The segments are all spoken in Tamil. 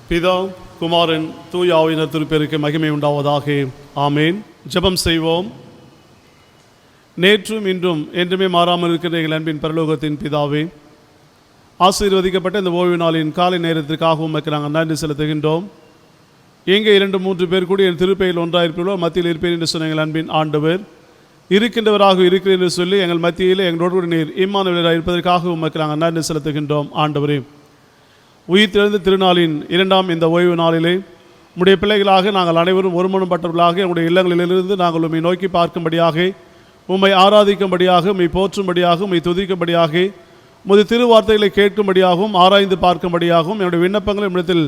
பிதா குமாரன் தூய ஆவியினர் திருப்பெருக்கு மகிமை உண்டாவதாக. ஆமேன். ஜெபம் செய்வோம். நேற்றும் இன்றும் என்றுமே மாறாமல் இருக்கிற எங்கள் அன்பின் பரலோகத்தின் பிதாவே, ஆசீர்வதிக்கப்பட்ட இந்த ஓய்வு நாளின் காலை நேரத்திற்காக உமக்கு நாங்கள் நன்றி செலுத்துகின்றோம். எங்கே 2-3 பேர் கூடி என் திருப்பையில் ஒன்றாயிருப்பீர்களோ மத்தியில் இருப்பேன் என்று சொன்ன எங்கள் அன்பின் ஆண்டவர், இருக்கின்றவராக இருக்கிறேன் என்று சொல்லி எங்கள் மத்தியில் எங்களோடு கூட நீர் இம்மானுவேலராக இருப்பதற்காக உமக்கு நாங்கள் நன்றி செலுத்துகின்றோம். ஆண்டவரே, உயிர்த்தெழுந்த திருநாளின் 2ஆம் இந்த ஓய்வு நாளிலே உம்முடைய பிள்ளைகளாக நாங்கள் அனைவரும் ஒருமனப்பட்டவர்களாக உங்களுடைய இல்லங்களிலிருந்து நாங்கள் உம்மை நோக்கி பார்க்கும்படியாக, உம்மை ஆராதிக்கும்படியாக, உம்மை போற்றும்படியாக, உம்மை துதிக்கும்படியாக, உமது திருவார்த்தைகளை கேட்கும்படியாகவும் ஆராய்ந்து பார்க்கும்படியாகவும் என்னுடைய விண்ணப்பங்களை இடத்தில்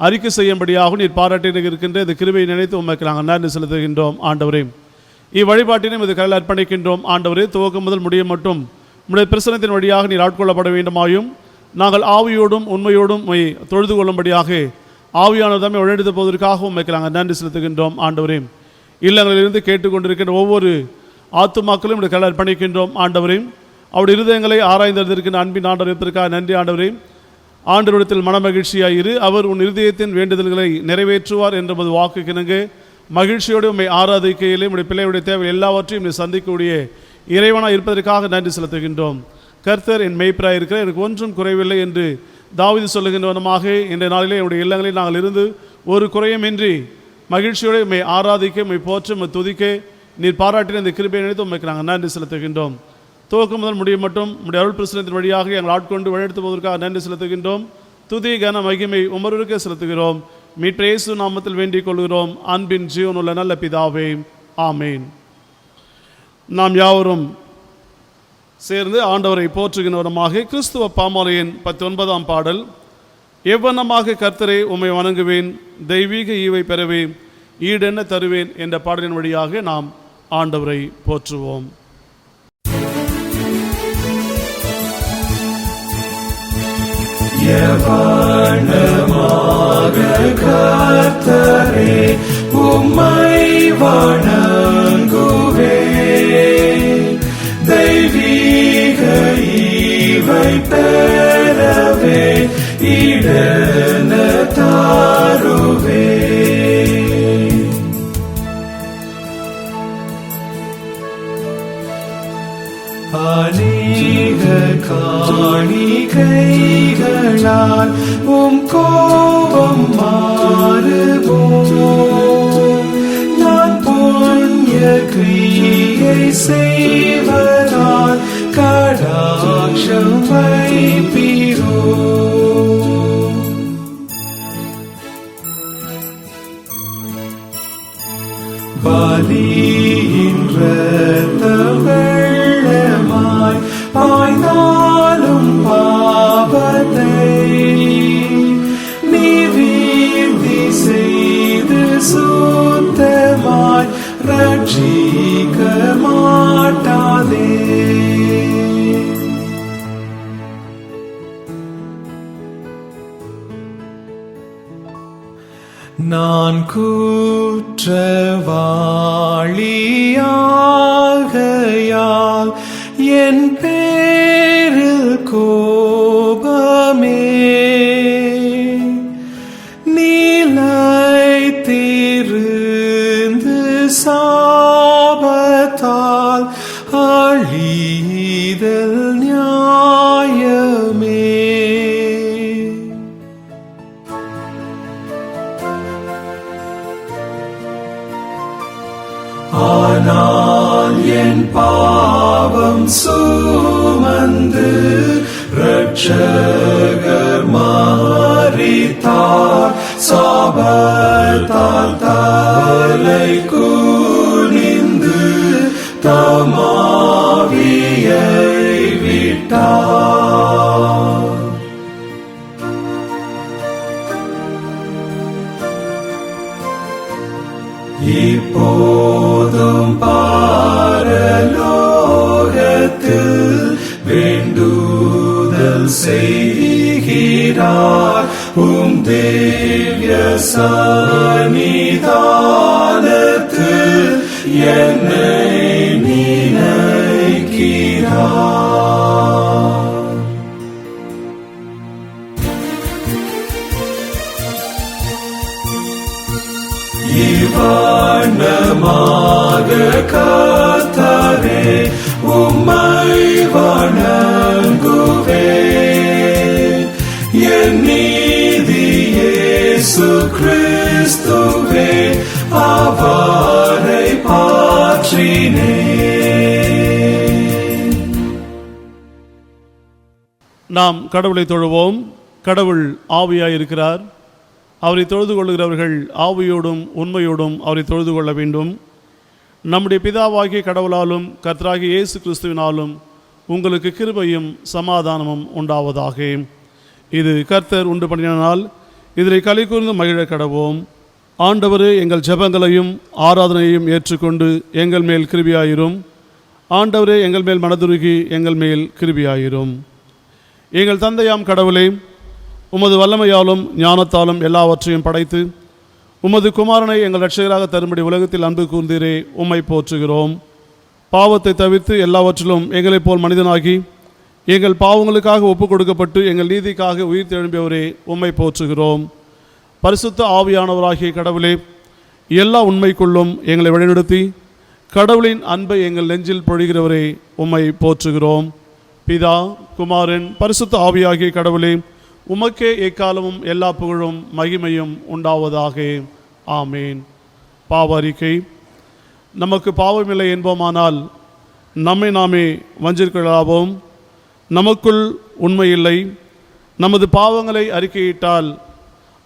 அறிக்கை செய்யும்படியாகவும் நீர் பாராட்டி இருக்கின்ற இந்த கிருபையை நினைத்து உமக்கு நாங்கள் நன்றி செலுத்துகின்றோம். ஆண்டவரே, இவ்வழிபாட்டினை இது கையில் அர்ப்பணிக்கின்றோம். ஆண்டவரே, துவக்கம் முதல் முடியும் மட்டும் உம்முடைய பிரசனத்தின் வழியாக நீர் ஆட்கொள்ளப்பட வேண்டுமாயும், நாங்கள் ஆவியோடும் உண்மையோடும் உம்மை தொழுது கொள்ளும்படியாக ஆவியானவர் தம்மை வழிநடத்த போவதற்காக உம்மைக்கு நாங்கள் நன்றி செலுத்துகின்றோம். ஆண்டவரே, இல்லங்களிலிருந்து கேட்டுக்கொண்டிருக்கின்ற ஒவ்வொரு ஆத்துமாக்களும் இந்த கையில் அர்ப்பணிக்கின்றோம். ஆண்டவரே, அவருடைய இருதயங்களை ஆராய்ந்திருக்கின்ற அன்பின் ஆண்டவர் இருப்பதற்காக நன்றி. ஆண்டவரே, ஆண்டவரிடத்தில் மனமகிழ்ச்சியாயிரு, அவர் உன் இருதயத்தின் வேண்டுதல்களை நிறைவேற்றுவார் என்பது வாக்கு கிணங்க மகிழ்ச்சியோடு உம்மை ஆராதிக்கையிலே உடைய பிள்ளையுடைய தேவை எல்லாவற்றையும் நீ சந்திக்கக்கூடிய இறைவனாக இருப்பதற்காக நன்றி செலுத்துகின்றோம். கர்த்தர் என் மெய்ப்பராக இருக்கிற, எனக்கு ஒன்றும் குறைவில்லை என்று தாவீது சொல்லுகின்றவனமாக இன்றைய நாளிலே என்னுடைய இல்லங்களில் நாங்கள் இருந்து ஒரு குறையுமின்றி மகிழ்ச்சியோடு உம்மை ஆராதிக்க, உம்மை போற்ற, உம்மை துதிக்க நீர் பாராட்டின இந்த கிருபையை நினைத்து உம்மைக்கு நாங்கள் நன்றி செலுத்துகின்றோம். துவக்கம் முதல் முடியும் மட்டும் உம்முடைய அருள் பிரசனத்தின் வழியாக எங்கள் ஆட்கொண்டு வழிநடத்து போவதற்காக நன்றி செலுத்துகின்றோம். துதி கன மகிமை உமருக்கே செலுத்துகிறோம். மீட்பர் இயேசு நாமத்தில் வேண்டிக் கொள்கிறோம். அன்பின் ஜீவனுள்ள நல்ல பிதாவே, ஆமேன். நாம் யாவரும் சேர்ந்து ஆண்டவரை போற்றுகின்றவரமாக கிறிஸ்துவ பாமாலையின் 19ஆம் பாடல், எவ்வண்ணமாக கர்த்தரை உம்மை வணங்குவேன், தெய்வீக ஈவை பெறவே ஈடென்ன தருவேன் என்ற பாடலின் வழியாக நாம் ஆண்டவரை போற்றுவோம். எவ்வண்ணமாக கர்த்தரே உம்மை வணங்குவேன், தெய்வீக ஈவை பெறவே ஈடென்ன தருவேன். அநேக காணிக்கைகளால் உம் கோபம் மாறுவோம், நான் புண்ணிய கிரியை செய்வதால் கடாட்சம் வைப்பீரோ. பலியின் இரத்தம் வெள்ளமாய் பாய்ந்தாலும் பாவத்தை நீர் வீழ்த்தி செய்து சுத்தமாய் ரட்சிக்க மாட்டாதே. நான் குற்றவாளியாகையால் என் பேரில் கோபமே நிலைத்திருந்து சாபத்தால் அழிதல் நியாயமே. ஆனால் என் பாவம் சுமந்து இரட்சகர் மரித்தார், சாபத்தால் தலை குனிந்து தமாவியை விட்டார். இப்போதும் பரலோகத்தில் வேண்டுதல் செய்கிறார், உம் திவ்ய சந்நிதானத்தில் என்னை நினைக்கிறார். வண்ணமாக கர்த்தாவே உம்மை வணங்குவேன். என் நீதி இயேசு கிறிஸ்துவே அவரை பாற்றினேன். நாம் கடவுளை தொழுவோம். கடவுள் ஆவியாயிருக்கிறார். அவரை தொழுது கொள்ளுகிறவர்கள் ஆவியோடும் உண்மையோடும் அவரை தொழுது கொள்ள வேண்டும். நம்முடைய பிதாவாகிய கடவுளாலும் கர்த்தராகிய இயேசு கிறிஸ்துவினாலும் உங்களுக்கு கிருபையும் சமாதானமும் உண்டாவதாக. இது கர்த்தர் உண்டு பண்ணின நாள். இதில் களி கூர்ந்து மகிழ கடவோம். ஆண்டவரே, எங்கள் ஜெபங்களையும் ஆராதனையையும் ஏற்றுக்கொண்டு எங்கள் மேல் கிருபையாயிரும். ஆண்டவரே, எங்கள் மேல் மனதுருகி எங்கள் மேல் கிருபையாயிரும். எங்கள் தந்தையாம் கடவுளே, உமது வல்லமையாலும் ஞானத்தாலும் எல்லாவற்றையும் படைத்து உமது குமாரனை எங்கள் இரட்சகராக தரும்படி உலகத்தில் அன்பு கூர்ந்தீரே, உம்மை போற்றுகிறோம். பாவத்தை தவிர்த்து எல்லாவற்றிலும் எங்களைப் போல் மனிதனாகி எங்கள் பாவங்களுக்காக ஒப்புக் கொடுக்கப்பட்டு எங்கள் நீதிக்காக உயிர் தெழும்பியவரே, உம்மை போற்றுகிறோம். பரிசுத்த ஆவியானவராகிய கடவுளே, எல்லா உண்மைக்குள்ளும் எங்களை வழிநடத்தி கடவுளின் அன்பை எங்கள் நெஞ்சில் பொழிகிறவரே, உம்மை போற்றுகிறோம். பிதா, குமாரன், பரிசுத்த ஆவியாகிய கடவுளே, உமக்கே எக்காலமும் எல்லா புகழும் மகிமையும் உண்டாவதாக. ஆமேன். பாவ அறிக்கை. நமக்கு பாவமில்லை என்போமானால் நம்மை நாமே வஞ்சிக்கொள்ளாவோம். நமக்குள் உண்மையில்லை. நமது பாவங்களை அறிக்கையிட்டால்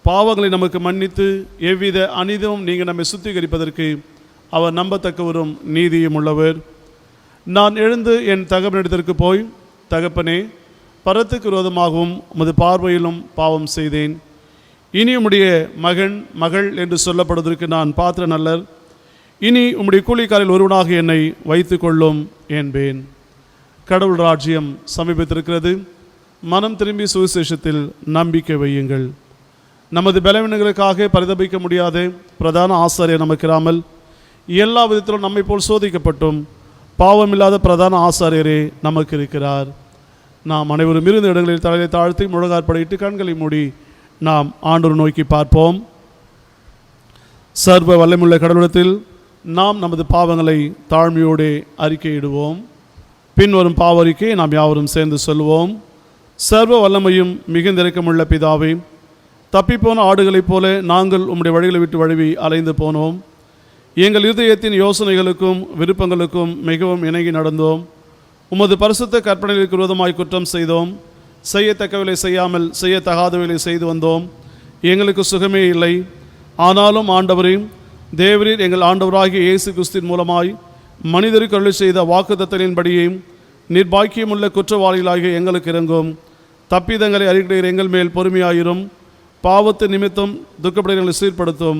பாவங்களை நமக்கு மன்னித்து எவ்வித அநீதமும் நீங்கள் நம்மை சுத்திகரிப்பதற்கு அவர் நம்பத்தக்கவரும் நீதியும் உள்ளவர். நான் எழுந்து என் தகப்பனிடத்திற்கு போய், தகப்பனே, பரத்துக்கு விரோதமாகவும் உமது பார்வையிலும் பாவம் செய்தேன். இனி உம்முடைய மகன் மகள் என்று சொல்லப்படுவதற்கு நான் பாத்திரன் அல்லர். இனி உம்முடைய கூலிக்காரில் ஒருவனாக என்னை வைத்து கொள்ளும் என்பேன். கடவுள் ராஜ்யம் சமீபத்திருக்கிறது. மனம் திரும்பி சுவிசேஷத்தில் நம்பிக்கை வையுங்கள். நமது பலவீனங்களுக்காக பரிதபிக்க முடியாத பிரதான ஆசாரியர் நமக்கிராமல் எல்லா விதத்திலும் நம்மை போல் சோதிக்கப்பட்டும் பாவமில்லாத பிரதான ஆசாரியரே நமக்கு இருக்கிறார். நாம் அனைவரும் இருந்த இடங்களில் தலையை தாழ்த்தி முழங்காற்படையிட்டு கண்களை மூடி நாம் ஆண்டவர் நோக்கி பார்ப்போம். சர்வ வல்லமுள்ள கடவுளத்தில் நாம் நமது பாவங்களை தாழ்மையோடு அறிக்கையிடுவோம். பின்வரும் பாவ அறிக்கை நாம் யாவரும் சேர்ந்து சொல்வோம். சர்வ வல்லமையும் மிகுந்த இரக்கமுள்ள பிதாவே, தப்பிப்போன ஆடுகளைப் போல நாங்கள் உம்முடைய வழிகளை விட்டு வழுவி அலைந்து போனோம். எங்கள் இருதயத்தின் யோசனைகளுக்கும் விருப்பங்களுக்கும் மிகவும் இணங்கி நடந்தோம். உமது பரிசுத்த கற்பனைகளுக்கு விரோதமாய் குற்றம் செய்தோம். செய்யத்தக்கவலை செய்யாமல் செய்யத்தகாதவலை செய்து வந்தோம். எங்களுக்கு சுகமே இல்லை. ஆனாலும் ஆண்டவரே, தேவரீர் எங்கள் ஆண்டவராகிய இயேசு கிறிஸ்துவின் மூலமாய் மனிதருக்கு அருளி செய்த வாக்குத்தத்தலின்படியே நிர்பாக்கியமுள்ள குற்றவாளிகளாகிய எங்களுக்கு இறங்கும். தப்பிதங்களை அறிக்கையிற எங்கள் மேல் பொறுமையாயிரும். பாவத்து நிமித்தம் துக்கப்படுகளை சீர்படுத்தும்.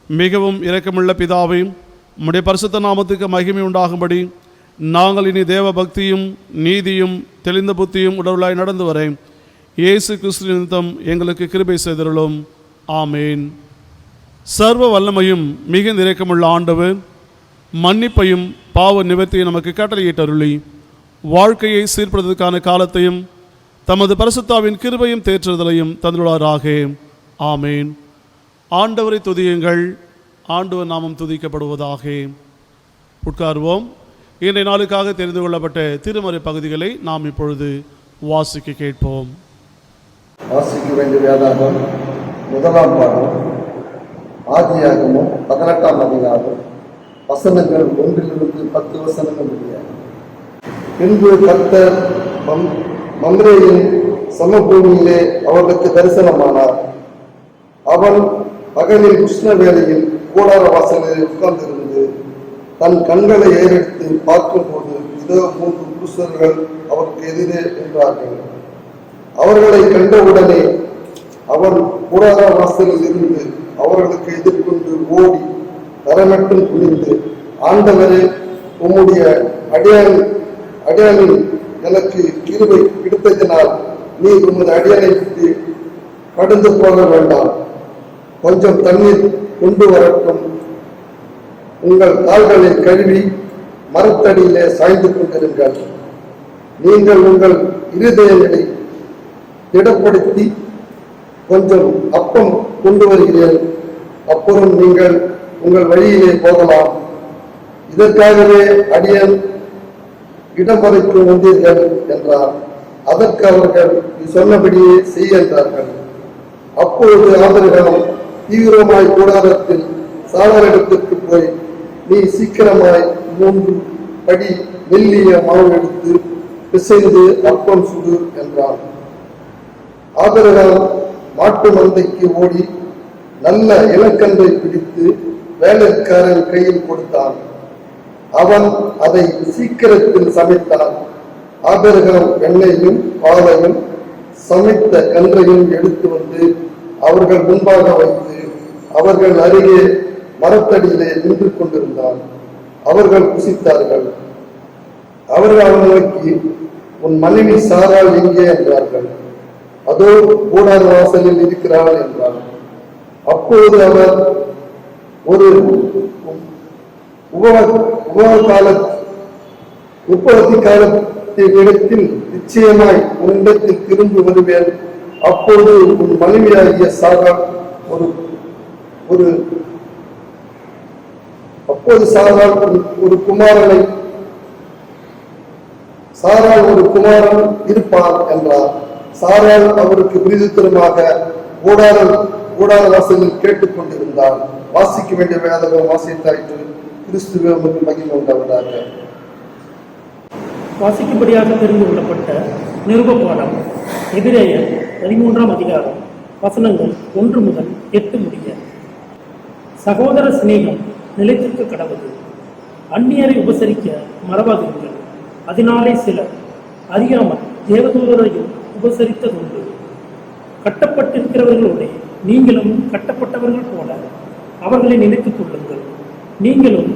மிகவும் இரக்கமுள்ள பிதாவை, உம்முடைய பரிசுத்த நாமத்துக்கு மகிமை உண்டாகும்படி நாங்கள் இனி தேவ பக்தியும் நீதியும் தெளிந்த புத்தியும் உடவுளாய் நடந்து வர இயேசு கிறிஸ்து நிமித்தம் எங்களுக்கு கிருபை செய்தருளும். ஆமேன். சர்வ வல்லமையும் மிகுந்த இரக்கமுள்ள ஆண்டவர் மன்னிப்பையும் பாவ நிவர்த்தியை நமக்கு கட்டளையிட்டருளி வாழ்க்கையை சீர்படுத்துவதற்கான காலத்தையும் தமது பரிசுத்தாவின் கிருபையும் தேற்றுதலையும் தந்துள்ளாராக. ஆமேன். ஆண்டவரை துதியுங்கள். ஆண்டவர் நாமம் துதிக்கப்படுவதாக. உட்காருவோம். இன்றைய நாளுக்காக தெரிந்து கொள்ளப்பட்ட திருமறை பகுதிகளை நாம் இப்பொழுது வாசிக்க கேட்போம். வாசிக்க வேண்டிய வேதாகம் முதலாம் பாடம் ஆதியாகமம் 18ஆம் அதிகாரம் வசனங்கள் 1 to 10 வசனங்கள் முடிய. பின்பு கர்த்தர் மம்ரேயின் சமபூமியிலே அவர்களுக்கு தரிசனமானார். அவன் பகலில் உஷ்ண வேளையில் கூடார வாசலில் உட்கார்ந்திருந்து தன் கண்களை ஏறெடுத்து பார்க்கும்போது இதோ 3 புருஷர்கள் அவருக்கு எதிரே நின்றார்கள். அவர்களை கண்டவுடனே அவன் கூடார வாசலில் இருந்து அவர்களுக்கு எதிர்கொண்டு ஓடி தரமட்டும் குனிந்து, ஆண்டவரே, உம்முடைய அடியானில் எனக்கு கிருபை கிடைத்ததினால் நீ உமது அடியானை விட்டு கடந்து போக வேண்டாம். கொஞ்சம் தண்ணீர் கொண்டு வரட்டும். உங்கள் கால்களை கழுவி மரத்தடியிலே சாய்ந்து கொண்டிருங்கள். நீங்கள் உங்கள் இருதயங்களை திடப்படுத்தி கொஞ்சம் அப்பம் கொண்டு வருகிறேன். அப்புறம் நீங்கள் உங்கள் வழியிலே போகலாம். இதற்காகவே அடியேன் இடமுறைக்கு வந்தீர்கள் என்றார். அதற்கு அவர்கள் நீ சொன்னபடியே செய் என்றார்கள். அப்பொழுது ஆபிரகாம் தீவிரமாய் கூடாரத்தில் சாராரிடத்திற்கு போய், நீ சீக்கிரமாய் 3 படி மெல்லிய மாவு எடுத்து பிசைந்து அப்பம் சுடு என்றான். ஆபிரகாம் மாட்டு மந்தைக்கு ஓடி நல்ல இலக்கன்றை பிடித்து வேலைக்காரன் கையில் கொடுத்தான். அவன் அதை சீக்கிரத்தில் சமைத்தான். ஆபிரகாம் எண்ணெயையும் பாலையும் சமைத்த கன்றையும் எடுத்து வந்து அவர்கள் முன்பாக வைத்து அவர்கள் அருகே மரத்தடியிலே நின்று கொண்டிருந்தான். அவர்கள் புசித்தார்கள். அவர்கள் அவன் நோக்கி, உன் மனைவி சாராள் எங்கே என்றார்கள். அதோ கூடார வாசலில் இருக்கிறாள் என்றார். அப்பொழுது அவர், ஒரு உபவதி காலத்தில் நிச்சயமாய் உன்னிடத்தில் திரும்பி வருவேன். அப்பொழுது உன் மனைவியாகிய சாராள் ஒரு குமாரன் இருப்பான் என்றார். சாராள் அவருக்கு பிரதித்திரமாக கூடார வாசலில் கேட்டுக் கொண்டிருந்தார். வாசிக்க வேண்டிய வேதகம் வாசித்தாயிற்று. கிறிஸ்துவே உமக்கு மகிமை உண்டாவதாக. வாசிக்கும்படியாக தெரிந்து கொள்ளப்பட்ட நிருப பாடம் எபிரேயர் 13ஆம் அதிகாரம் வசனங்கள் 1 முதல் 8 முடிய. சகோதர சிநேகம் நிலைத்திருக்க கடவுது. அந்நியரை உபசரிக்க மறவாதீர்கள். அதனாலே சிலர் அறியாமல் தேவதூதரையும் உபசரித்ததுண்டு. கட்டப்பட்டிருக்கிறவர்களோட நீங்களும் கட்டப்பட்டவர்கள் போல அவர்களை நினைத்துக் கொள்ளுங்கள். நீங்களும்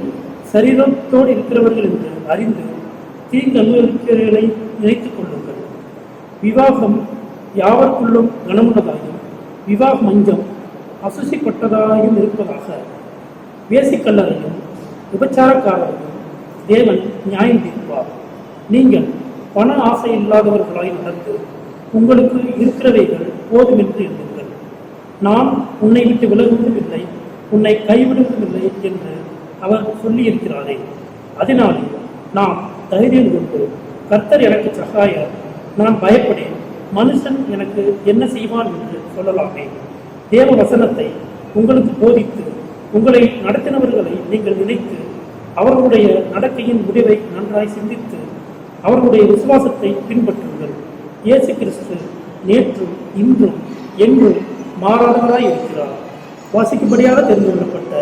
சரீரத்தோடு இருக்கிறவர்கள் என்று அறிந்து தீங்கு அனுபவிக்கிறவர்களை நினைத்துக் கொள்ளுங்கள். விவாகம் யாவருக்குள்ளும் கனமுள்ளதாயும் விவாக மஞ்சம் அசுசிப்பட்டதாயும் இருப்பதாக. வேசிக்கல்லரையும் விபச்சாரக்காரரையும் தேவன் நியாயம் தீர்ப்பார். நீங்கள் பண ஆசை இல்லாதவர்களாய் நடந்து உங்களுக்கு இருக்கிறவைகள் போதுமென்று எண்ணுங்கள். நான் உன்னை விட்டு விலகுவதும் இல்லை, உன்னை கைவிடுவதும் இல்லை என்று அவர் சொல்லியிருக்கிறாரே. அதனாலே நாம் தைரியம் கொண்டு, கர்த்தர் எனக்கு சகாயர், நான் பயப்படேன், மனுஷன் எனக்கு என்ன செய்வான் என்று சொல்லலாமே. தேவ வசனத்தை உங்களுக்கு போதித்து உங்களை நடத்தினவர்களை நீங்கள் நினைத்து அவர்களுடைய நடக்கையின் முடிவை நன்றாய் சிந்தித்து அவர்களுடைய விசுவாசத்தை பின்பற்றுங்கள். இயேசு கிறிஸ்து நேற்றும் இன்றும் என்றும் மாறாதவராய் இருக்கிறார். வாசிக்கும்படியாக தெரிந்து கொள்ளப்பட்ட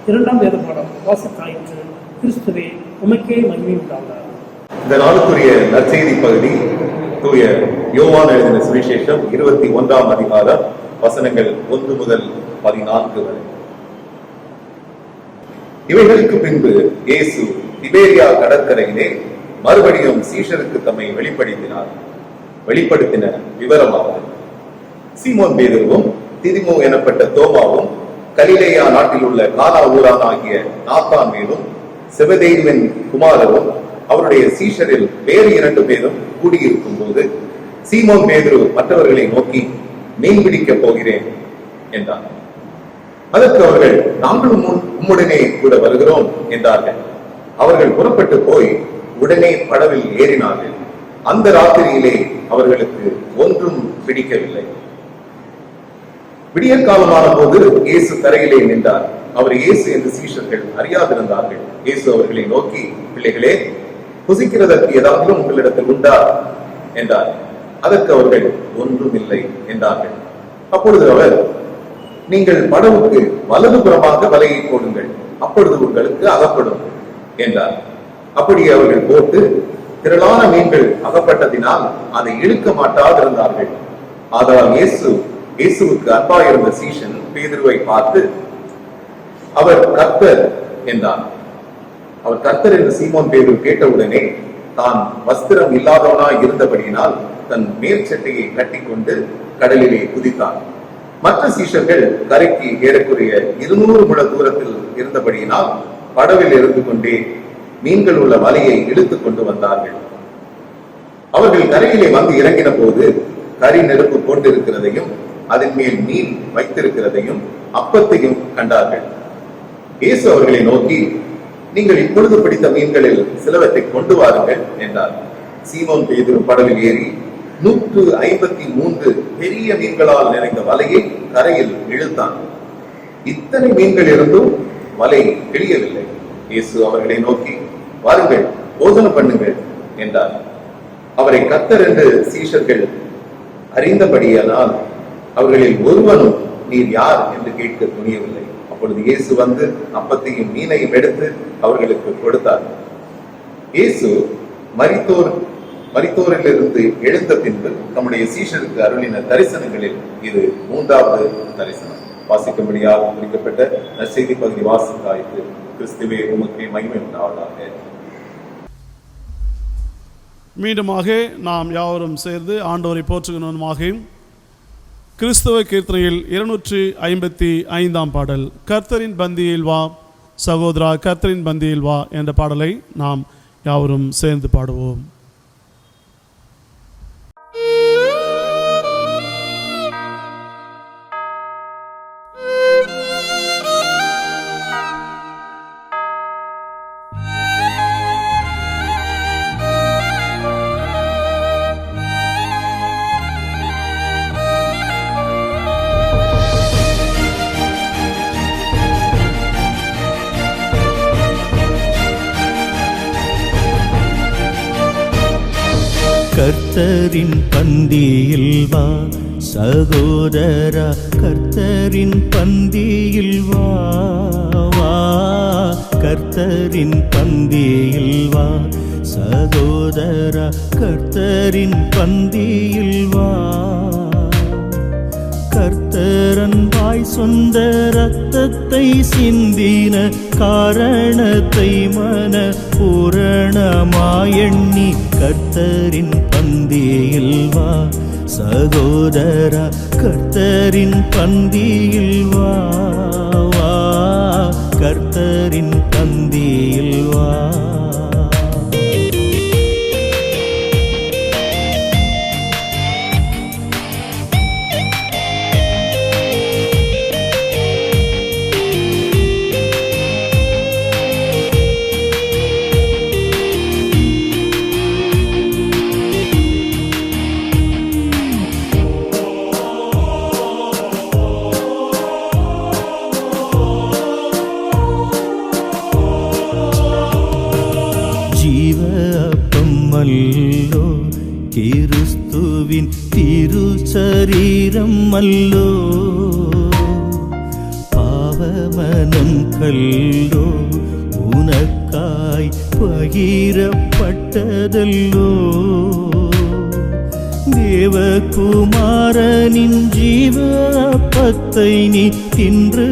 2ஆம் வேத பாடம் வாசித்தாயிற்று. கிறிஸ்துவே உமக்கே மகிமை உண்டாகிறார். இந்த நாளுக்குரிய நற்செய்தி பகுதி தூய யோவான் எழுதின சுவிசேஷம் 21ஆம் அதிகாரம் வசனங்கள் 1 முதல் 14 வரை. இவைகளுக்கு பின்பு இயேசு திபேரியா கடற்கரையிலே மறுபடியும் சீஷருக்கு தம்மை வெளிப்படுத்தின விவரமாக சீமோன் பேதுருவும் திதிமோ எனப்பட்ட தோமாவும் கலிலேயா நாட்டில் உள்ள கானா ஊரானாகிய நாத்தான்வேலும் செபதேயுவின் குமாரரும் அவருடைய சீஷரில் வேறு 2 பேரும் கூடியிருக்கும் போது சீமோன் பேதுரு மற்றவர்களை நோக்கி, மீன் பிடிக்கப் போகிறேன் என்றார். அதற்கு அவர்கள், நாங்களும் உம்முடனே கூட வருகிறோம் என்றார்கள். அவர்கள் புறப்பட்டு போய் உடனே படவில் ஏறினார்கள். அந்த ராத்திரியிலே அவர்களுக்கு ஒன்றும் பிடிக்கவில்லை. விடியற்காலமான போது இயேசு கரையிலே நின்றார். அவர் இயேசு என்று சீஷர்கள் அறியாதிருந்தார்கள். இயேசு அவர்களை நோக்கி, பிள்ளைகளே, புசிக்கிறதற்கு ஏதாவது உங்களிடத்தில் உண்டா என்றார். அதற்கு அவர்கள், ஒன்றும் இல்லை என்றார்கள். அப்பொழுது அவர், நீங்கள் படவுக்கு வலதுபுறமாக வலையை போடுங்கள், அப்பொழுது உங்களுக்கு அகப்படும் என்றார். அப்படியே அவர்கள் போட்டு திரளான மீன்கள் அகப்பட்டதினால் அதை இழுக்க மாட்டாதிருந்தார்கள். ஆதலால் இயேசுவுக்கு அன்பாயிருந்த சீஷன் பேதுருவை பார்த்து, அவர் கர்த்தர் என்றான். அவர் கர்த்தர் என்று சீமோன் பேதுரு கேட்டவுடனே தான் வஸ்திரம் இல்லாதவனாய் இருந்தபடியினால் தன் மேற்சட்டையை கட்டிக்கொண்டு கடலிலே குதித்தான். மற்ற சீஷர்கள் கரைக்கு ஏறக்குறைய 200 முழ தூரத்தில் இருந்தபடியினால் படவில் இருந்து கொண்டே மீன்கள் உள்ள வலையை இழுத்துக் கொண்டு வந்தார்கள். அவர்கள் கரையிலே வந்து இறங்கின போது கரி நெருப்பு கொண்டிருக்கிறதையும் அதன் மேல் மீன் வைத்திருக்கிறதையும் அப்பத்தையும் கண்டார்கள். இயேசு அவர்களை நோக்கி, நீங்கள் இப்பொழுது பிடித்த மீன்களில் சிலவற்றை கொண்டு வாருங்கள் என்றார். சீமோன் பேதுரு படவில் ஏறி 153 பெரிய மீன்களால் நிறைந்த வலையை கரையில் இழுத்தான். இத்தனை மீன்கள் இருந்தும் வலை கிழியவில்லை. இயேசு அவர்களை நோக்கி, வாருங்கள், போஜனம் பண்ணுங்கள் என்றார். அவரை கர்த்தர் என்று சீஷர்கள் அறிந்தபடியானால் அவர்களில் ஒருவனும் நீர் யார் என்று கேட்க துணியவில்லை. அப்பொழுது இயேசு வந்து அப்பத்தையும் மீனையும் எடுத்து அவர்களுக்கு கொடுத்தார். இயேசு மரித்தோரிலிருந்து எழுந்த பின்பு நம்முடைய சீஷருக்கு அருளின தரிசனங்களில் இது 3வது தரிசனம். வாசிக்கும்படியாக குறிக்கப்பட்ட நற்செய்தி பகுதி வாசித்தாய்த்து. கிறிஸ்துவே உமக்கு மகிமை உண்டாவதாக. மீண்டுமாக நாம் யாவரும் சேர்ந்து ஆண்டவரை போற்றுகிறோமாக கிறிஸ்தவ கீர்த்தனையில் 255ஆம் பாடல், கர்த்தரின் பந்தியில் வா சகோதரா, கர்த்தரின் பந்தியில் வா என்ற பாடலை நாம் யாவரும் சேர்ந்து பாடுவோம். கர்த்தரின் பந்தியில் வா சகோதரா, கர்த்தரின் பந்தியில் வா வா, கர்த்தரின் பந்தியில் வா சகோதரா, கர்த்தரின் பந்தியில் வா. கர்த்தரன் வாய் சொந்த இரத்தத்தை சிந்தின காரணத்தை மன பூரணமாயெண்ணி கர்த்தரின் பந்தியில் வா சகோதரா, கர்த்தரின் பந்தியில் வா வா, கர்த்தரின் பந்தியில் வா. அல்லோ கிறிஸ்துவின் திருச்சரீரம் அல்லோ, பாவமனம் கல்லோ உனக்காய் பகிரப்பட்டதல்லோ. தேவகுமாரனின் ஜீவ அப்பத்தை நீ தின்று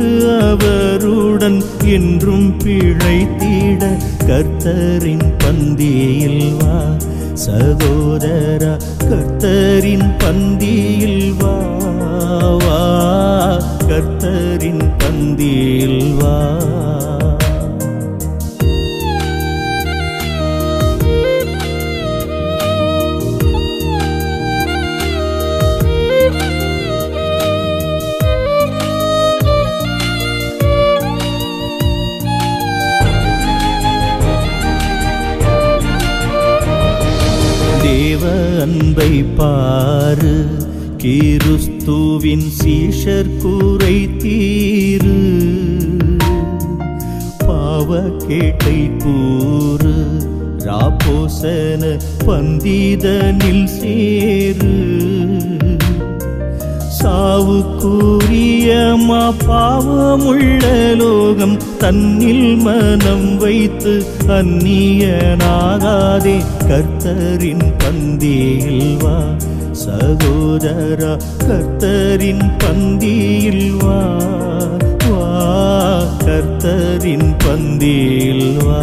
அவருடன் என்றும் பிழைத்திட கர்த்தரின் பந்தியில் வா சகோதரா, கர்த்தரின் பந்தியில் வா வா, கர்த்தரின் பந்தியில் வா. தேவ அன்பை பாரு, கிறிஸ்துவின் சீஷர் குறை தீரு. பாவக்கேட்டை கூறு, ராபோசன பந்திதனில் சேரு. சாவுக்குரியமா பாவமுள்ள லோகம் தன்னில் மனம் வைத்து அந்நியனாகாதே கர்த்தரின் பந்தியில் வா சகோதரா, கர்த்தரின் பந்தியில் வா வா, கர்த்தரின் பந்தியில் வா.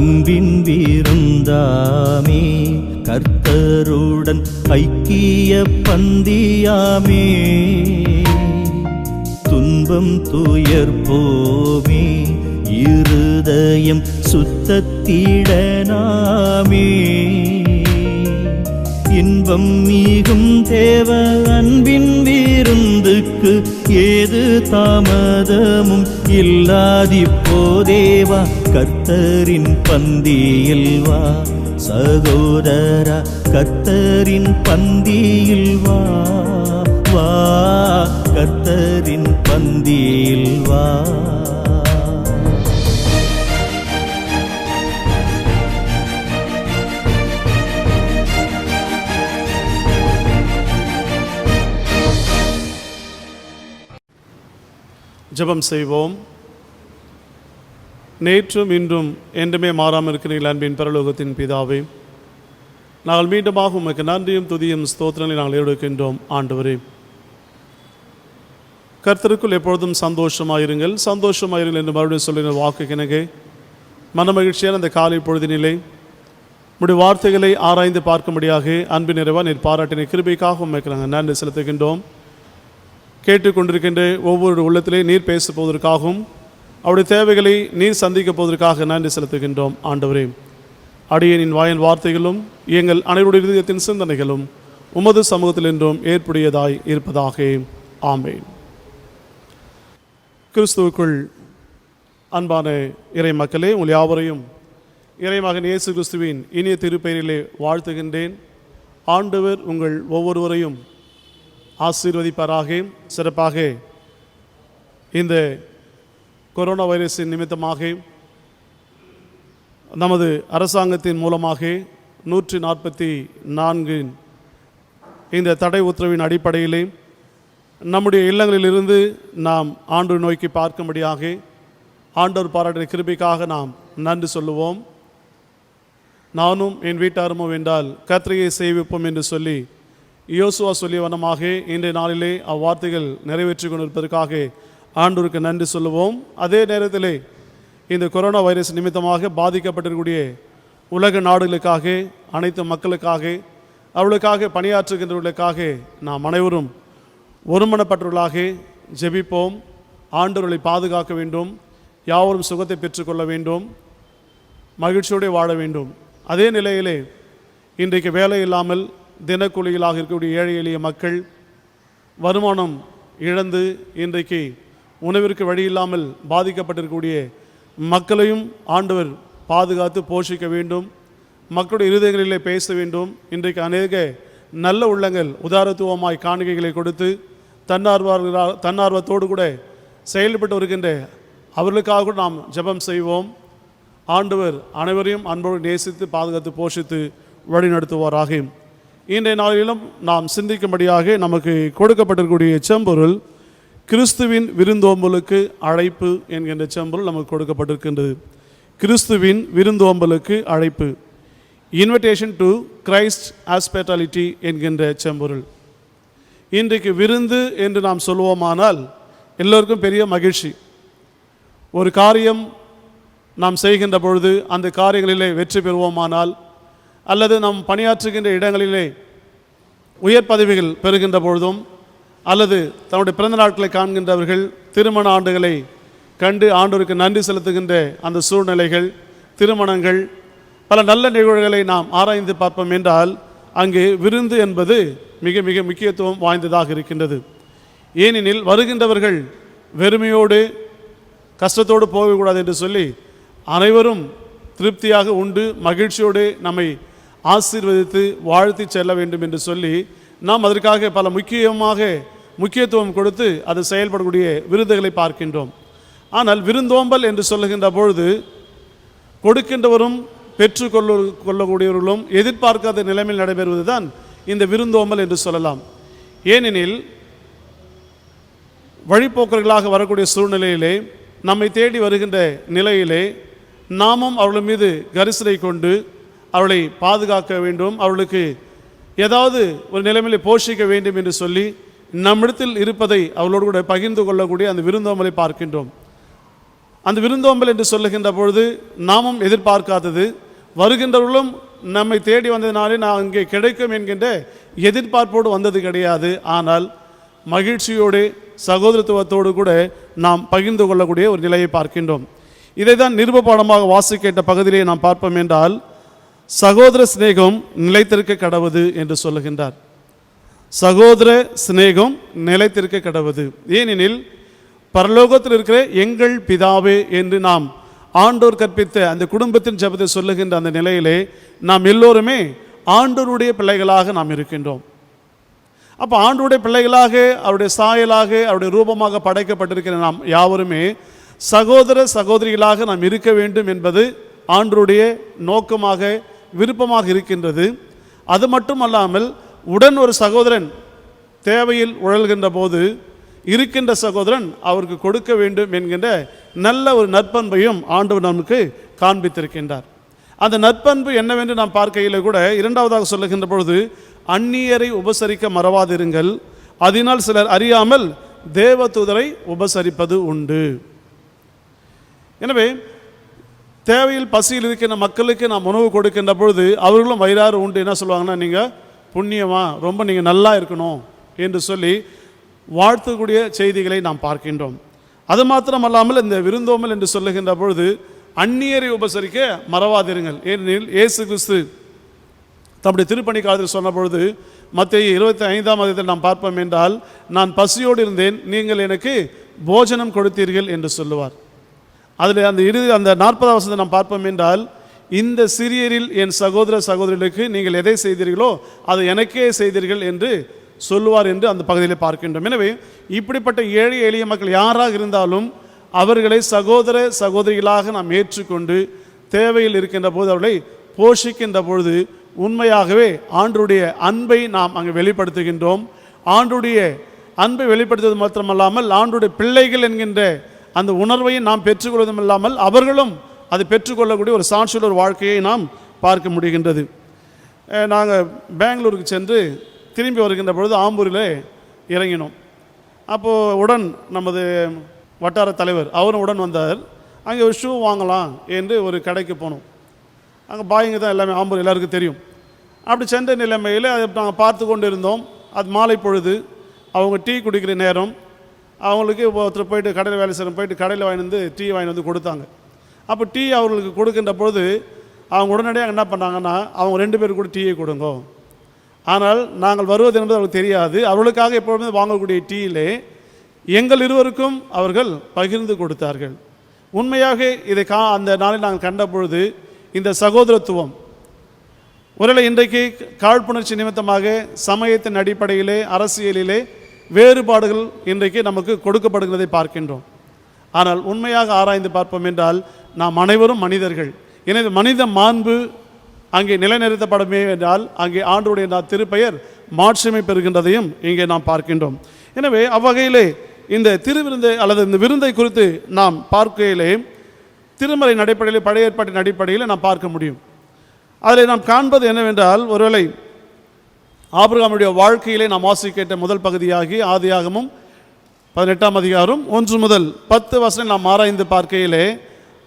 அன்பின் விருந்தாமே, கர்த்தருடன் ஐக்கிய பந்தியாமே. துன்பம் துயர் போமே, இருதயம் சுத்தத்திடனாமே. இன்பம் மிகும் தேவ அன்பின் விருந்துக்கு ஏது தாமதமும் இல்லாதிப்போதேவா. கர்த்தரின் பந்தியில் வா சகோதரா, கர்த்தரின் பந்தியில் வா வா, கர்த்தரின் பந்தியில் வா. ஜெபம் செய்வோம். நேற்றும் இன்றும் என்றுமே மாறாமல் இருக்கிறீர்கள் அன்பின் பரலோகத்தின் பிதாவே, நாங்கள் மீண்டுமாக உமக்கு நன்றியும் துதியும் ஸ்தோத்திரங்களை நாங்கள் எடுக்கின்றோம். ஆண்டவரே, கர்த்தருக்குள் எப்பொழுதும் சந்தோஷமாயிருங்கள் சந்தோஷமாயிருங்கள் என்று மறுபடியும் சொல்லின வாக்கு கிணங்கே மனமகிழ்ச்சியான அந்த காலை பொழுதினிலே உம்முடைய வார்த்தைகளை ஆராய்ந்து பார்க்கும்படியாக அன்பின் நிறைவா நீர் பாராட்டின கிருபைக்காக உமக்கு நாங்கள் நன்றி செலுத்துகின்றோம். கேட்டுக்கொண்டிருக்கின்ற ஒவ்வொரு உள்ளத்திலே நீர் பேச போவதற்காகவும் அவருடைய தேவைகளை நீர் சந்திக்க போவதற்காக நன்றி செலுத்துகின்றோம். ஆண்டவரே, அடியனின் வாயின் வார்த்தைகளும் எங்கள் அனைவருடைய இதயத்தின் சிந்தனைகளும் உமது சமூகத்தில் என்றும் ஏற்புடையதாய் இருப்பதாக. ஆமென். கிறிஸ்துவுக்குள் அன்பான இறை மக்களே, உங்கள் யாவரையும் இறைமகன் இயேசு கிறிஸ்துவின் இனிய திருப்பெயரிலே வாழ்த்துகின்றேன். ஆண்டவர் உங்கள் ஒவ்வொருவரையும் ஆசீர்வதிப்பாராக. சிறப்பாக இந்த கொரோனா வைரஸின் நிமித்தமாக நமது அரசாங்கத்தின் மூலமாக 144 இந்த தடை உத்தரவின் அடிப்படையிலே நம்முடைய இல்லங்களிலிருந்து நாம் ஆண்டு நோக்கி பார்க்கும்படியாக ஆண்டவர் பாராட்டின கிருபைக்காக நாம் நன்றி சொல்லுவோம். நானும் என் வீட்டாருமோ வென்றால் கர்த்தரையை சேவிப்போம் என்று சொல்லி யோசுவா சொல்லிய வண்ணமாக இன்றைய நாளிலே அவ்வார்த்தைகள் நிறைவேற்றி கொண்டிருப்பதற்காக ஆண்டவருக்கு நன்றி சொல்லுவோம். அதே நேரத்திலே இந்த கொரோனா வைரஸ் நிமித்தமாக பாதிக்கப்பட்டிருக்கக்கூடிய உலக நாடுகளுக்காக, அனைத்து மக்களுக்காக, அவர்களுக்காக பணியாற்றுகின்றவர்களுக்காக நாம் அனைவரும் ஒருமனப்பட்டவர்களாக ஜெபிப்போம். ஆண்டவர்களை பாதுகாக்க வேண்டும், யாவரும் சுகத்தை பெற்றுக்கொள்ள வேண்டும், மகிழ்ச்சியோடு வாழ வேண்டும். அதே நிலையிலே இன்றைக்கு வேலை இல்லாமல் தினக்கூலிகளாக இருக்கக்கூடிய ஏழை எளிய மக்கள் வருமானம் இழந்து இன்றைக்கு உணவிற்கு வழி இல்லாமல் பாதிக்கப்பட்டிருக்கக்கூடிய மக்களையும் ஆண்டவர் பாதுகாத்து போஷிக்க வேண்டும். மக்களுடைய இருதயங்களிலே பேச வேண்டும். இன்றைக்கு அநேக நல்ல உள்ளங்கள் உதாரத்துவமாய் காணிக்கைகளை கொடுத்து தன்னார்வத்தோடு கூட செயல்பட்டு வருகின்ற அவர்களுக்காக கூட நாம் ஜெபம் செய்வோம். ஆண்டவர் அனைவரையும் அன்போடு நேசித்து பாதுகாத்து போஷித்து வழிநடத்துவாராக. இன்றைய நாளிலும் நாம் சிந்திக்கும்படியாக நமக்கு கொடுக்கப்பட்டிருக்கக்கூடிய செம்பொருள் கிறிஸ்துவின் விருந்தோம்பலுக்கு அழைப்பு என்கின்ற செம்பொருள் நமக்கு கொடுக்கப்பட்டிருக்கின்றது. கிறிஸ்துவின் விருந்தோம்பலுக்கு அழைப்பு, இன்விடேஷன் டு கிரைஸ்ட் ஹாஸ்பிட்டாலிட்டி என்கின்ற செம்பொருள். இன்றைக்கு விருந்து என்று நாம் சொல்லுவோமானால் எல்லோருக்கும் பெரிய மகிழ்ச்சி. ஒரு காரியம் நாம் செய்கின்ற பொழுது அந்த காரியங்களிலே வெற்றி பெறுவோமானால், அல்லது நாம் பணியாற்றுகின்ற இடங்களிலே உயர் பதவிகள் பெறுகின்ற பொழுதும், அல்லது தன்னுடைய பிறந்த நாட்களை காண்கின்றவர்கள் திருமண ஆண்டுகளை கண்டு ஆண்டவருக்கு நன்றி செலுத்துகின்ற அந்த சூழ்நிலைகள், திருமணங்கள், பல நல்ல நிகழ்வுகளை நாம் ஆராய்ந்து பார்ப்போம் என்றால் அங்கே விருந்து என்பது மிக மிக முக்கியத்துவம் வாய்ந்ததாக இருக்கின்றது. ஏனெனில் வருகின்றவர்கள் வெறுமையோடு கஷ்டத்தோடு போகக்கூடாது என்று சொல்லி அனைவரும் திருப்தியாக உண்டு மகிழ்ச்சியோடு நம்மை ஆசீர்வதித்து வாழ்த்தி செல்ல வேண்டும் என்று சொல்லி நாம் அதற்காக பல முக்கியத்துவம் கொடுத்து அது செயல்படக்கூடிய விருதுகளை பார்க்கின்றோம். ஆனால் விருந்தோம்பல் என்று சொல்லுகின்ற பொழுது கொடுக்கின்றவரும் பெற்றுக்கொள்ளக்கூடியவர்களும் எதிர்பார்க்காத நிலைமையில் நடைபெறுவது தான் இந்த விருந்தோம்பல் என்று சொல்லலாம். ஏனெனில் வழிபோக்கர்களாக வரக்கூடிய சூழ்நிலையிலே நம்மை தேடி வருகின்ற நிலையிலே நாமும் அவர்கள் மீது கரிசனை கொண்டு அவளை பாதுகாக்க வேண்டும், அவளுக்கு ஏதாவது ஒரு நிலைமையிலே போஷிக்க வேண்டும் என்று சொல்லி நம்மிடத்தில் இருப்பதை அவளோடு கூட பகிர்ந்து கொள்ளக்கூடிய அந்த விருந்தோம்பலை பார்க்கின்றோம். அந்த விருந்தோம்பல் என்று சொல்லுகின்ற பொழுது நாமும் எதிர்பார்க்காதது, வருகின்றவர்களும் நம்மை தேடி வந்ததினாலே நான் இங்கே கிடைக்கும் என்கின்ற எதிர்பார்ப்போடு வந்தது கிடையாது. ஆனால் மகிழ்ச்சியோடு சகோதரத்துவத்தோடு கூட நாம் பகிர்ந்து கொள்ளக்கூடிய ஒரு நிலையை பார்க்கின்றோம். இதை தான் நிருப பாடமாக வாசிக்கின்ற பகுதியிலே நாம் பார்ப்போம் என்றால், சகோதர சிநேகம் நிலைத்திருக்க கடவுது என்று சொல்லுகின்றார். சகோதர சிநேகம் நிலைத்திருக்க கடவுது. ஏனெனில் பரலோகத்தில் இருக்கிற எங்கள் பிதாவே என்று நாம் ஆண்டோர் கற்பித்த அந்த குடும்பத்தின் ஜெபத்தை சொல்லுகின்ற அந்த நிலையிலே நாம் எல்லோருமே ஆண்டோருடைய பிள்ளைகளாக நாம் இருக்கின்றோம். அப்போ ஆண்டோருடைய பிள்ளைகளாக, அவருடைய சாயலாக, அவருடைய ரூபமாக படைக்கப்பட்டிருக்கிற நாம் யாவருமே சகோதர சகோதரிகளாக நாம் இருக்க வேண்டும் என்பது ஆண்டோருடைய நோக்கமாக, விருப்பமாக இருக்கின்றது. அது மட்டுமல்லாமல் உடன் ஒரு சகோதரன் தேவையில் உழல்கின்ற போது இருக்கின்ற சகோதரன் அவருக்கு கொடுக்க வேண்டும் என்கின்ற நல்ல ஒரு நற்பண்பையும் ஆண்டவர் நமக்கு காண்பித்திருக்கின்றார். அந்த நற்பண்பு என்னவென்று நாம் பார்க்கையில் கூட இரண்டாவதாக சொல்லுகின்ற பொழுது, அந்நியரை உபசரிக்க மறவாதிருங்கள், அதனால் சிலர் அறியாமல் தேவதூதரை உபசரிப்பது உண்டு. எனவே தேவையில் பசியில் இருக்கின்ற மக்களுக்கு நாம் உணவு கொடுக்கின்ற பொழுது அவர்களும் வயிறாறு உண்டு என்ன சொல்லுவாங்கன்னா, நீங்கள் புண்ணியமா, ரொம்ப நீங்கள் நல்லா இருக்கணும் என்று சொல்லி வாழ்த்தக்கூடிய செய்திகளை நாம் பார்க்கின்றோம். அது மாத்திரமல்லாமல் இந்த விருந்தோம்பல் என்று சொல்லுகின்ற பொழுது அந்நியரை உபசரிக்க மறவாதிருங்கள். ஏனெனில் இயேசு கிறிஸ்து தம்முடைய திருப்பணி காலத்தில் சொன்ன பொழுது மத்தேயு 25ஆம் அதிகாரத்தில் நாம் பார்ப்போம் என்றால், நான் பசியோடு இருந்தேன், நீங்கள் எனக்கு போஜனம் கொடுத்தீர்கள் என்று சொல்லுவார். அதில் அந்த 40ஆம் வசனத்தை நாம் பார்ப்போம் என்றால், இந்த சிறியரில் என் சகோதர சகோதரிகளுக்கு நீங்கள் எதை செய்தீர்களோ அதை எனக்கே செய்தீர்கள் என்று சொல்லுவார் என்று அந்த பகுதியில் பார்க்கின்றோம். எனவே இப்படிப்பட்ட ஏழை எளிய மக்கள் யாராக இருந்தாலும் அவர்களை சகோதர சகோதரிகளாக நாம் ஏற்றுக்கொண்டு தேவையில் இருக்கின்ற போது அவர்களை போஷிக்கின்ற பொழுது உண்மையாகவே ஆண்டருடைய அன்பை நாம் அங்கே வெளிப்படுத்துகின்றோம். ஆண்டருடைய அன்பை வெளிப்படுத்துவது மாத்திரமல்லாமல் ஆண்டருடைய பிள்ளைகள் என்கின்ற அந்த உணர்வையும் நாம் பெற்றுக்கொள்வதும் இல்லாமல் அவர்களும் அதை பெற்றுக்கொள்ளக்கூடிய ஒரு சாட்சியுள்ள ஒரு வாழ்க்கையை நாம் பார்க்க முடிகின்றது. நாங்கள் பெங்களூருக்கு சென்று திரும்பி வருகின்ற பொழுது ஆம்பூரில் இறங்கினோம். அப்போது உடன் நமது வட்டார தலைவர் அவரும் உடன் வந்தார். அங்கே ஒரு ஷூ வாங்கலாம் என்று ஒரு கடைக்கு போனோம். அங்கே பாய்ங்க தான் எல்லாமே ஆம்பூர் எல்லாருக்கும் தெரியும். அப்படி சென்ற நிலைமையில் அதை நாங்கள் பார்த்து கொண்டு இருந்தோம். அது மாலை பொழுது, அவங்க டீ குடிக்கிற நேரம். அவங்களுக்கு ஒருத்தர் போயிட்டு கடையில் வேலை செய்யணும், போயிட்டு கடையில் வாங்கி வந்து டீ வாங்கி வந்து கொடுத்தாங்க. அப்போ டீ அவர்களுக்கு கொடுக்கின்ற பொழுது அவங்க உடனடியாக என்ன பண்ணாங்கன்னா, அவங்க 2 பேர் கூட டீயை கொடுங்க. ஆனால் நாங்கள் வருவது என்பது அவர்களுக்கு தெரியாது. அவர்களுக்காக எப்பொழுதுமே வாங்கக்கூடிய டீயிலே எங்கள் இருவருக்கும் அவர்கள் பகிர்ந்து கொடுத்தார்கள். உண்மையாக இதை அந்த நாளில் நாங்கள் கண்ட பொழுது இந்த சகோதரத்துவம் ஒருவேளை இன்றைக்கு காழ்ப்புணர்ச்சி நிமித்தமாக சமயத்தின் அடிப்படையிலே, அரசியலிலே வேறுபாடுகள் இன்றைக்கு நமக்கு கொடுக்கப்படுகிறதை பார்க்கின்றோம். ஆனால் உண்மையாக ஆராய்ந்து பார்ப்போம் என்றால் நாம் அனைவரும் மனிதர்கள். எனவே மனித மாண்பு அங்கே நிலைநிறுத்தப்படமே என்றால் அங்கே ஆண்டவருடைய திருப்பெயர் மாட்சிமை பெறுகின்றதையும் இங்கே நாம் பார்க்கின்றோம். எனவே அவ்வகையிலே இந்த திருவிருந்தை அல்லது இந்த விருந்தை குறித்து நாம் பார்க்கையிலே திருமறையின் அடிப்படையில், பழைய ஏற்பாட்டின் அடிப்படையில் நாம் பார்க்க முடியும். அதில் நாம் காண்பது என்னவென்றால், ஒருவேளை ஆபிரகாமுடைய வாழ்க்கையிலே நாம் வாசிக்கின்ற முதல் பகுதியாகி ஆதியாகமும் 18ஆம் அதிகாரம் 1 முதல் 10 வசனம் நாம் ஆராய்ந்து பார்க்கையிலே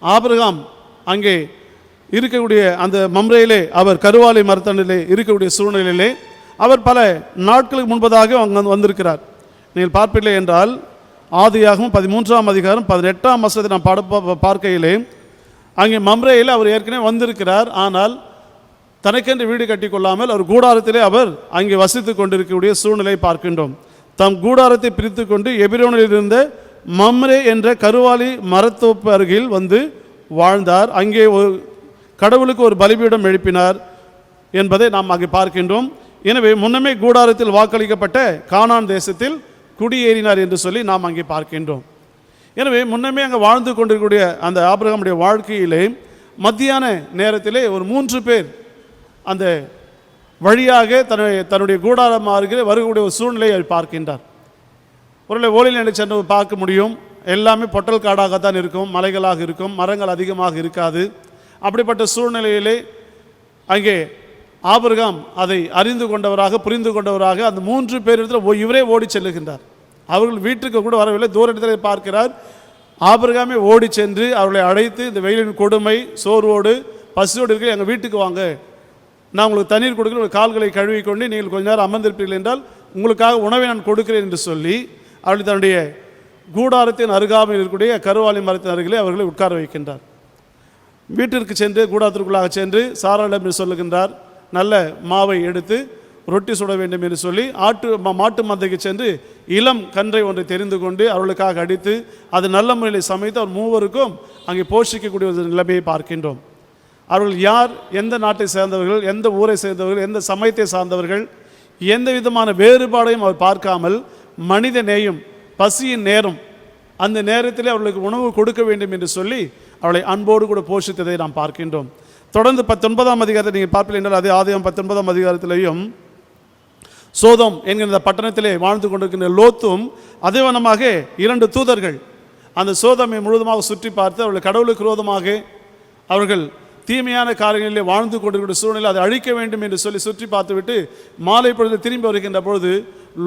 ஆபிரகாம் அங்கே இருக்கக்கூடிய அந்த மம்ரேயிலே அவர் கருவாலை மரத்தண்டிலே இருக்கக்கூடிய சூழ்நிலையிலே அவர் பல நாட்களுக்கு முன்பதாக அங்கே வந்திருக்கிறார். நீங்கள் பார்ப்பீர்களே என்றால் ஆதியாகமும் 13ஆம் அதிகாரம் 18ஆம் வசனத்தை நாம் பார்க்கையிலே அங்கே மம்ரேயில் அவர் ஏற்கனவே வந்திருக்கிறார். ஆனால் தனக்கென்று வீடு கட்டி கொள்ளாமல் அவர் கூடாரத்திலே அவர் அங்கே வசித்து கொண்டிருக்கக்கூடிய சூழ்நிலை பார்க்கின்றோம். தம் கூடாரத்தை பிரித்து கொண்டு எபிரோனில் இருந்த மம்ரே என்ற கருவாலி மரத்தோப்பு அருகில் வந்து வாழ்ந்தார். அங்கே ஒரு கடவுளுக்கு ஒரு பலிபீடம் எழுப்பினார் என்பதை நாம் அங்கே பார்க்கின்றோம். எனவே முன்னமே கூடாரத்தில் வாக்களிக்கப்பட்ட கானான் தேசத்தில் குடியேறினார் என்று சொல்லி நாம் அங்கே பார்க்கின்றோம். எனவே முன்னமே அங்கே வாழ்ந்து கொண்டிருக்கக்கூடிய அந்த ஆபிரகாமுடைய வாழ்க்கையிலே மத்தியான நேரத்திலே ஒரு 3 பேர் அந்த வழியாக தன்னுடைய கூடாரம் அருகே வரக்கூடிய ஒரு சூழ்நிலையை பார்க்கின்றார். ஒரு ஓலில் என்று சென்று பார்க்க முடியும். எல்லாமே பொட்டல் காடாகத்தான் இருக்கும், மலைகளாக இருக்கும், மரங்கள் அதிகமாக இருக்காது. அப்படிப்பட்ட சூழ்நிலையிலே அங்கே ஆபிரகாம் அதை அறிந்து கொண்டவராக, புரிந்து கொண்டவராக அந்த 3 பேரிடத்தில் இவரே ஓடி செல்லுகின்றார். அவர்கள் வீட்டுக்கு கூட வரவில்லை, தூரத்தில் பார்க்கிறார். ஆபிரகாமே ஓடி சென்று அவர்களை அழைத்து, இந்த வெயிலின் கொடுமை, சோர்வோடு பசியோடு இருக்க எங்கள் வீட்டுக்கு வாங்க, நான் உங்களுக்கு தண்ணீர் கொடுக்குற, ஒரு கால்களை கழுவி கொண்டு நீங்கள் கொஞ்ச நேரம் அமர்ந்திருப்பீர்கள் என்றால் உங்களுக்காக உணவை நான் கொடுக்கிறேன் என்று சொல்லி அவர்களை தன்னுடைய கூடாரத்தின் அருகாமையில் இருக்கக்கூடிய கருவாலி மரத்தின் அருகிலே அவர்களை உட்கார வைக்கின்றார். வீட்டிற்கு சென்று கூடாரத்திற்குள்ளாக சென்று சாராளிடம் சொல்லுகின்றார், நல்ல மாவை எடுத்து ரொட்டி சுட வேண்டும் என்று சொல்லி மாட்டு மந்தைக்கு சென்று இளம் கன்றை ஒன்றை தெரிந்து கொண்டு அவர்களுக்காக அடித்து அது நல்ல முறையில் சமைத்து அவர் மூவருக்கும் அங்கே போஷிக்கக்கூடிய ஒரு நிலைமையை பார்க்கின்றோம். அவர்கள் யார், எந்த நாட்டை சேர்ந்தவர்கள், எந்த ஊரை சேர்ந்தவர்கள், எந்த சமயத்தை சார்ந்தவர்கள், எந்த விதமான வேறுபாடையும் அவர் பார்க்காமல் மனித நேயம், பசியின் நேரம், அந்த நேரத்திலே அவர்களுக்கு உணவு கொடுக்க வேண்டும் என்று சொல்லி அவளை அன்போடு கூட போஷித்ததை நாம் பார்க்கின்றோம். தொடர்ந்து 19ஆம் அதிகாரத்தை நீங்கள் பார்ப்பீர்கள் என்றால் அதே ஆதியாகமம் 19ஆம் அதிகாரத்திலேயும் சோதோம் என்கிற பட்டணத்திலே வாழ்ந்து கொண்டிருக்கின்ற லோத்தும் அதேவனமாக 2 தூதர்கள் அந்த சோதோமை முழுவதுமாக சுற்றி பார்த்து அவர்கள் கடவுளுக்கு விரோதமாக அவர்கள் தீமையான காரியங்களிலே வாழ்ந்து கொண்டிருக்கிற சூழ்நிலை அதை அழிக்க வேண்டும் என்று சொல்லி சுற்றி பார்த்துவிட்டு மாலை பொழுது திரும்பி வருகின்ற பொழுது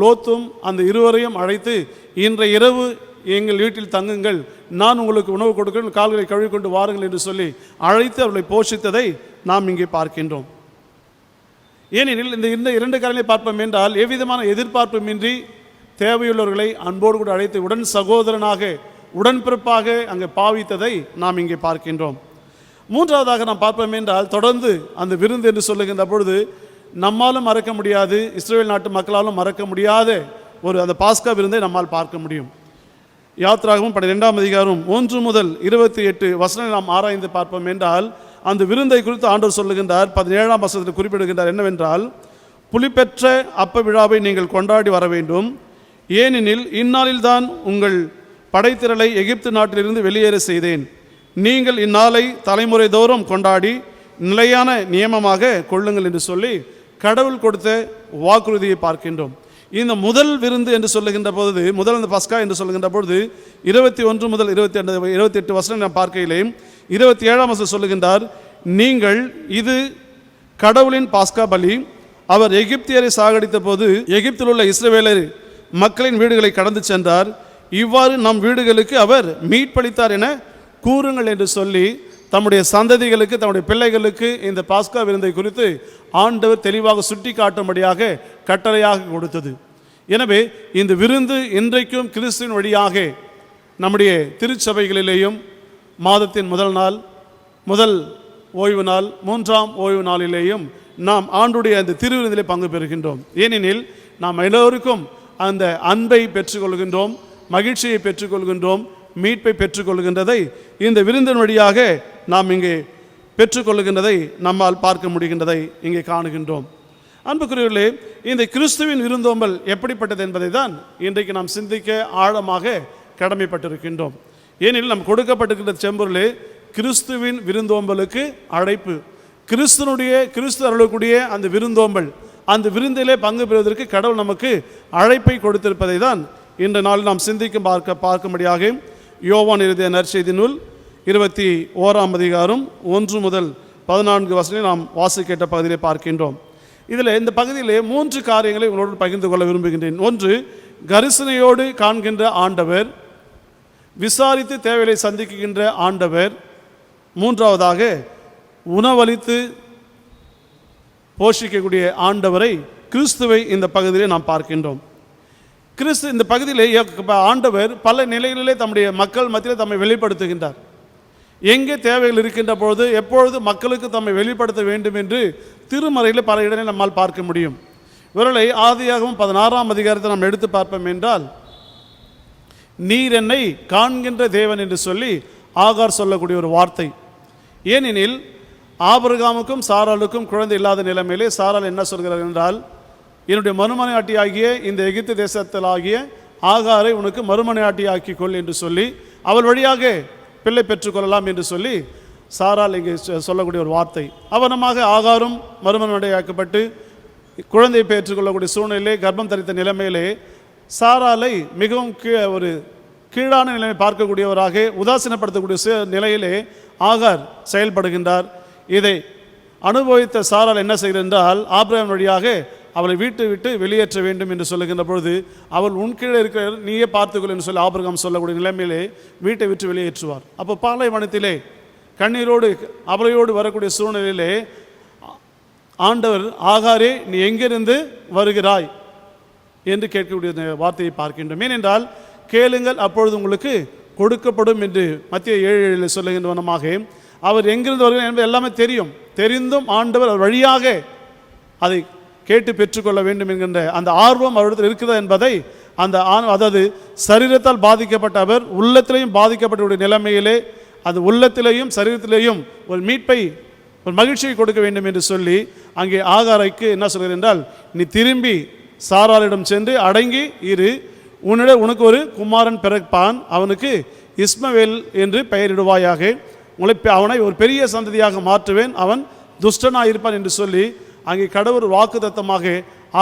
லோத்தும் அந்த இருவரையும் அழைத்து, இன்றைய இரவு எங்கள் வீட்டில் தங்குங்கள், நான் உங்களுக்கு உணவு கொடுக்கிறேன், கால்களை கழுவிக்கொண்டு வாருங்கள் என்று சொல்லி அழைத்து அவர்களை போஷித்ததை நாம் இங்கே பார்க்கின்றோம். ஏனெனில் இந்த 2 காரியங்களை பார்ப்போம் என்றால் எவ்விதமான எதிர்பார்ப்புமின்றி தேவையுள்ளவர்களை அன்போடு கூட அழைத்து உடன் சகோதரனாக உடன்பிறப்பாக அங்கே பாவித்ததை நாம் இங்கே பார்க்கின்றோம். 3ஆவதாக நாம் பார்ப்போம் என்றால் தொடர்ந்து அந்த விருந்து என்று சொல்லுகின்ற பொழுது நம்மாலும் மறக்க முடியாது, இஸ்ரேல் நாட்டு மக்களாலும் மறக்க முடியாத ஒரு அந்த பாஸ்கா விருந்தை நம்மால் பார்க்க முடியும். யாத்ராகமம் 12ஆம் அதிகாரம் 1 முதல் 28 வசனங்களை நாம் ஆராய்ந்து பார்ப்போம் என்றால் அந்த விருந்தை குறித்து ஆண்டவர் சொல்லுகின்றார். 17ஆம் வசனத்தில் குறிப்பிடுகின்றார் என்னவென்றால், புலிப்பெற்ற அப்ப விழாவை நீங்கள் கொண்டாடி வர வேண்டும், ஏனெனில் இந்நாளில்தான் உங்கள் படைத்திரளை எகிப்து நாட்டிலிருந்து வெளியேற செய்தேன். நீங்கள் இந்நாளை தலைமுறை தோறும் கொண்டாடி நிலையான நியமமாக கொள்ளுங்கள் என்று சொல்லி கடவுள் கொடுத்த வாக்குறுதியை பார்க்கின்றோம். இந்த முதல் விருந்து என்று சொல்லுகின்ற பொழுது, முதல் அந்த பஸ்கா என்று சொல்லுகின்ற பொழுது 21 முதல் 28 வசனம் நாம் பார்க்கையிலே 27ஆம் வசனம் சொல்லுகின்றார், நீங்கள் இது கடவுளின் பாஸ்கா பலி. அவர் எகிப்தியரை சாகடித்த போது எகிப்தில் உள்ள இஸ்ரவேலர் மக்களின் வீடுகளை கடந்து சென்றார், இவ்வாறு நம் வீடுகளுக்கு அவர் மீட்பளித்தார் என கூறுங்கள் என்று சொல்லி தம்முடைய சந்ததிகளுக்கு, தம்முடைய பிள்ளைகளுக்கு இந்த பாஸ்கா விருந்தை குறித்து ஆண்டவர் தெளிவாக சுட்டி காட்டும்படியாக கட்டளையாக கொடுத்தது. எனவே இந்த விருந்து இன்றைக்கும் கிறிஸ்துவின் வழியாக நம்முடைய திருச்சபைகளிலேயும் மாதத்தின் முதல் நாள், முதல் ஓய்வு நாள், 3ஆம் ஓய்வு நாளிலேயும் நாம் ஆண்டுடைய அந்த திருவிருந்திலே பங்கு பெறுகின்றோம். ஏனெனில் நாம் எல்லோருக்கும் அந்த அன்பை பெற்றுக்கொள்கின்றோம், மகிழ்ச்சியை பெற்றுக்கொள்கின்றோம், மீட்பை பெற்றுக்கொள்கின்றதை இந்த விருந்தின் வழியாக நாம் இங்கே பெற்றுக்கொள்கின்றதை நம்மால் பார்க்க முடிகின்றதை இங்கே காணுகின்றோம். அன்புக்குரியவர்களே, இந்த கிறிஸ்துவின் விருந்தோம்பல் எப்படிப்பட்டது என்பதை தான் இன்றைக்கு நாம் சிந்திக்க ஆழமாக கடமைப்பட்டிருக்கின்றோம். ஏனெனில் நாம் கொடுக்கப்பட்டிருக்கின்ற செம்பொருளே கிறிஸ்துவின் விருந்தோம்பலுக்கு அழைப்பு, கிறிஸ்து அருளக்கூடிய அந்த விருந்தோம்பல், அந்த விருந்திலே பங்கு பெறுவதற்கு கடவுள் நமக்கு அழைப்பை கொடுத்திருப்பதை தான் இன்று நாளில் நாம் சிந்திக்கும் பார்க்கும்படியாக யோவான் எழுதிய நற்செய்தி நூல் 21ஆம் அதிகாரம் 1 முதல் 14 வசனங்களை நாம் வாசிக்கின்ற பகுதியிலே பார்க்கின்றோம். இதில் இந்த பகுதியிலே 3 காரியங்களை உங்களோடு பகிர்ந்து கொள்ள விரும்புகின்றேன். 1, கரிசனையோடு காண்கின்ற ஆண்டவர், விசாரித்து தேவையை சந்திக்கின்ற ஆண்டவர். 3ஆவதாக உணவளித்து போஷிக்கக்கூடிய ஆண்டவரை, கிறிஸ்துவை இந்த பகுதியிலே நாம் பார்க்கின்றோம். கிறிஸ்து இந்த பகுதியிலே ஆண்டவர் பல நிலைகளிலே தம்முடைய மக்கள் மத்தியில் தம்மை வெளிப்படுத்துகின்றார். எங்கே தேவைகள் இருக்கின்ற பொழுது எப்பொழுது மக்களுக்கு தம்மை வெளிப்படுத்த வேண்டும் என்று திருமறையில் பல இடங்களில் நம்மால் பார்க்க முடியும். இவர்களை ஆதியாகமம் 16ஆம் அதிகாரத்தை நாம் எடுத்து பார்ப்போம் என்றால், நீர் என்னை காண்கின்ற தேவன் என்று சொல்லி ஆகார் சொல்லக்கூடிய ஒரு வார்த்தை. ஏனெனில் ஆபிரகாமுக்கும் சாராளுக்கும் குழந்தை இல்லாத நிலைமையிலே சாராள் என்ன சொல்கிறார் என்றால், என்னுடைய மறுமனையாட்டியாகிய இந்த எகிப்து தேசத்திலாகிய ஆகாரை உனக்கு மறுமனையாட்டியாக்கிக் கொள் என்று சொல்லி அவள் வழியாக பிள்ளை பெற்றுக்கொள்ளலாம் என்று சொல்லி சாராள் இங்கே சொல்லக்கூடிய ஒரு வார்த்தை. அவனமாக ஆகாரும் மறுமனையாக்கப்பட்டு குழந்தையை பெற்றுக்கொள்ளக்கூடிய சூழ்நிலையிலே கர்ப்பம் தரித்த நிலைமையிலே சாராளை மிகவும் ஒரு கீழான நிலைமை பார்க்கக்கூடியவராக உதாசீனப்படுத்தக்கூடிய நிலையிலே ஆகார் செயல்படுகின்றார். இதை அனுபவித்த சாராள் என்ன செய்கிறார் என்றால், ஆபிரகாம் வழியாக அவளை வீட்டை விட்டு வெளியேற்ற வேண்டும் என்று சொல்லுகின்ற பொழுது, அவள் உன் கீழே இருக்கிற நீயே பார்த்துக்கொள் என்று சொல்லி ஆபிரகாம் சொல்லக்கூடிய நிலைமையிலே வீட்டை விட்டு வெளியேற்றுவார். அப்போ பாலைவனத்திலே கண்ணீரோடு அவளையோடு வரக்கூடிய சூழ்நிலையிலே ஆண்டவர், ஆகாரே நீ எங்கிருந்து வருகிறாய் என்று கேட்கக்கூடிய வார்த்தையை பார்க்கின்றோம். ஏனென்றால் கேளுங்கள் அப்பொழுது உங்களுக்கு கொடுக்கப்படும் என்று மத்திய 7:7 சொல்லுகின்ற வண்ணமாக அவர் எங்கிருந்து வருகிறார் என்பது எல்லாமே தெரிந்தும் ஆண்டவர் அவர் வழியாக அதை கேட்டு பெற்றுக்கொள்ள வேண்டும் என்கின்ற அந்த ஆர்வம் அவரிடத்தில் இருக்கிறதா என்பதை அதாவது சரீரத்தால் பாதிக்கப்பட்ட அவர் உள்ளத்திலையும் பாதிக்கப்பட்ட நிலைமையிலே அது உள்ளத்திலேயும் சரீரத்திலேயும் ஒரு மீட்பை, ஒரு மகிழ்ச்சியை கொடுக்க வேண்டும் என்று சொல்லி அங்கே ஆகாரைக்கு என்ன சொல்கிறார் என்றால், நீ திரும்பி சாராளிடம் சென்று அடங்கி இரு, உனக்கு ஒரு குமாரன் பிறப்பான், அவனுக்கு இஸ்மவேல் என்று பெயரிடுவாயாக, அவனை ஒரு பெரிய சந்ததியாக மாற்றுவேன், அவன் துஷ்டனாக இருப்பான் என்று சொல்லி அங்கே கடவுள் வாக்குத்தத்தமாக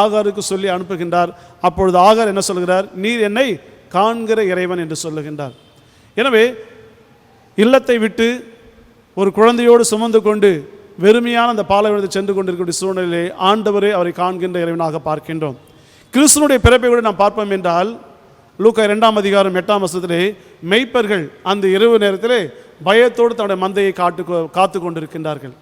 ஆகாருக்கு சொல்லி அனுப்புகின்றார். அப்பொழுது ஆகார் என்ன சொல்கிறார், நீர் என்னை காண்கிற இறைவன் என்று சொல்லுகின்றார். எனவே இல்லத்தை விட்டு ஒரு குழந்தையோடு சுமந்து கொண்டு வெறுமையான அந்த பாலைவனத்தை சென்று கொண்டிருக்கக்கூடிய சூழ்நிலையிலே ஆண்டவரே அவரை காண்கின்ற இறைவனாக பார்க்கின்றோம். கிறிஸ்துனுடைய பிறப்பை கூட நாம் பார்ப்போம் என்றால் லூக்கா 2:8 மெய்ப்பர்கள் அந்த இரவு நேரத்திலே பயத்தோடு தன்னுடைய மந்தையை காத்து கொண்டிருக்கின்றார்கள்.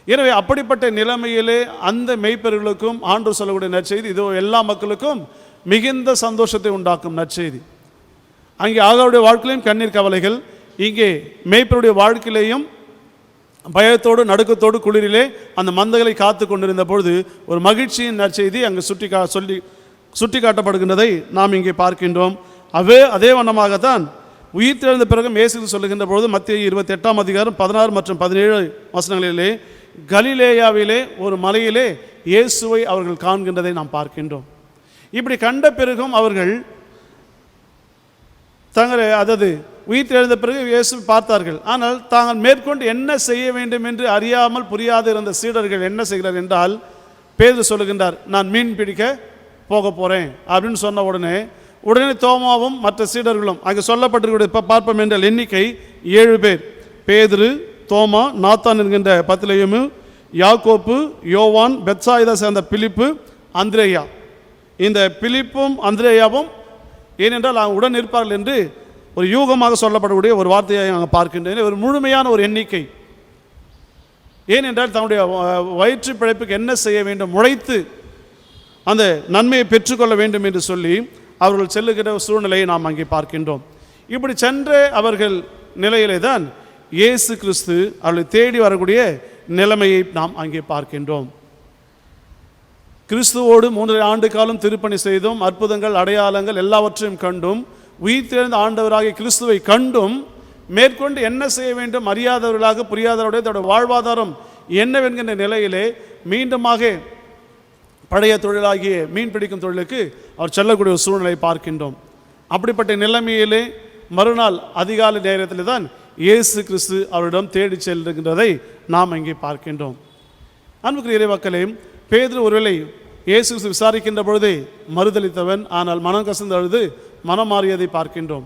எனவே அப்படிப்பட்ட நிலைமையிலே அந்த மெய்ப்பர்களுக்கும் ஆண்டவர் சொல்லக்கூடிய நற்செய்தி இதோ எல்லா மக்களுக்கும் மிகுந்த சந்தோஷத்தை உண்டாக்கும் நற்செய்தி. அங்கே ஆகாருடைய வாழ்க்கையிலும் கண்ணீர் கவலைகள், இங்கே மெய்ப்பருடைய வாழ்க்கையிலேயும் பயத்தோடு நடுக்கத்தோடு குளிரிலே அந்த மந்தைகளை காத்து கொண்டிருந்த பொழுது ஒரு மகிழ்ச்சியின் நற்செய்தி அங்கு சுட்டி காட்டப்படுகின்றதை நாம் இங்கே பார்க்கின்றோம். அதே வண்ணமாகத்தான் உயிர் தெழுந்த பிறகு இயேசு சொல்லுகின்ற பொழுது மத்திய 28:16 மற்றும் 17 வசனங்களிலே கலிலேயாவிலே ஒரு மலையிலே இயேசுவை அவர்கள் காண்கின்றதை நாம் பார்க்கின்றோம். இப்படி கண்ட பிறகும் அவர்கள் அதாவது உயிர் தெழுந்த பிறகு இயேசு பார்த்தார்கள். ஆனால் தாங்கள் மேற்கொண்டு என்ன செய்ய வேண்டும் என்று அறியாமல் புரியாது இருந்த சீடர்கள் என்ன செய்கிறார் என்றால், பேதுரு சொல்லுகின்றார், நான் மீன் பிடிக்க போக போகிறேன் அப்படின்னு சொன்ன உடனே தோமாவும் மற்ற சீடர்களும் அங்கே சொல்லப்பட்டிருக்கிற பார்ப்போம் என்றால் எண்ணிக்கை 7 பேர். பேதுரு, தோமா, நாத்தான் என்கின்ற பத்லெயேமு, யாக்கோப்பு, யோவான், பெத்சாயிதா சேர்ந்த பிலிப்பு, அந்திரேயா. இந்த பிலிப்பும் அந்திரேயாவும் ஏனென்றால் அவங்க உடன் இருப்பார்கள் என்று ஒரு யூகமாக சொல்லப்படக்கூடிய ஒரு வார்த்தையை நாங்கள் பார்க்கின்றேன். ஒரு முழுமையான ஒரு எண்ணிக்கை. ஏனென்றால் தன்னுடைய வயிற்று பிழைப்புக்கு என்ன செய்ய வேண்டும், உழைத்து அந்த நன்மையை பெற்றுக்கொள்ள வேண்டும் என்று சொல்லி அவர்கள் செல்லுகிற சூழ்நிலையை நாம் அங்கே பார்க்கின்றோம். இப்படி சென்ற அவர்கள் நிலையிலே தான் இயேசு கிறிஸ்து அவர்களை தேடி வரக்கூடிய நிலைமையை நாம் அங்கே பார்க்கின்றோம். கிறிஸ்துவோடு 3 ஆண்டு காலம் திருப்பணி செய்தும் அற்புதங்கள் அடையாளங்கள் எல்லாவற்றையும் கண்டும் உயிர் தெழுந்த ஆண்டவராகிய கிறிஸ்துவை கண்டும் மேற்கொண்டு என்ன செய்ய வேண்டும் அறியாதவர்களாக புரியாதவருடைய தன்னுடைய வாழ்வாதாரம் என்னவென்கின்ற நிலையிலே மீண்டுமாக பழைய தொழிலாகிய மீன் பிடிக்கும் தொழிலுக்கு அவர் செல்லக்கூடிய ஒரு சூழ்நிலையை பார்க்கின்றோம். அப்படிப்பட்ட நிலைமையிலே மறுநாள் அதிகாலை நேரத்தில் தான் இயேசு கிறிஸ்து அவரிடம் தேடி செல்கின்றதை நாம் இங்கே பார்க்கின்றோம். அன்புக்குரிய இறைமக்களே, பேதுரு ஒருவேளை இயேசு கிறிஸ்து விசாரிக்கின்ற பொழுதே மறுதளித்தவன், ஆனால் மனம் கசந்து அழுது மனம் மாறியதை பார்க்கின்றோம்.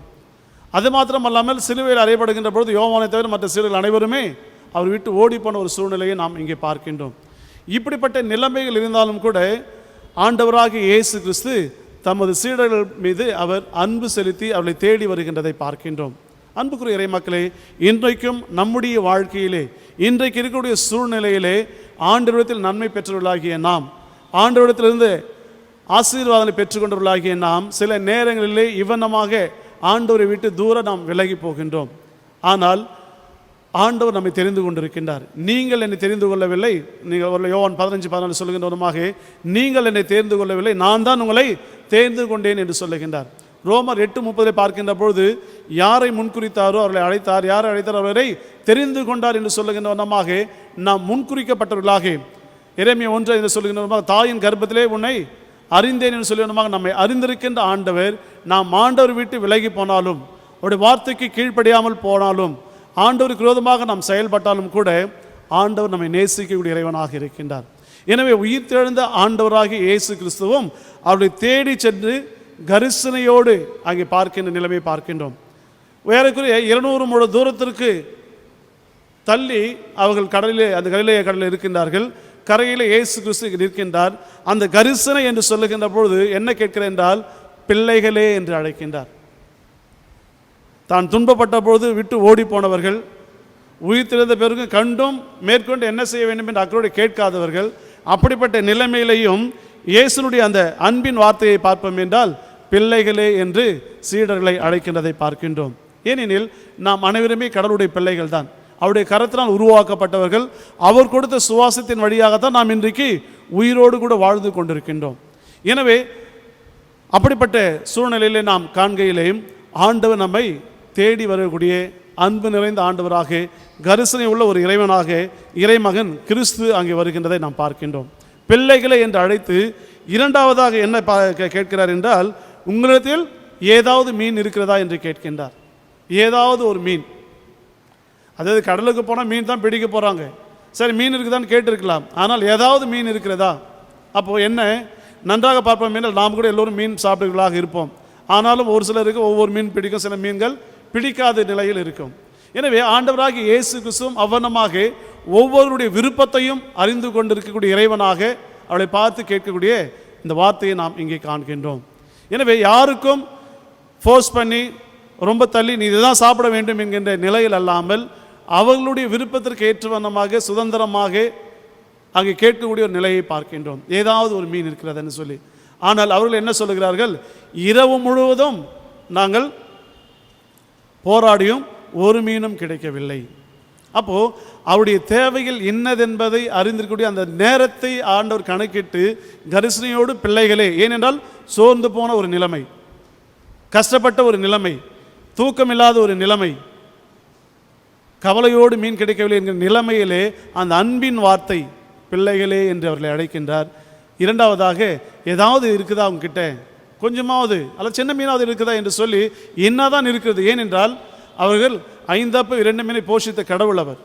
அது மாத்திரமல்லாமல் சிலுவையில் அறையப்படுகின்ற பொழுது யோவானை தவிர மற்ற சீடர்கள் அனைவருமே அவர் விட்டு ஓடிப்போன ஒரு சூழ்நிலையை நாம் இங்கே பார்க்கின்றோம். இப்படிப்பட்ட நிலைமைகள் இருந்தாலும் கூட ஆண்டவராகிய இயேசு கிறிஸ்து தமது சீடர்கள் மீது அவர் அன்பு செலுத்தி அவர்களை தேடி வருகின்றதை பார்க்கின்றோம். அன்புக்குரிய இறைமக்களே, இன்றைக்கும் நம்முடைய வாழ்க்கையிலே இன்றைக்கு இருக்கக்கூடிய சூழ்நிலையிலே ஆண்டவரிடத்தில் நன்மை பெற்றவர்களாகிய நாம், ஆண்டவரிடத்திலிருந்து ஆசீர்வாதங்களை பெற்றுக்கொண்டவர்களாகிய நாம் சில நேரங்களிலே இவ்வண்ணமாக ஆண்டவரை விட்டு தூரம் நாம் விலகி போகின்றோம். ஆனால் ஆண்டவர் நம்மை தெரிந்து கொண்டிருக்கின்றார். நீங்கள் என்னை தெரிந்து கொள்ளவில்லை, நீங்கள் யோவான் 15:14 சொல்லுகின்றவனமாக நீங்கள் என்னை தெரிந்து கொள்ளவில்லை, நான் தான் உங்களை தெரிந்து கொண்டேன் என்று சொல்லுகின்றார். ரோமர் 8:30 பார்க்கின்ற பொழுது யாரை முன்குறித்தாரோ அவர்களை அழைத்தார், யாரை அழைத்தார் அவரை தெரிந்து கொண்டார் என்று சொல்லுகின்றவனமாக நாம் முன்குறிக்கப்பட்டவர்களாக எரேமியா 1 என்று சொல்லுகின்றவனமாக தாயின் கர்ப்பத்திலே உன்னை அறிந்தேன் என்று சொல்லுவனமாக நம்மை அறிந்திருக்கின்ற ஆண்டவர் நாம் ஆண்டவர் விட்டு விலகி போனாலும் அவருடைய வார்த்தைக்கு கீழ்ப்படியாமல் போனாலும் ஆண்டவருக்கு விரோதமாக நாம் செயல்பட்டாலும் கூட ஆண்டவர் நம்மை நேசிக்கக்கூடிய இறைவனாக இருக்கின்றார். எனவே உயிர் தெழுந்த ஆண்டவராகிய இயேசு கிறிஸ்துவும் அவர்களை தேடி சென்று கரிசனையோடு அங்கே பார்க்கின்ற நிலைமை பார்க்கின்றோம். வேறக்குரிய 200 முழ தூரத்திற்கு தள்ளி அவர்கள் கடலிலே அந்த கலிலேய கடலில் இருக்கின்றார்கள். கரையிலே இயேசு கிறிஸ்து நிற்கின்றார். அந்த கரிசனை என்று சொல்லுகின்ற பொழுது என்ன கேட்கிறேன் என்றால், பிள்ளைகளே என்று அழைக்கின்றார். தான் துன்பப்பட்ட பொழுது விட்டு ஓடி போனவர்கள், உயிர்த்தெழுந்த பிறகு கண்டும் மேற்கொண்டு என்ன செய்ய வேண்டும் என்று அக்கறையோடு கேட்காதவர்கள், அப்படிப்பட்ட நிலைமையிலையும் இயேசுனுடைய அந்த அன்பின் வார்த்தையை பார்ப்போம் என்றால், பிள்ளைகளே என்று சீடர்களை அழைக்கின்றதை பார்க்கின்றோம். ஏனெனில் நாம் அனைவருமே கடவுளுடைய பிள்ளைகள் தான். அவருடைய கரத்தினால் உருவாக்கப்பட்டவர்கள். அவர் கொடுத்த சுவாசத்தின் வழியாகத்தான் நாம் இன்றைக்கு உயிரோடு கூட வாழ்ந்து கொண்டிருக்கின்றோம். எனவே அப்படிப்பட்ட சூழ்நிலையிலே நாம் காண்கையிலேயும் ஆண்டவர் நம்மை தேடி வரக்கூடிய அன்பு நிறைந்த ஆண்டவராக, கரிசனை உள்ள ஒரு இறைவனாக, இறைமகன் கிறிஸ்து அங்கே வருகின்றதை நாம் பார்க்கின்றோம். பிள்ளைகளை என்று அழைத்து இரண்டாவதாக என்ன கேட்கிறார் என்றால், உங்களிடத்தில் ஏதாவது மீன் இருக்கிறதா என்று கேட்கின்றார். ஏதாவது ஒரு மீன், அதாவது கடலுக்கு போனால் மீன் தான் பிடிக்க போகிறாங்க. சரி, மீன் இருக்குதான்னு கேட்டிருக்கலாம். ஆனால் ஏதாவது மீன் இருக்கிறதா? அப்போது என்ன நன்றாக பார்ப்போம் என்றால், நாம் கூட எல்லோரும் மீன் சாப்பிடுகளாக இருப்போம். ஆனாலும் ஒரு சிலருக்கு ஒவ்வொரு மீன் பிடிக்கும், சில மீன்கள் பிடிக்காத நிலையில் இருக்கும். எனவே ஆண்டவராகிய இயேசு கிறிஸ்துவும் அவ்வண்ணமாக ஒவ்வொருடைய விருப்பத்தையும் அறிந்து கொண்டிருக்கக்கூடிய இறைவனாக அவளை பார்த்து கேட்கக்கூடிய இந்த வார்த்தையை நாம் இங்கே காண்கின்றோம். எனவே யாருக்கும் ஃபோர்ஸ் பண்ணி ரொம்ப தள்ளி நீ இதுதான் சாப்பிட வேண்டும் என்கின்ற நிலையில் அல்லாமல், அவர்களுடைய விருப்பத்திற்கு ஏற்றவண்ணமாக சுதந்திரமாக அங்கே கேட்கக்கூடிய ஒரு நிலையை பார்க்கின்றோம். ஏதாவது ஒரு மீன் இருக்கிறதுன்னு சொல்லி. ஆனால் அவர்கள் என்ன சொல்லுகிறார்கள்? இரவு முழுவதும் நாங்கள் போராடியும் ஒரு மீனும் கிடைக்கவில்லை. அப்போது அவருடைய தேவைகள் என்னதென்பதை அறிந்திருக்கக்கூடிய அந்த நேரத்தை ஆண்டவர் கணக்கிட்டு கரிசனையோடு பிள்ளைகளே, ஏனென்றால் சோர்ந்து போன ஒரு நிலைமை, கஷ்டப்பட்ட ஒரு நிலைமை, தூக்கமில்லாத ஒரு நிலைமை, கவலையோடு மீன் கிடைக்கவில்லை என்கிற நிலைமையிலே அந்த அன்பின் வார்த்தை பிள்ளைகளே என்று அவர்களை அழைக்கின்றார். இரண்டாவதாக, ஏதாவது இருக்குதா அவங்ககிட்ட, கொஞ்சமாவது அல்ல சின்ன மீனாவது இருக்குதா என்று சொல்லி, என்னதான் இருக்கிறது. ஏனென்றால் அவர்கள் 5 அப்பம் 2 மீனை போஷித்த கடவுள் அவர்.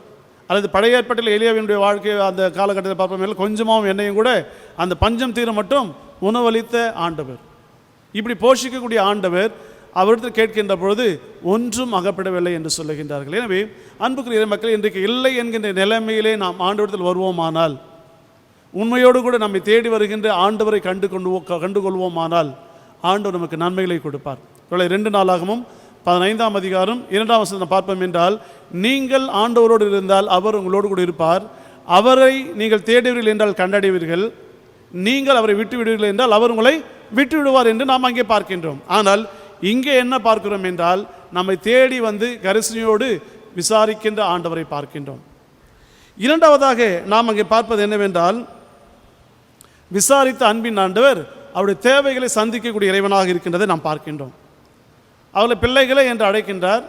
அல்லது பழைய ஏற்பாட்டில் எலியாவினுடைய வாழ்க்கை அந்த காலகட்டத்தில் பார்ப்போம், கொஞ்சமாகவும் எண்ணெயும் கூட அந்த பஞ்சம் தீர மட்டும் உணவளித்த ஆண்டவர். இப்படி போஷிக்கக்கூடிய ஆண்டவர் அவரிடத்தில் கேட்கின்ற பொழுது ஒன்றும் அகப்படவில்லை என்று சொல்லுகின்றார்கள். எனவே அன்புக்குரிய மக்கள், இன்றைக்கு இல்லை என்கின்ற நிலைமையிலே நாம் ஆண்டவரிடத்தில் வருவோமானால், உண்மையோடு கூட நம்மை தேடி வருகின்ற ஆண்டவரை கண்டுகொள்வோமானால் ஆண்டவர் நமக்கு நன்மைகளை கொடுப்பார். 2 நாளாகவும் 15ஆம் அதிகாரம் 2ஆம் வசனத்தை பார்ப்போம் என்றால், நீங்கள் ஆண்டவரோடு இருந்தால் அவர் உங்களோடு கூட இருப்பார். அவரை நீங்கள் தேடுவீர்கள் என்றால் கண்டடைவீர்கள். நீங்கள் அவரை விட்டு விடுவீர்கள் என்றால் அவர் உங்களை விட்டு விடுவார் என்று நாம் அங்கே பார்க்கின்றோம். ஆனால் இங்கே என்ன பார்க்கிறோம் என்றால், நம்மை தேடி வந்து கரிசனையோடு விசாரிக்கின்ற ஆண்டவரை பார்க்கின்றோம். இரண்டாவதாக நாம் அங்கே பார்ப்பது என்னவென்றால், விசாரித்த அன்பின் ஆண்டவர் அவருடைய தேவைகளை சந்திக்கக்கூடிய இறைவனாக இருக்கின்றதை நாம் பார்க்கின்றோம். அவர்களை பிள்ளைகளை என்று அழைக்கின்றார்.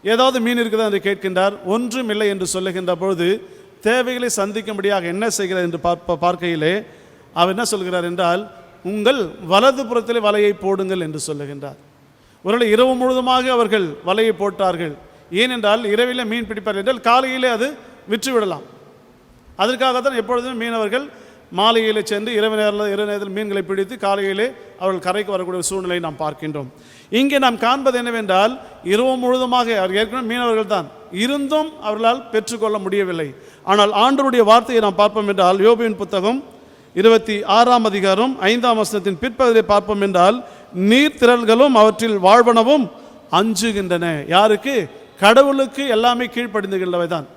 ஏதாவது மீன் இருக்குதா என்று கேட்கின்றார். ஒன்றும் இல்லை என்று சொல்லுகின்ற பொழுது தேவைகளை சந்திக்கும்படியாக என்ன செய்கிறார் என்று பார்க்கையிலே அவர் என்ன சொல்கிறார் என்றால், உங்கள் வலது புறத்திலே வலையை போடுங்கள் என்று சொல்லுகின்றார். ஒருவேளை இரவு முழுவதுமாக அவர்கள் வலையை போட்டார்கள். ஏனென்றால் இரவிலே மீன் பிடிப்பார் என்றால் காலையிலே அது விற்றுவிடலாம். அதற்காகத்தான் எப்பொழுதுமே மீனவர்கள் மாலையிலே சென்று இரவு நேரத்தில் மீன்களை பிடித்து காலையிலே அவர்கள் கரைக்கு வரக்கூடிய சூழ்நிலையை நாம் பார்க்கின்றோம். இங்கே நாம் காண்பது என்னவென்றால், இரவு முழுவதுமாக அவர் ஏற்கனவே மீனவர்கள் தான் இருந்தும் அவர்களால் பெற்றுக்கொள்ள முடியவில்லை. ஆனால் ஆண்டவருடைய வார்த்தையை நாம் பார்ப்போம் என்றால், யோபுவின் புத்தகம் 26ஆம் அதிகாரம் 5ஆம் வசனத்தின் பிற்பகுதியை பார்ப்போம் என்றால், நீர்த்திரள்களும் அவற்றில் வாழ்வனவும் அஞ்சுகின்றன. யாருக்கு? கடவுளுக்கு எல்லாமே கீழ்ப்படிந்துகின்றவை தான்.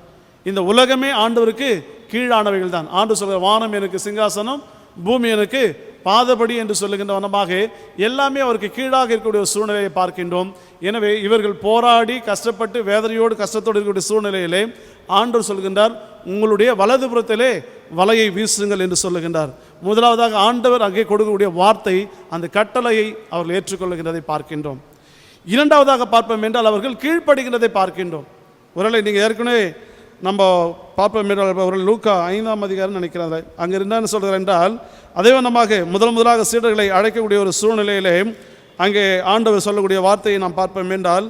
இந்த உலகமே ஆண்டவருக்கு கீழானவைகள் தான். ஆண்டு சொல்கிற வானம் எனக்கு சிங்காசனம், பூமி எனக்கு பாதபடி என்று சொல்லுகின்ற வண்ணமாக எல்லாமே அவருக்கு கீழாக இருக்கக்கூடிய ஒரு சூழ்நிலையை பார்க்கின்றோம். எனவே இவர்கள் போராடி கஷ்டப்பட்டு வேதனையோடு கஷ்டத்தோடு இருக்கக்கூடிய சூழ்நிலையிலே ஆண்டவர் சொல்கின்றார், உங்களுடைய வலது புறத்திலே வலையை வீசுங்கள் என்று சொல்லுகின்றார். முதலாவதாக ஆண்டவர் அங்கே கொடுக்கக்கூடிய வார்த்தை, அந்த கட்டளையை அவர்கள் ஏற்றுக்கொள்ளுகின்றதை பார்க்கின்றோம். இரண்டாவதாக பார்ப்போம் என்றால், அவர்கள் கீழ்ப்படுகின்றதை பார்க்கின்றோம். ஒருவேளை நீங்கள் ஏற்கனவே நம்ம பார்ப்போம் என்றால், அவர்கள் லூக்கா 5ஆம் அதிகாரம் நினைக்கிறாங்க, அங்கே இருந்தான்னு சொல்கிறார் என்றால், அதே வண்ணமாக முதலாக சீடர்களை அழைக்கக்கூடிய ஒரு சூழ்நிலையிலே அங்கே ஆண்டவர் சொல்லக்கூடிய வார்த்தையை நாம் பார்ப்போம் என்றால்,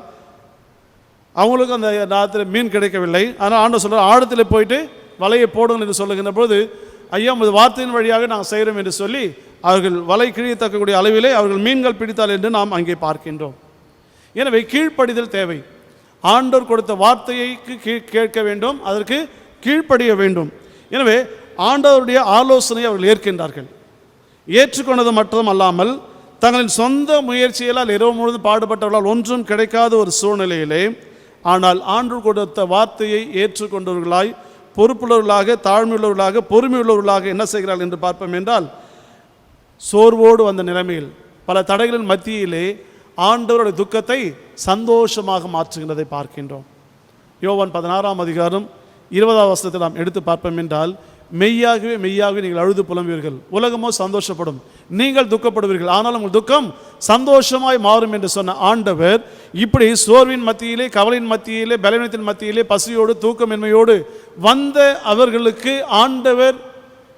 அவங்களுக்கு அந்த ராத்திரி மீன் கிடைக்கவில்லை. ஆனால் ஆண்டவர் சொல்கிறார், ஆழத்தில் போயிட்டு வலையை போடுங்கள் என்று சொல்லுகின்ற பொழுது, ஐயா உமது வார்த்தையின் வழியாக நாங்கள் செய்கிறோம் என்று சொல்லி அவர்கள் வலை கிழித்தக்கூடிய அளவிலே அவர்கள் மீன்கள் பிடித்தால் என்று நாம் அங்கே பார்க்கின்றோம். எனவே கீழ்ப்படிதல் தேவை. ஆண்டவர் கொடுத்த வார்த்தைக்கு கேட்க வேண்டும், அதற்கு கீழ்ப்படிய வேண்டும். எனவே ஆண்டவருடைய ஆலோசனையை அவர்கள் ஏற்கின்றார்கள். ஏற்றுக்கொண்டது மட்டும் அல்லாமல் தங்களின் சொந்த முயற்சிகளால் இரவு முழுவதும் பாடுபட்டவர்களால் ஒன்றும் கிடைக்காத ஒரு சூழ்நிலையிலே, ஆனால் ஆண்டவர் கொடுத்த வார்த்தையை ஏற்றுக்கொண்டவர்களாய், பொறுப்புள்ளவர்களாக, தாழ்மையுள்ளவர்களாக, பொறுமையுள்ளவர்களாக என்ன செய்கிறார்கள் என்று பார்ப்போம் என்றால், சோர்வோடு வந்த நிலைமையில் பல தடைகளின் மத்தியிலே ஆண்டவருடைய துக்கத்தை சந்தோஷமாக மாற்றுகின்றதை பார்க்கின்றோம். யோவான் 16ஆம் அதிகாரம் 20ஆம் வசனத்தில் நாம் எடுத்து பார்ப்போம் என்றால், மெய்யாகவே மெய்யாகவே நீங்கள் அழுது புலம்புவீர்கள், உலகமோ சந்தோஷப்படும், நீங்கள் துக்கப்படுவீர்கள், ஆனால் உங்கள் துக்கம் சந்தோஷமாய் மாறும் என்று சொன்ன ஆண்டவர் இப்படி சோர்வின் மத்தியிலே, கவலையின் மத்தியிலே, பலவீனத்தின் மத்தியிலே, பசியோடு தூக்கமின்மையோடு வந்த அவர்களுக்கு ஆண்டவர்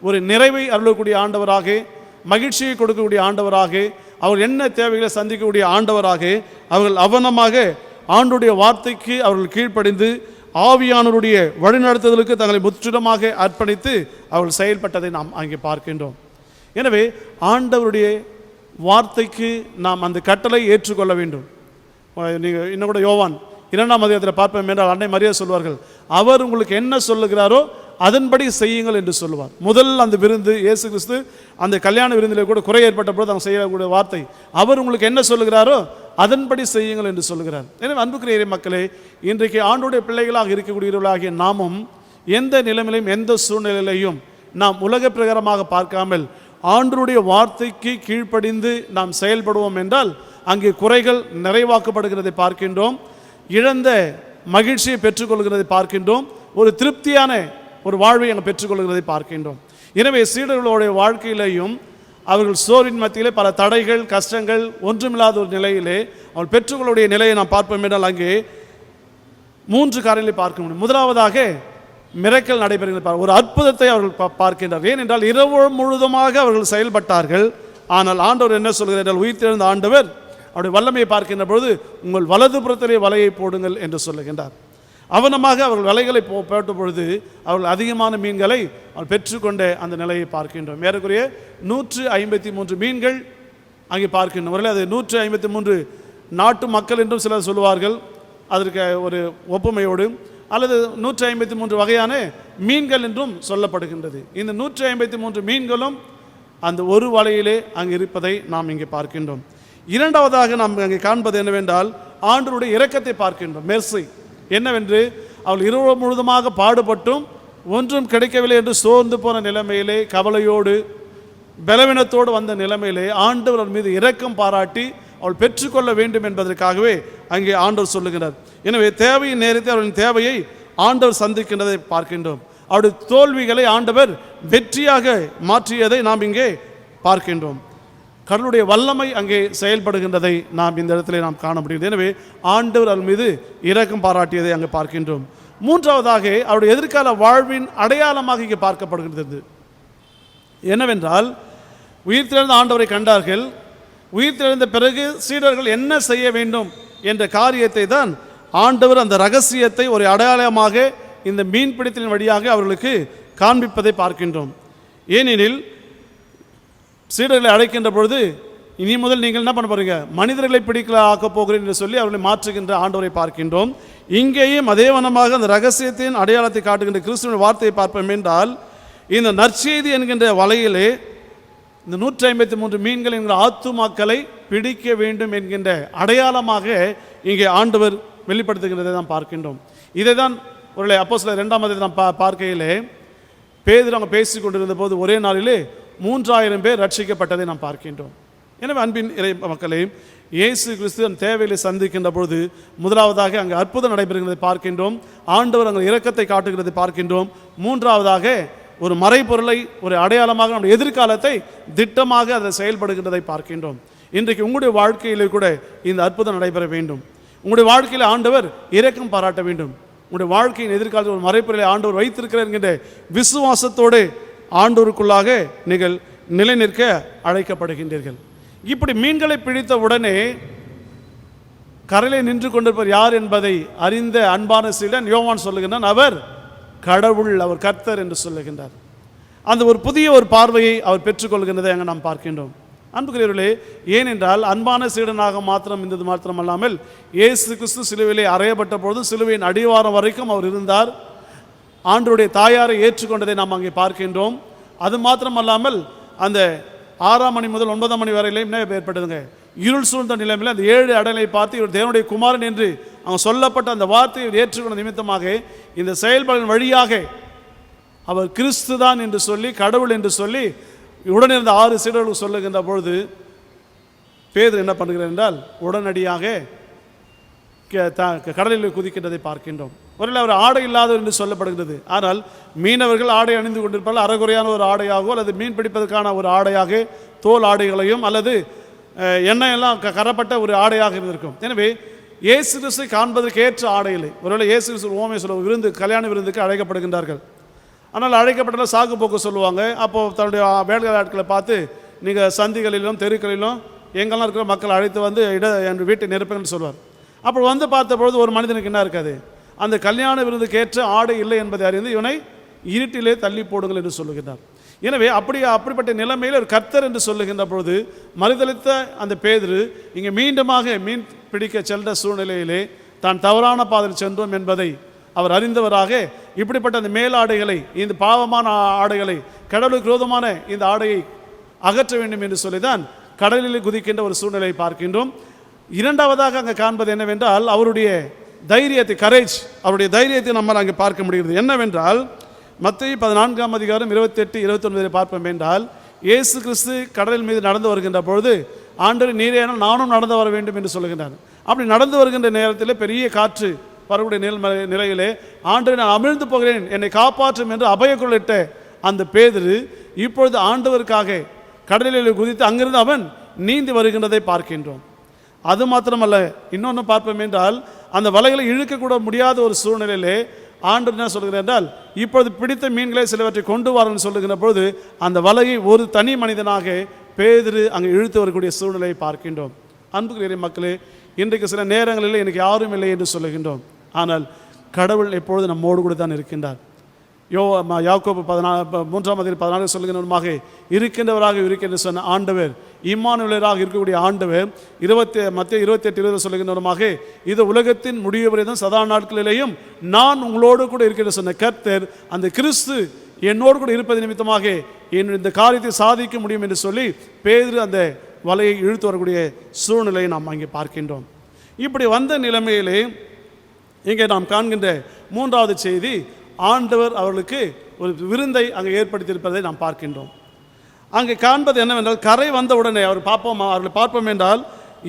ஒரு நிறைவை அருளக்கூடிய ஆண்டவராக, மகிழ்ச்சியை கொடுக்கக்கூடிய ஆண்டவராக, அவர் என்ன தேவைகளை சந்திக்கக்கூடிய ஆண்டவராக, அவர்கள் அவனமாக ஆண்டுடைய வார்த்தைக்கு அவர்கள் கீழ்ப்படிந்து ஆவியானவருடைய வழிநடத்துதலுக்கு தங்களை முற்றிலுமாக அர்ப்பணித்து அவர்கள் செயல்பட்டதை நாம் அங்கே பார்க்கின்றோம். எனவே ஆண்டவருடைய வார்த்தைக்கு நாம் அந்த கட்டளை ஏற்றுக்கொள்ள வேண்டும். நீங்கள் இன்னும் கூட யோவான் 2ஆம் அதிகாரத்தில் பார்ப்போம் என்றால், அன்னை மரியா சொல்வார்கள், அவர் உங்களுக்கு என்ன சொல்லுகிறாரோ அதன்படி செய்யுங்கள் என்று சொல்லுவார். முதல் அந்த விருந்து இயேசு கிறிஸ்து அந்த கல்யாண விருந்திலே கூட குறை ஏற்பட்ட போது அவங்க செய்யக்கூடிய வார்த்தை, அவர் உங்களுக்கு என்ன சொல்லுகிறாரோ அதன்படி செய்யுங்கள் என்று சொல்லுகிறார். எனவே அன்புக்குரிய மக்களே, இன்றைக்கு ஆண்டோடைய பிள்ளைகளாக இருக்கக்கூடியவர்களாகிய நாமும் எந்த நிலைமையிலும் எந்த சூழ்நிலையிலையும் நாம் உலக பிரகாரமாக பார்க்காமல் ஆண்டருடைய வார்த்தைக்கு கீழ்ப்படிந்து நாம் செயல்படுவோம் என்றால் அங்கே குறைகள் நிறைவாக்கப்படுகிறதை பார்க்கின்றோம், இழந்த மகிழ்ச்சியை பெற்றுக்கொள்கிறதை பார்க்கின்றோம், ஒரு திருப்தியான ஒரு வாழ்வை அங்கே பெற்றுக்கொள்கிறதை பார்க்கின்றோம். எனவே சீடர்களுடைய வாழ்க்கையிலேயும் அவர்கள் சோரின் மத்தியிலே பல தடைகள், கஷ்டங்கள் ஒன்றுமில்லாத ஒரு நிலையிலே அவர்கள் பெற்றுக்கொள்ளுடைய நிலையை நாம் பார்ப்போம் என்றால் அங்கே 3 காரியங்களை பார்க்க முடியும். முதலாவதாக மிரக்கல் நடைபெறுகிறது, ஒரு அற்புதத்தை அவர்கள் பார்க்கின்றார்கள். ஏனென்றால் இரவு முழுவதுமாக அவர்கள் செயல்பட்டார்கள். ஆனால் ஆண்டவர் என்ன சொல்கிறார் என்றால், உயிர்த்தெழுந்த ஆண்டவர் அவருடைய வல்லமையை பார்க்கின்ற பொழுது உங்கள் வலது புறத்திலே வலையை போடுங்கள் என்று சொல்லுகின்றார். அவனமாக அவர்கள் வலைகளை போட்ட பொழுது அவர்கள் அதிகமான மீன்களை அவர்கள் பெற்றுக்கொண்ட அந்த நிலையை பார்க்கின்றோம். ஏறக்குறைய 153 மீன்கள் அங்கே பார்க்கின்றோம். ஒருவேளை அது 153 நாட்டு மக்கள் என்றும் சிலர் சொல்லுவார்கள், அதற்கு ஒரு ஒப்புமையோடு, அல்லது 153 வகையான மீன்கள் என்றும் சொல்லப்படுகின்றது. இந்த 153 மீன்களும் அந்த ஒரு வலையிலே அங்கே இருப்பதை நாம் இங்கே பார்க்கின்றோம். இரண்டாவதாக நாம் அங்கே காண்பது என்னவென்றால், ஆண்டவருடைய இரக்கத்தை பார்க்கின்றோம். மெர்சி என்னவென்று, அவள் இரவு முழுதுமாக பாடுபட்டும் ஒன்றும் கிடைக்கவில்லை என்று சோர்ந்து போன நிலைமையிலே, கவலையோடு பலவீனத்தோடு வந்த நிலைமையிலே ஆண்டவர் மீது இரக்கம் பாராட்டி அவள் பெற்றுக்கொள்ள வேண்டும் என்பதற்காகவே அங்கே ஆண்டவர் சொல்லுகிறார். எனவே தேவையின் நேரத்தை அவர்களின் தேவையை ஆண்டவர் சந்திக்கின்றதை பார்க்கின்றோம். அவருடைய தோல்விகளை ஆண்டவர் வெற்றியாக மாற்றியதை நாம் இங்கே பார்க்கின்றோம். கடவுளுடைய வல்லமை அங்கே செயல்படுகின்றதை நாம் இந்த இடத்துல நாம் காண முடியும். எனவே ஆண்டவர் அவள் மீது இரக்கம் பாராட்டியதை அங்கே பார்க்கின்றோம். மூன்றாவதாக அவருடைய எதிர்கால வாழ்வின் அடையாளமாக இங்கே பார்க்கப்படுகின்றது. என்னவென்றால், உயிர்த்தெழுந்த ஆண்டவரை கண்டார்கள். உயிர்த்தெழுந்த பிறகு சீடர்கள் என்ன செய்ய வேண்டும் என்ற காரியத்தை தான் ஆண்டவர் அந்த ரகசியத்தை ஒரு அடையாளமாக இந்த மீன்பிடித்தலின் வழியாக அவர்களுக்கு காண்பிப்பதை பார்க்கின்றோம். ஏனெனில் சீடர்களை அழைக்கின்ற பொழுது, இனி முதல் நீங்கள் என்ன பண்ண போறீங்க, மனிதர்களை பிடிக்கல ஆக்கப் போகிறேன் என்று சொல்லி அவர்களை மாற்றுகின்ற ஆண்டவரை பார்க்கின்றோம். இங்கேயும் அதே வண்ணமாக அந்த ரகசியத்தின் அடையாளத்தை காட்டுகின்ற கிறிஸ்துவின் வார்த்தையை பார்ப்போம் என்றால், இந்த நற்செய்தி என்கின்ற வலையிலே இந்த 153 மீன்கள் என்கிற ஆத்துமாக்களை பிடிக்க வேண்டும் என்கின்ற அடையாளமாக இங்கே ஆண்டவர் வெளிப்படுத்துகின்றதை நாம் பார்க்கின்றோம். இதை தான் ஒரு அப்போஸ்தலர் 2ஆம் அதிகாரத்தில் நாம் பார்க்கையிலே பேதுரு அவங்க பேசி கொண்டிருந்த போது ஒரே நாளிலே 3000 பேர் ரட்சிக்கப்பட்டதை நாம் பார்க்கின்றோம். எனவே அன்பின் இறை மக்களே, இயேசு கிறிஸ்து அந்த தேவையை சந்திக்கின்ற பொழுது முதலாவதாக அங்கே அற்புதம் நடைபெறுகிறதை பார்க்கின்றோம். ஆண்டவர் அங்கே இரக்கத்தை காட்டுகிறதை பார்க்கின்றோம். மூன்றாவதாக ஒரு மறைபொருளை ஒரு அடையாளமாக நம்முடைய எதிர்காலத்தை திட்டமாக அதை செயல்படுகின்றதை பார்க்கின்றோம். இன்றைக்கு உங்களுடைய வாழ்க்கையிலே கூட இந்த அற்புதம் நடைபெற வேண்டும். உங்களுடைய வாழ்க்கையில் ஆண்டவர் இரக்கம் பாராட்ட வேண்டும். உங்களுடைய வாழ்க்கையின் எதிர்காலத்தில் ஒரு மறைபொருளை ஆண்டவர் வைத்திருக்கிறார் என்கின்ற விசுவாசத்தோடு ஆண்டவருக்குள்ளாக நீங்கள் நிலை நிற்க அழைக்கப்படுகின்றீர்கள். இப்படி மீன்களை பிடித்த உடனே கரையிலே நின்று கொண்டிருப்பவர் யார் என்பதை அறிந்த அன்பான சீடன் யோவான் சொல்லுகின்றான், அவர் கடவுள், அவர் கர்த்தர் என்று சொல்லுகின்றார். அந்த ஒரு புதிய ஒரு பார்வையை அவர் பெற்றுக்கொள்கின்றதை அங்கே நாம் பார்க்கின்றோம். அன்புக்குரியவர்களே, ஏனென்றால் அன்பான சீடனாக மாத்திரம் இருந்தது மாத்திரமல்லாமல் இயேசு கிறிஸ்து சிலுவையிலே அறையப்பட்ட பொழுது சிலுவையின் அடிவாரம் வரைக்கும் அவர் இருந்தார். ஆண்டவருடைய தாயாரை ஏற்றுக்கொண்டதை நாம் அங்கே பார்க்கின்றோம். அது மாத்திரமல்லாமல் அந்த 6 மணி முதல் 9 மணி வரையிலும் என்ன ஏற்பட்டதுங்க, இருள் சூழ்ந்த நிலைமையில் அந்த 7 அடலை பார்த்து இவர் தேவனுடைய குமாரன் என்று அவங்க சொல்லப்பட்ட அந்த வார்த்தையை ஏற்றுக்கொண்ட நிமித்தமாக இந்த செயல்பாடின் வழியாக அவர் கிறிஸ்து தான் என்று சொல்லி, கடவுள் என்று சொல்லி உடனிருந்த 6 சீடர்களுக்கு சொல்லுகின்ற பொழுது பேதுரு என்ன பண்ணுகிறார் என்றால் உடனடியாக கடலில் குதிக்கின்றதை பார்க்கின்றோம். ஒருவேளை அவர் ஆடை இல்லாதவர் என்று சொல்லப்படுகிறது. ஆனால் மீனவர்கள் ஆடை அணிந்து கொண்டிருப்பார்கள். அறகுறையான ஒரு ஆடையாகவோ அல்லது மீன் பிடிப்பதற்கான ஒரு ஆடையாக தோல் ஆடைகளையும் அல்லது எண்ணெயெல்லாம் கரப்பட்ட ஒரு ஆடையாக இருந்திருக்கும். எனவே இயேசு கிறிஸ்துவை காண்பதற்கு ஏற்ற ஆடைகளை, ஒருவேளை இயேசு கிறிஸ்து ஓமை சொல்ல விருந்து, கல்யாண விருந்துக்கு அழைக்கப்படுகின்றார்கள். ஆனால் அழைக்கப்பட்டால் சாக்கு போக்கு சொல்லுவாங்க. அப்போது தன்னுடைய வேலை ஆட்களை பார்த்து நீங்கள் சந்திகளிலும் தெருக்களிலும் எங்கெல்லாம் இருக்கிற மக்கள் அழைத்து வந்து என் வீட்டை நிரப்புங்கன்னு சொல்வார். அப்போ வந்து பார்த்த பொழுது ஒரு மனிதனுக்கு என்ன இருக்காது, அந்த கல்யாண விருந்துக்கு ஏற்ற ஆடை இல்லை என்பதை அறிந்து இவனை இருட்டிலே தள்ளி போடுங்கள் என்று சொல்லுகின்றார். எனவே அப்படிப்பட்ட நிலைமையில் ஒரு கர்த்தர் என்று சொல்லுகின்ற பொழுது மறுதளித்த அந்த பேதுரு இங்கே மீண்டுமாக மீன் பிடிக்க சென்ற சூழ்நிலையிலே தான் தவறான பாதையில் சென்றோம் என்பதை அவர் அறிந்தவராக இப்படிப்பட்ட அந்த மேலாடைகளை, இந்த பாவமான ஆடைகளை, கடவுளுக்கு விரோதமான இந்த ஆடையை அகற்ற வேண்டும் என்று சொல்லிதான் கடலில் குதிக்கின்ற ஒரு சூழ்நிலையை பார்க்கின்றோம். இரண்டாவதாக அங்கே காண்பது என்னவென்றால் அவருடைய தைரியத்தை, கரேஜ், அவருடைய தைரியத்தை நம்மால் அங்கே பார்க்க முடிகிறது. என்னவென்றால் மத்தேயு 14 அதிகாரம் 28, 29 பார்ப்போம் என்றால் இயேசு கிறிஸ்து கடலின் மீது நடந்து வருகின்ற பொழுது ஆண்டவர் நீரேனால் நானும் நடந்து வர வேண்டும் என்று சொல்லுகின்றார். அப்படி நடந்து வருகின்ற நேரத்தில் பெரிய காற்று வரக்கூடிய நிலையிலே ஆண்டவர் நான் அமிழ்ந்து போகிறேன், என்னை காப்பாற்றும் என்று அபயக்குரலிட்ட அந்த பேதுரு இப்பொழுது ஆண்டவருக்காக கடலில் குதித்து அங்கிருந்து அவன் நீந்தி வருகின்றதை பார்க்கின்றோம். அது மாத்திரமல்ல, இன்னொன்று பார்ப்போம் என்றால் அந்த வலைகளை இழுக்கக்கூட முடியாத ஒரு சூழ்நிலையிலே ஆண்டவர் என்ன சொல்கிறார் என்றால் இப்பொழுது பிடித்த மீன்களை சிலவற்றை கொண்டு வரன்னு சொல்லுகின்ற பொழுது அந்த வலையை ஒரு தனி மனிதனாக பேதுரு அங்கே இழுத்து வரக்கூடிய சூழ்நிலையை பார்க்கின்றோம். அன்புக்குரிய மக்களே, இன்றைக்கு சில நேரங்களில் எனக்கு யாரும் இல்லை என்று சொல்லுகின்றோம். ஆனால் கடவுள் எப்பொழுது நம்மோடு கூட தான் இருக்கின்றார். யாக்கோபு 3:14 சொல்லுகின்றவருமாக இருக்கின்றவராக இருக்கின்ற சொன்ன ஆண்டவர், இம்மானுவேலராக இருக்கக்கூடிய ஆண்டவர் மத்தேயு 28:20 சொல்லுகின்றவருமாக இது உலகத்தின் முடிவு வரைதான் சதா நாட்களிலேயும் நான் உங்களோடு கூட இருக்கின்ற சொன்ன கர்த்தர், அந்த கிறிஸ்து என்னோடு கூட இருப்பது நிமித்தமாக இந்த காரியத்தை சாதிக்க முடியும் என்று சொல்லி பேதுரு அந்த வலையை இழுத்து வரக்கூடிய சூழ்நிலையை நாம் அங்கே பார்க்கின்றோம். இப்படி வந்த நிலைமையிலே இங்கே நாம் காண்கின்ற 3வது செய்தி, ஆண்டவர் அவர்களுக்கு ஒரு விருந்தை அங்கே ஏற்படுத்தியிருப்பதை நாம் பார்க்கின்றோம். அங்கே காண்பது என்னவென்றால் கரை வந்த உடனே அவர்களை பார்ப்போம் என்றால்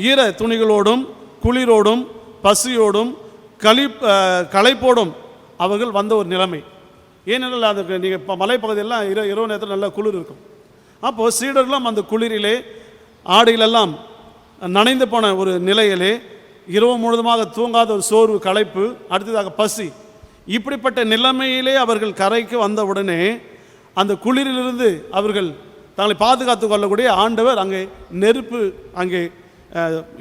ஈர துணிகளோடும் குளிரோடும் பசியோடும் களைப்போடும் அவர்கள் வந்த ஒரு நிலைமை. ஏனென்றால் அதுக்கு நீங்கள் மலைப்பகுதியெல்லாம் இரவு நேரத்தில் நல்ல குளிர் இருக்கும். அப்போது சீடர்களும் அந்த குளிரிலே ஆடைகளெல்லாம் நனைந்து போன ஒரு நிலையிலே இரவு முழுதுமாக தூங்காத ஒரு சோர்வு, களைப்பு, அடுத்ததாக பசி, இப்படிப்பட்ட நிலைமையிலே அவர்கள் கரைக்கு வந்தவுடனே அந்த குளிரிலிருந்து அவர்கள் தங்களை பாதுகாத்து கொள்ளக்கூடிய ஆண்டவர் அங்கே நெருப்பு அங்கே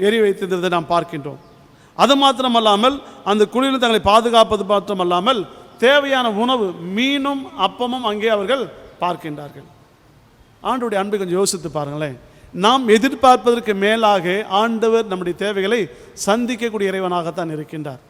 எரி வைத்திருந்ததை நாம் பார்க்கின்றோம். அது மாத்திரமல்லாமல் அந்த குளிரில் தங்களை பாதுகாப்பது மாத்திரமல்லாமல் தேவையான உணவு, மீனும் அப்பமும் அங்கே அவர்கள் பார்க்கின்றார்கள். ஆண்டவருடைய அன்பை கொஞ்சம் யோசித்து பாருங்களேன். நாம் எதிர்பார்ப்பதற்கு மேலாக ஆண்டவர் நம்முடைய தேவைகளை சந்திக்கக்கூடிய இறைவனாகத்தான் இருக்கின்றார்.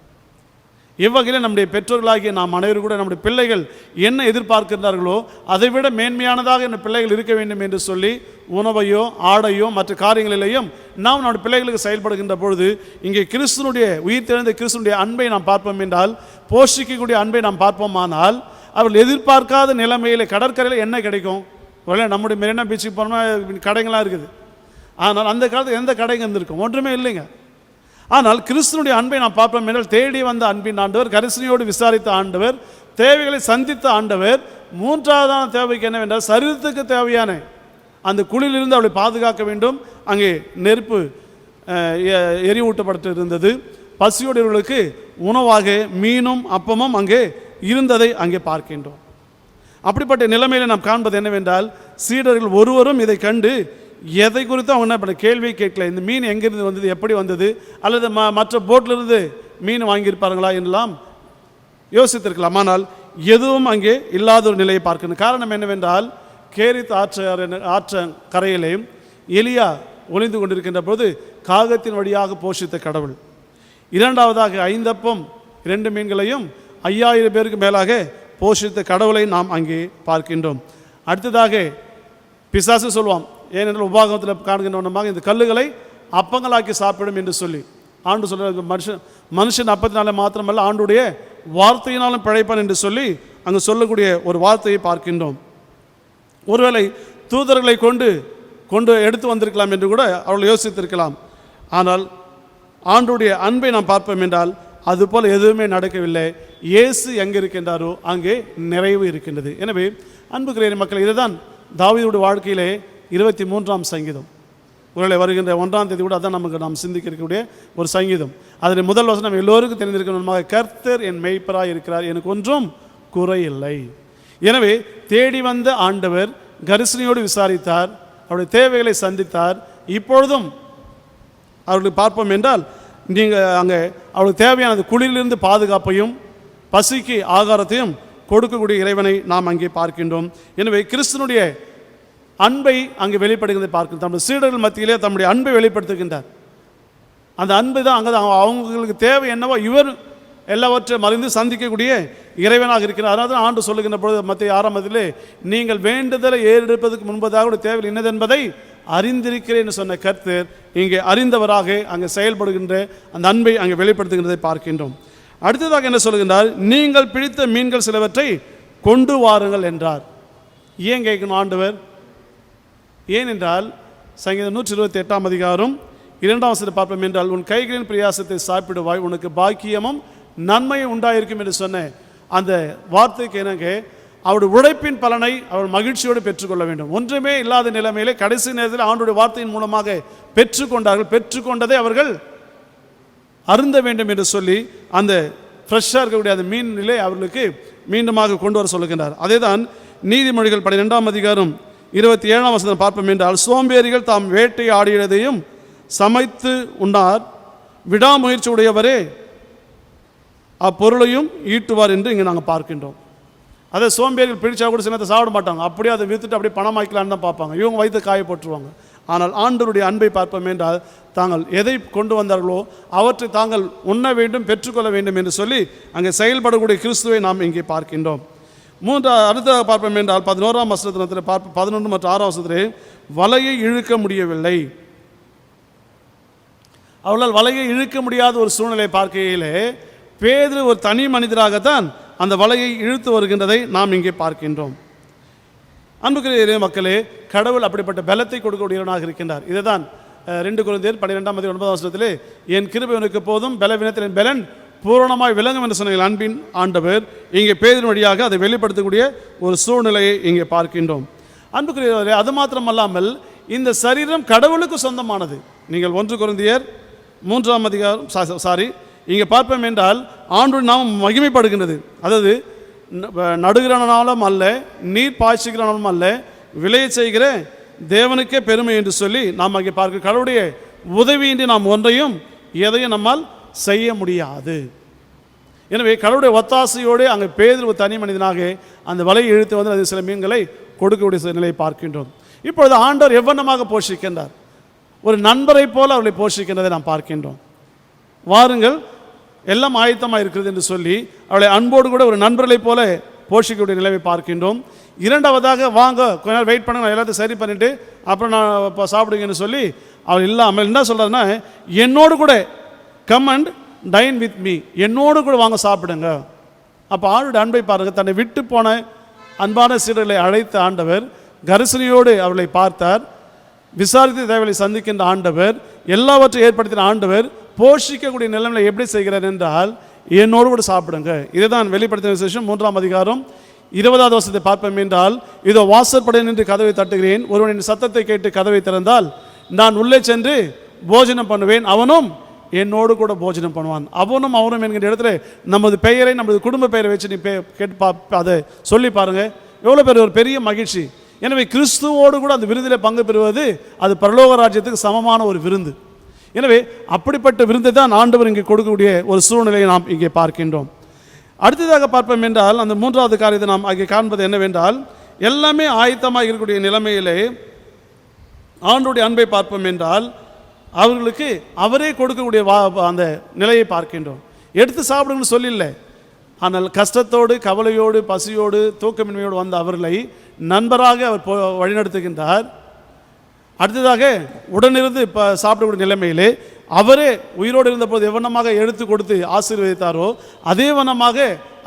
இவ்வகையில் நம்முடைய பெற்றோர்களாகிய நாம் அனைவரும் கூட நம்முடைய பிள்ளைகள் என்ன எதிர்பார்க்கின்றார்களோ அதை விட மேன்மையானதாக என் பிள்ளைகள் இருக்க வேண்டும் என்று சொல்லி உணவையோ ஆடையோ மற்ற காரியங்களிலேயும் நாம் நம்முடைய பிள்ளைகளுக்கு செயல்படுகின்ற பொழுது இங்கே கிறிஸ்துனுடைய உயிர் தெழுந்த கிறிஸ்துனுடைய அன்பை நாம் பார்ப்போம் என்றால், போஷிக்கக்கூடிய அன்பை நாம் பார்ப்போமானால் அவர்கள் எதிர்பார்க்காத நிலைமையில் கடற்கரையில் என்ன கிடைக்கும்? ஒருவேளை நம்முடைய மெரினா பீச்சுக்கு போனோம்னா கடைகள்லாம் இருக்குது. ஆனால் அந்த காலத்தில் எந்த கடைங்க இருந்திருக்கும்? ஒன்றுமே இல்லைங்க. ஆனால் கிறிஸ்துனுடைய அன்பை நாம் பார்ப்போம் என்றால் தேடி வந்த அன்பின் ஆண்டவர், கரிசனையோடு விசாரித்த ஆண்டவர், தேவைகளை சந்தித்த ஆண்டவர். 3வதான தேவைக்கு என்னவென்றால் சரீரத்துக்கு தேவையான அந்த குளிரிலிருந்து அவளை பாதுகாக்க வேண்டும். அங்கே நெருப்பு எரிவூட்டப்பட்டு இருந்தது. பசியோடவர்களுக்கு உணவாக மீனும் அப்பமும் அங்கே இருந்ததை அங்கே பார்க்கின்றோம். அப்படிப்பட்ட நிலைமையில் நாம் காண்பது என்னவென்றால் சீடர்கள் ஒருவரும் இதை கண்டு எதை குறித்து அவங்க என்ன பண்ண கேள்வி கேட்கல. இந்த மீன் எங்கிருந்து வந்தது, எப்படி வந்தது, அல்லது மற்ற போட்டிலிருந்து மீன் வாங்கியிருப்பார்களா என்றெல்லாம் யோசித்திருக்கலாம். ஆனால் எதுவும் அங்கே இல்லாத ஒரு நிலையை பார்க்கணும். காரணம் என்னவென்றால் கேரித் ஆற்ற கரையிலே எலியா ஒளிந்து கொண்டிருக்கின்ற போது காகத்தின் வழியாக போஷித்த கடவுள். 2வதாக 5 அப்பம் 2 மீன்களையும் 5000 பேருக்கு மேலாக போஷித்த கடவுளை நாம் அங்கே பார்க்கின்றோம். அடுத்ததாக பிசாசு சொல்லுவான், ஏனென்றால் உபாகமத்தில் காண்கின்றவனமாக இந்த கல்லுகளை அப்பங்களாக்கி சாப்பிடும் என்று சொல்லி ஆண்டு சொல்ற மனுஷன் அப்பத்தினால மாத்திரமல்ல ஆண்டுடைய வார்த்தையினாலும் பிழைப்பான் என்று சொல்லி அங்கு சொல்லக்கூடிய ஒரு வார்த்தையை பார்க்கின்றோம். ஒருவேளை தூதர்களை கொண்டு எடுத்து வந்திருக்கலாம் என்று கூட அவர்கள் யோசித்திருக்கலாம். ஆனால் ஆண்டுடைய அன்பை நாம் பார்ப்போம் என்றால் அதுபோல் எதுவுமே நடக்கவில்லை. இயேசு எங்கே இருக்கின்றாரோ அங்கே நிறைவு இருக்கின்றது. எனவே அன்புக்குரிய மக்கள், இதுதான் தாவீதுடைய வாழ்க்கையிலே 23ஆம் சங்கீதம். ஒருவேளை வருகின்ற 1ஆம் தேதி கூட அதான் நாம் சிந்திக்க இருக்கக்கூடிய ஒரு சங்கீதம். அதன் முதல் வசனம் நம்ம எல்லோருக்கும் தெரிந்திருக்கணுமாக, கர்த்தர் என் மெய்ப்பராய் இருக்கிறார், எனக்கு ஒன்றும் குறையில்லை. எனவே தேடி வந்த ஆண்டவர் கரிசனையோடு விசாரித்தார், அவருடைய தேவைகளை சந்தித்தார். இப்பொழுதும் அவர்களுக்கு பார்ப்போம் என்றால் நீங்கள் அங்கே அவளுக்கு தேவையான குளிரிலிருந்து பாதுகாப்பையும் பசிக்கு ஆகாரத்தையும் கொடுக்கக்கூடிய இறைவனை நாம் அங்கே பார்க்கின்றோம். எனவே கிறிஸ்துனுடைய அன்பை அங்கே வெளிப்படுகிறதை பார்க்கிறோம். தம்முடைய சீடர்கள் மத்தியிலே தம்முடைய அன்பை வெளிப்படுத்துகின்றார். அந்த அன்பு தான் அங்கே தான் அவங்களுக்கு தேவை என்னவோ இவர் எல்லாவற்றையும் மறைந்து சந்திக்கக்கூடிய இறைவனாக இருக்கிறார். அதனால தான் ஆண்டு சொல்லுகின்ற பொழுது மத்திய ஆரம்பத்திலே நீங்கள் வேண்டுதலை ஏறெடுப்பதற்கு முன்பதாக தேவை என்னது என்பதை அறிந்திருக்கிறேன் சொன்ன கர்த்தர் இங்கே அறிந்தவராக அங்கே செயல்படுகின்ற அந்த அன்பை அங்கே வெளிப்படுத்துகின்றதை பார்க்கின்றோம். அடுத்ததாக என்ன சொல்கின்றார், நீங்கள் பிடித்த மீன்கள் சிலவற்றை கொண்டு வாருங்கள் என்றார். ஏன் கேட்கணும் ஆண்டவர்? ஏனென்றால் சங்கீதம் 128ஆம் அதிகாரம் 2ஆம் வசனத்தை பார்ப்போம் என்றால், உன் கைகளின் பிரயாசத்தை சாப்பிடுவாய், உனக்கு பாக்கியமும் நன்மையும் உண்டாயிருக்கும் என்று சொன்ன அந்த வார்த்தைக்கு எனக்கு அவருடைய உழைப்பின் பலனை அவர் மகிழ்ச்சியோடு பெற்றுக்கொள்ள வேண்டும். ஒன்றுமே இல்லாத நிலைமையிலே கடைசி நேரத்தில் ஆண்டுடைய வார்த்தையின் மூலமாக பெற்றுக்கொண்டார்கள். பெற்றுக்கொண்டதை அவர்கள் அருந்த வேண்டும் என்று சொல்லி அந்த ஃப்ரெஷ்ஷாக இருக்கக்கூடிய அந்த மீன் நிலை அவர்களுக்கு மீண்டுமாக கொண்டு வர சொல்லுகின்றார். அதே தான் நீதிமொழிகள் 12ஆம் அதிகாரம் 27ஆம் வசனம் பார்ப்போம் என்றால், சோம்பேறிகள் தாம் வேட்டை ஆடியதையும் சமைத்து உண்டார், விடாமுயற்சி உடையவரே அப்பொருளையும் ஈட்டுவார் என்று இங்கே நாங்கள் பார்க்கின்றோம். அதை சோம்பேறிகள் பிடிச்சா கூட சின்னத்தை சாப்பிட மாட்டாங்க, அப்படியே அதை விற்றுட்டு அப்படியே பணம் ஆக்கலான்னு தான் பார்ப்பாங்க. இவங்க வயிற்று காய போட்டுருவாங்க. ஆனால் ஆண்டவருடைய அன்பை பார்ப்போம் என்றால் தாங்கள் எதை கொண்டு வந்தார்களோ அவற்றை தாங்கள் உண்ண வேண்டும், பெற்றுக்கொள்ள வேண்டும் என்று சொல்லி அங்கே செயல்படக்கூடிய கிறிஸ்துவை நாம் இங்கே பார்க்கின்றோம். அடுத்ததாக பார்ப்போம் என்றால் 11ஆம் வசனத்தில் 11 மற்றும் 6ஆம் வசனத்திலே வலையை இழுக்க முடியவில்லை. அவர்களால் வலையை இழுக்க முடியாத ஒரு சூழ்நிலை பார்க்கையிலே பேதுரு ஒரு தனி மனிதராகத்தான் அந்த வலையை இழுத்து வருகின்றதை நாம் இங்கே பார்க்கின்றோம். அன்புக்குரிய மக்களே, கடவுள் அப்படிப்பட்ட பலத்தை கொடுக்கக்கூடியவனாக இருக்கின்றார். இதுதான் 2 கொரிந்தியர் 12ஆம் அதிகாரம் 9ஆம் வசனத்திலே, என் கிருபை உனக்கு போதும், பலவீனத்தில் என் பலன் பூரணமாய் விளங்கும் என்று சொன்ன அன்பின் ஆண்டவர் இங்கே பேதின் வழியாக அதை வெளிப்படுத்தக்கூடிய ஒரு சூழ்நிலையை இங்கே பார்க்கின்றோம். அன்புக்குரியவர்களே, அது மாத்திரமல்லாமல் இந்த சரீரம் கடவுளுக்கு சொந்தமானது. நீங்கள் 1 கொரிந்தியர் 3ஆம் அதிகாரம் இங்கே பார்ப்போம் என்றால் ஆண்டவருடைய நாமம் மகிமைப்படுகின்றது. அதாவது நடுகிறனாலும் அல்ல, நீர் பாய்ச்சுகிறனாலும் அல்ல, விளைய செய்கிற தேவனுக்கே பெருமை என்று சொல்லி நாம் அங்கே பார்க்க, கடவுளுடைய உதவியின்றி நாம் ஒன்றையும் எதையும் நம்மால் செய்ய முடியாது. எனவே கடவுளுடைய ஒத்தாசையோடு அங்கே பேதுரு ஒரு தனி மனிதனாக அந்த வலையை இழுத்து வந்து அது சில மீன்களை கொடுக்கக்கூடிய நிலையை பார்க்கின்றோம். இப்பொழுது ஆண்டவர் எவ்வண்ணமாக போஷிக்கின்றார், ஒரு நண்பரை போல அவர்களை போஷிக்கின்றதை நாம் பார்க்கின்றோம். வாருங்கள், எல்லாம் ஆயத்தமாக இருக்கிறது என்று சொல்லி அவளை அன்போடு கூட ஒரு நண்பர்களை போல போஷிக்கக்கூடிய நிலையை பார்க்கின்றோம். இரண்டாவதாக, வாங்க கொஞ்ச நேரம் வெயிட் பண்ணுங்க, நான் எல்லாத்தையும் சரி பண்ணிவிட்டு அப்புறம் நான் இப்போ சாப்பிடுங்கன்னு சொல்லி அவள் இல்லாமல் என்ன சொல்கிறாருன்னா, என்னோடு கூட come and time with me, என்னோடு கூட வாங்க சாப்பிடுங்க. அப்போ ஆளுடைய அன்பை பாருங்கள். தன்னை விட்டு போன அன்பான சீடர்களை அழைத்த ஆண்டவர் கரிசனையோடு அவளை பார்த்தார். விசாரித்து தேவையை சந்திக்கின்ற ஆண்டவர், எல்லாவற்றையும் ஏற்படுத்தின ஆண்டவர் போஷிக்கக்கூடிய நிலைமையில் எப்படி செய்கிறார் என்றால், என்னோடு கூட சாப்பிடுங்க. இதுதான் வெளிப்படுத்தின விசேஷம் 3ஆம் அதிகாரம் 20ஆவது வசனத்தை பார்ப்போம் என்றால், இதோ வாசற்படை நின்று கதவை தட்டுகிறேன், ஒருவனின் சத்தத்தை கேட்டு கதவை திறந்தால் நான் உள்ளே சென்று போஜனம் பண்ணுவேன், அவனும் என்னோடு கூட போஜனம் பண்ணுவான். அவனும் அவனும் என்கிற இடத்துல நமது பெயரை, நமது குடும்ப பெயரை வச்சு நீ கேட்டு அதை சொல்லி பாருங்க, எவ்வளோ பேர் ஒரு பெரிய மகிழ்ச்சி. எனவே கிறிஸ்துவோடு கூட அந்த விருந்தில் பங்கு பெறுவது அது பரலோக ராஜ்யத்துக்கு சமமான ஒரு விருந்து. எனவே அப்படிப்பட்ட விருந்தை தான் ஆண்டவர் இங்கே கொடுக்கக்கூடிய ஒரு சூழ்நிலையை நாம் இங்கே பார்க்கின்றோம். அடுத்ததாக பார்ப்போம் என்றால், அந்த 3வது காரியத்தை நாம் அங்கே காண்பது என்னவென்றால், எல்லாமே ஆயத்தமாக இருக்கக்கூடிய நிலைமையிலே ஆண்டவருடைய அன்பை பார்ப்போம் என்றால் அவர்களுக்கு அவரே கொடுக்கக்கூடிய அந்த நிலையை பார்க்கின்றோம். எடுத்து சாப்பிடுங்கன்னு சொல்லல, ஆனால் கஷ்டத்தோடு, கவலையோடு, பசியோடு, தூக்கமின்மையோடு வந்த அவர்களை நண்பராக அவர் வழிநடத்துகின்றார். அடுத்ததாக உடனிருந்து சாப்பிடக்கூடிய நிலைமையிலே அவரே உயிரோடு இருந்தபோது எவ்வண்ணமாக எடுத்து கொடுத்து ஆசீர்வதித்தாரோ அதே வண்ணமாக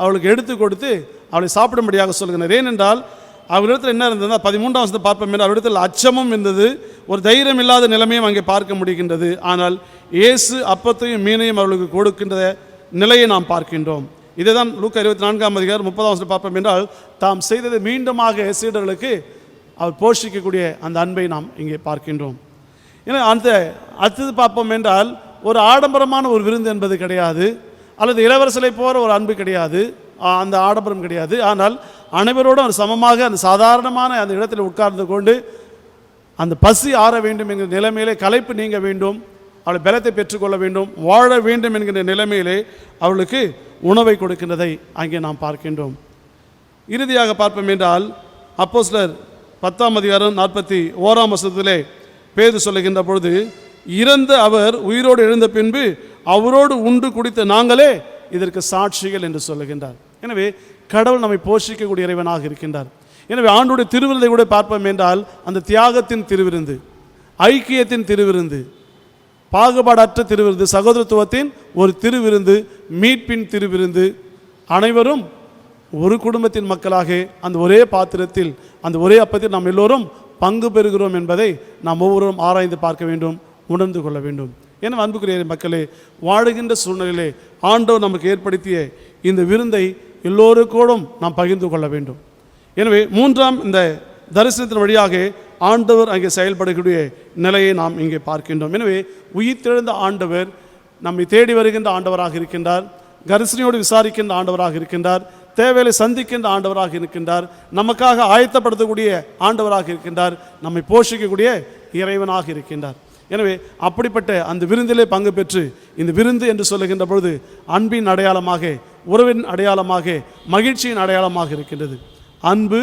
அவளுக்கு எடுத்து கொடுத்து அவளை சாப்பிடும்படியாக சொல்கிறார். ஏனென்றால் அவரிடத்தில் என்ன இருந்தது, 13ஆம் வசனத்தை பார்ப்போம் என்றால் அவரிடத்தில் அச்சமும் இருந்தது, ஒரு தைரியம் இல்லாத நிலைமையும் அங்கே பார்க்க முடிகின்றது. ஆனால் இயேசு அப்பத்தையும் மீனையும் அவர்களுக்கு கொடுக்கின்ற நிலையை நாம் பார்க்கின்றோம். இதுதான் லூக்கா 24ஆம் அதிகாரம் 30ஆம் வசனத்தை பார்ப்போம் என்றால் தாம் செய்ததை மீண்டுமாக சீடர்களுக்கு அவர் போஷிக்கக்கூடிய அந்த அன்பை நாம் இங்கே பார்க்கின்றோம். ஏன்னா அடுத்தது பார்ப்போம் என்றால் ஒரு ஆடம்பரமான ஒரு விருந்து என்பது கிடையாது, அல்லது இளவரசலை போகிற ஒரு அன்பு கிடையாது, அந்த ஆடம்பரம் கிடையாது. ஆனால் அனைவரோடும் ஒரு சமமாக அந்த சாதாரணமான அந்த இடத்தில் உட்கார்ந்து கொண்டு அந்த பசி ஆற வேண்டும் என்கிற நிலைமையிலே, களைப்பு நீங்க வேண்டும், அவளை பலத்தை பெற்றுக்கொள்ள வேண்டும், வாழ வேண்டும் என்கிற நிலைமையிலே அவளுக்கு உணவை கொடுக்கின்றதை அங்கே நாம் பார்க்கின்றோம். இறுதியாக பார்ப்போம் என்றால் அப்போஸ்தலர் 10ஆம் அதிகாரம் 41ஆம் வசனத்திலே பேதுரு சொல்லுகின்ற பொழுது, இறந்த அவர் உயிரோடு எழுந்த பின்பு அவரோடு உண்டு குடித்த நாங்களே இதற்கு சாட்சிகள் என்று சொல்லுகின்றார். எனவே கடவுள் நம்மை போஷிக்கக்கூடிய இறைவனாக இருக்கின்றார். எனவே ஆண்டுடைய திருவிருந்தை கூட பார்ப்போம் என்றால் அந்த தியாகத்தின் திருவிருந்து, ஐக்கியத்தின் திருவிருந்து, பாகுபாடற்ற திருவிருந்து, சகோதரத்துவத்தின் ஒரு திருவிருந்து, மீட்பின் திருவிருந்து, அனைவரும் ஒரு குடும்பத்தின் மக்களாக அந்த ஒரே பாத்திரத்தில் அந்த ஒரே அப்பத்தில் நாம் எல்லோரும் பங்கு பெறுகிறோம் என்பதை நாம் ஒவ்வொருவரும் ஆராய்ந்து பார்க்க வேண்டும், உணர்ந்து கொள்ள வேண்டும். ஏன்னா அன்புக்குரிய மக்களே, வாழுகின்ற சூழ்நிலையிலே ஆண்டவர் நமக்கு ஏற்படுத்திய இந்த விருந்தை எல்லோருக்கூடும் நாம் பகிர்ந்து கொள்ள வேண்டும். எனவே மூன்றாம் இந்த தரிசனத்தின் வழியாக ஆண்டவர் அங்கே செயல்படக்கூடிய நிலையை நாம் இங்கே பார்க்கின்றோம். எனவே உயிர்த்தெழுந்த ஆண்டவர் நம்மை தேடி வருகின்ற ஆண்டவராக இருக்கின்றார், கரிசனையோடு விசாரிக்கின்ற ஆண்டவராக இருக்கின்றார், தேவையை சந்திக்கின்ற ஆண்டவராக இருக்கின்றார், நமக்காக ஆயத்தப்படுத்தக்கூடிய ஆண்டவராக இருக்கின்றார், நம்மை போஷிக்கக்கூடிய இறைவனாக இருக்கின்றார். எனவே அப்படிப்பட்ட அந்த விருந்திலே பங்கு பெற்று இந்த விருந்து என்று சொல்லுகின்ற பொழுது அன்பின் அடையாளமாக, உறவின் அடையாளமாக, மகிழ்ச்சியின் அடையாளமாக இருக்கின்றது. அன்பு,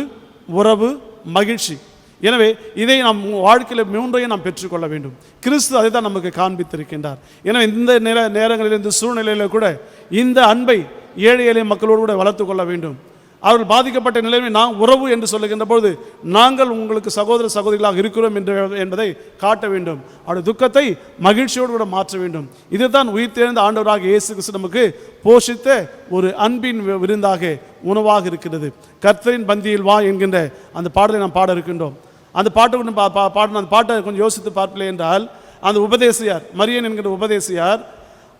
உறவு, மகிழ்ச்சி. எனவே இதை நாம் வாழ்க்கையில் மூன்றையும் நாம் பெற்றுக்கொள்ள வேண்டும். கிறிஸ்து அதை தான் நமக்கு காண்பித்திருக்கின்றார். எனவே இந்த நேரங்களில், இந்த சூழ்நிலையில் கூட இந்த அன்பை ஏழை எளிய மக்களோடு கூட வளர்த்து கொள்ள வேண்டும். அவர்கள் பாதிக்கப்பட்ட நிலைமை நாம் உறவு என்று சொல்லுகின்ற பொழுது நாங்கள் உங்களுக்கு சகோதர சகோதரிகளாக இருக்கிறோம் என்பதை காட்ட வேண்டும். அவருடைய துக்கத்தை மகிழ்ச்சியோடு கூட மாற்ற வேண்டும். இதுதான் உயிர்த்தெழுந்த ஆண்டவராக இயேசு கிறிஸ்து நமக்கு போஷித்த ஒரு அன்பின் விருந்தாக, உணவாக இருக்கிறது. கர்த்தரின் பந்தியில் வா என்கின்ற அந்த பாடலை நாம் பாட இருக்கின்றோம். அந்த பாடணும் அந்த பாட்டை கொஞ்சம் யோசித்து பார்க்கல என்றால் அந்த உபதேசியார், மரியன் என்கின்ற உபதேசியார்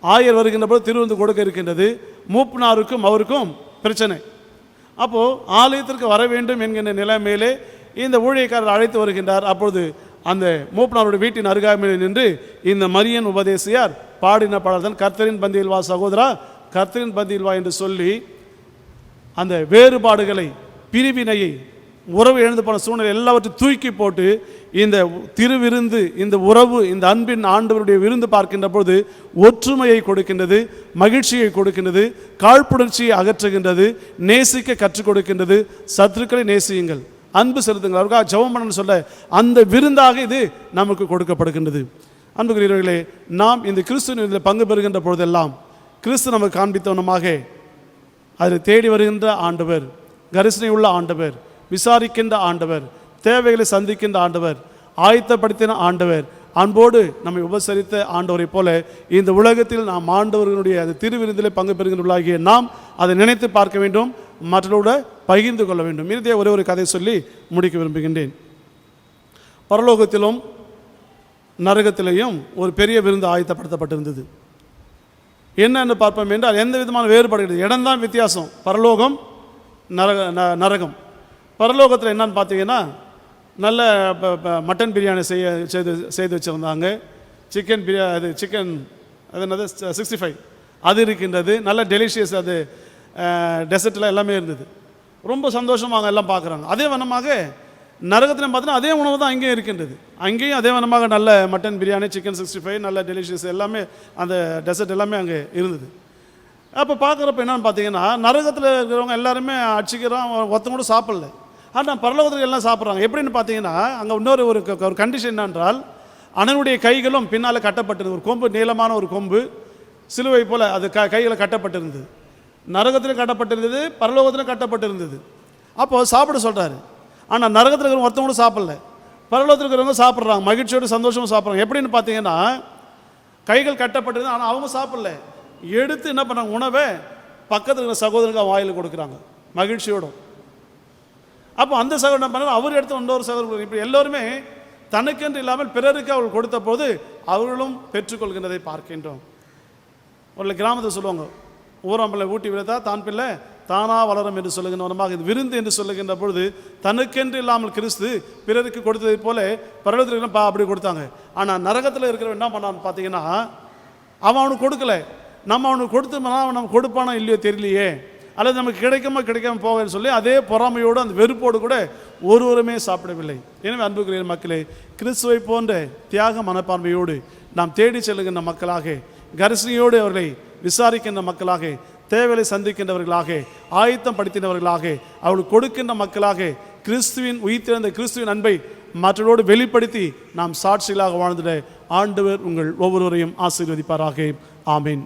ஆயர் வருகின்ற போது திருவிருந்து கொடுக்க இருக்கின்றது. மூப்பனாருக்கும் அவருக்கும் பிரச்சனை. அப்போது ஆலயத்திற்கு வர வேண்டும் என்கின்ற நிலைமையிலே இந்த ஊழியக்காரர் அழைத்து வருகின்றார். அப்பொழுது அந்த மூப்பனாருடைய வீட்டின் அருகாமையில் நின்று இந்த மரியன் உபதேசியார் பாடின பாடல்தான் கர்த்தரின் பந்தியில் வா சகோதரா, கர்த்தரின் பந்தியில் வா என்று சொல்லி அந்த வேறுபாடுகளை, பிரிவினையை, உறவு எழுந்து போன சூழ்நிலை எல்லாவற்றையும் தூக்கி போட்டு இந்த திருவிருந்து, இந்த உறவு, இந்த அன்பின் ஆண்டவருடைய விருந்து பார்க்கின்ற பொழுது ஒற்றுமையை கொடுக்கின்றது, மகிழ்ச்சியை கொடுக்கின்றது, காழ்ப்புணர்ச்சியை அகற்றுகின்றது, நேசிக்க கற்றுக் கொடுக்கின்றது. சத்துருக்களை நேசியுங்கள், அன்பு செலுத்துங்கள், அவருக்காக ஜெபம் பண்ணணும்னு சொல்ல அந்த விருந்தாக இது நமக்கு கொடுக்கப்படுகின்றது. அன்புக்குரியவர்களே, நாம் இந்த கிறிஸ்துவின் பங்கு பெறுகின்ற பொழுதெல்லாம் கிறிஸ்து நமக்கு காண்பித்தவனமாக அதில் தேடி வருகின்ற ஆண்டவர், கரிசனை உள்ள ஆண்டவர், விசாரிக்கின்ற ஆண்டவர், தேவைகளை சந்திக்கின்ற ஆண்டவர், ஆயத்தப்படுத்தின ஆண்டவர், அன்போடு நம்மை உபசரித்த ஆண்டவரை போல இந்த உலகத்தில் நாம் ஆண்டவர்களுடைய அந்த திருவிருந்திலே பங்கு பெறுகின்றவர்களாகிய நாம் அதை நினைத்து பார்க்க வேண்டும், மற்றவர்களோட பகிர்ந்து கொள்ள வேண்டும். இறுதியாக ஒரே ஒரு கதை சொல்லி முடிக்க விரும்புகின்றேன். பரலோகத்திலும் நரகத்திலேயும் ஒரு பெரிய விருந்து ஆயத்தப்படுத்தப்பட்டிருந்தது. என்னன்னு பார்ப்போம் என்றால் எந்த விதமான வேறுபாடு கிடையாது, இடம்தான் வித்தியாசம். பரலோகம், நரகம். பரலோகத்தில் என்னன்னு பார்த்தீங்கன்னா நல்ல மட்டன் பிரியாணி செய்து வச்சுருந்தாங்க. சிக்கன் பிரியாணி, சிக்கன் அது என்னது 65 அது இருக்கின்றது. நல்ல டெலிஷியஸ், அது டெசர்ட்டில் எல்லாமே இருந்தது. ரொம்ப சந்தோஷமாக எல்லாம் பார்க்குறாங்க. அதே வண்ணமாக நரகத்தில் பார்த்தீங்கன்னா அதே உணவு தான் அங்கேயும் இருக்கின்றது. அங்கேயும் அதே வண்ணமாக நல்ல மட்டன் பிரியாணி, சிக்கன் 65, நல்ல டெலிஷியஸ் எல்லாமே, அந்த டெசர்ட் எல்லாமே அங்கே இருந்தது. அப்போ பார்க்குறப்ப என்னன்னு பார்த்தீங்கன்னா நரகத்தில் இருக்கிறவங்க எல்லாருமே அடிச்சுக்கிறோம், ஒருத்தங்க கூட சாப்பிடல. ஆனால் பரலோகத்தில் எல்லாம் சாப்பிட்றாங்க. எப்படின்னு பார்த்தீங்கன்னா அங்கே இன்னொரு ஒரு கண்டிஷன் என்னென்றால் அண்ணனுடைய கைகளும் பின்னால் கட்டப்பட்டிருந்தது. ஒரு கொம்பு, நீளமான ஒரு கொம்பு, சிலுவை போல் அது கைகளை கட்டப்பட்டிருந்தது. நரகத்திலும் கட்டப்பட்டிருந்தது, பரலோகத்திலும் கட்டப்பட்டிருந்தது. அப்போ சாப்பிட சொல்கிறாரு. ஆனால் நரகத்தில் இருக்கிறவங்க ஒருத்தவங்களும் சாப்பிடல, பரலோகத்தில் இருக்கிறவங்க சாப்பிட்றாங்க, மகிழ்ச்சியோடு சந்தோஷமாக சாப்பிட்றாங்க. எப்படின்னு பார்த்தீங்கன்னா, கைகள் கட்டப்பட்டிருந்தது, ஆனால் அவங்க சாப்பிடல. எடுத்து என்ன பண்ணாங்க, உணவை பக்கத்தில் இருக்கிற சகோதரனுக்கு வாயில் கொடுக்குறாங்க மகிழ்ச்சியோடும். அப்போ அந்த சகோதரன் என்ன பண்ணார், அவர் எடுத்து இன்னொரு சகோதரர். இப்போ எல்லோருமே தனக்கென்று இல்லாமல் பிறருக்கு அவர்கள் கொடுத்த போது அவர்களும் பெற்றுக்கொள்கின்றதை பார்க்கின்றோம். ஒரு கிராமத்தில் சொல்லுவாங்க, ஊராம்பிள்ளை ஊட்டி விழுத்தா தான் பிள்ளை தானாக வளரும் என்று சொல்லுகின்ற விதமாக இது விருந்து என்று சொல்லுகின்ற பொழுது தனக்கென்று இல்லாமல் கிறிஸ்து பிறருக்கு கொடுத்ததை போல பரலோகத்தில் அப்படி கொடுத்தாங்க. ஆனால் நரகத்தில் இருக்கிறவன் என்ன பண்ணான்னு பார்த்தீங்கன்னா, அவன் அவனுக்கு கொடுக்கல, நம்ம அவனுக்கு கொடுத்தோம்னா அவன் நம்ம கொடுப்பானோ இல்லையோ தெரியலையே, அல்லது நமக்கு கிடைக்காம போகன்னு சொல்லி அதே பொறாமையோடு அந்த வெறுப்போடு கூட ஒருவருமே சாப்பிடவில்லை. எனவே அன்புக்குரிய மக்களே, கிறிஸ்துவை போன்ற தியாக மனப்பான்மையோடு நாம் தேடி செல்லுகின்ற மக்களாக, கரிசனையோடு அவர்களை விசாரிக்கின்ற மக்களாக, தேவையை சந்திக்கின்றவர்களாக, ஆயத்தம் படுத்தினவர்களாக, அவர்களுக்கு கொடுக்கின்ற மக்களாக, கிறிஸ்துவின் உயிர்த்தெழுந்த கிறிஸ்துவின் அன்பை மற்றவரோடு வெளிப்படுத்தி நாம் சாட்சிகளாக வாழ்ந்திட ஆண்டவர் உங்கள் ஒவ்வொருவரையும் ஆசீர்வதிப்பாராக. ஆமீன்.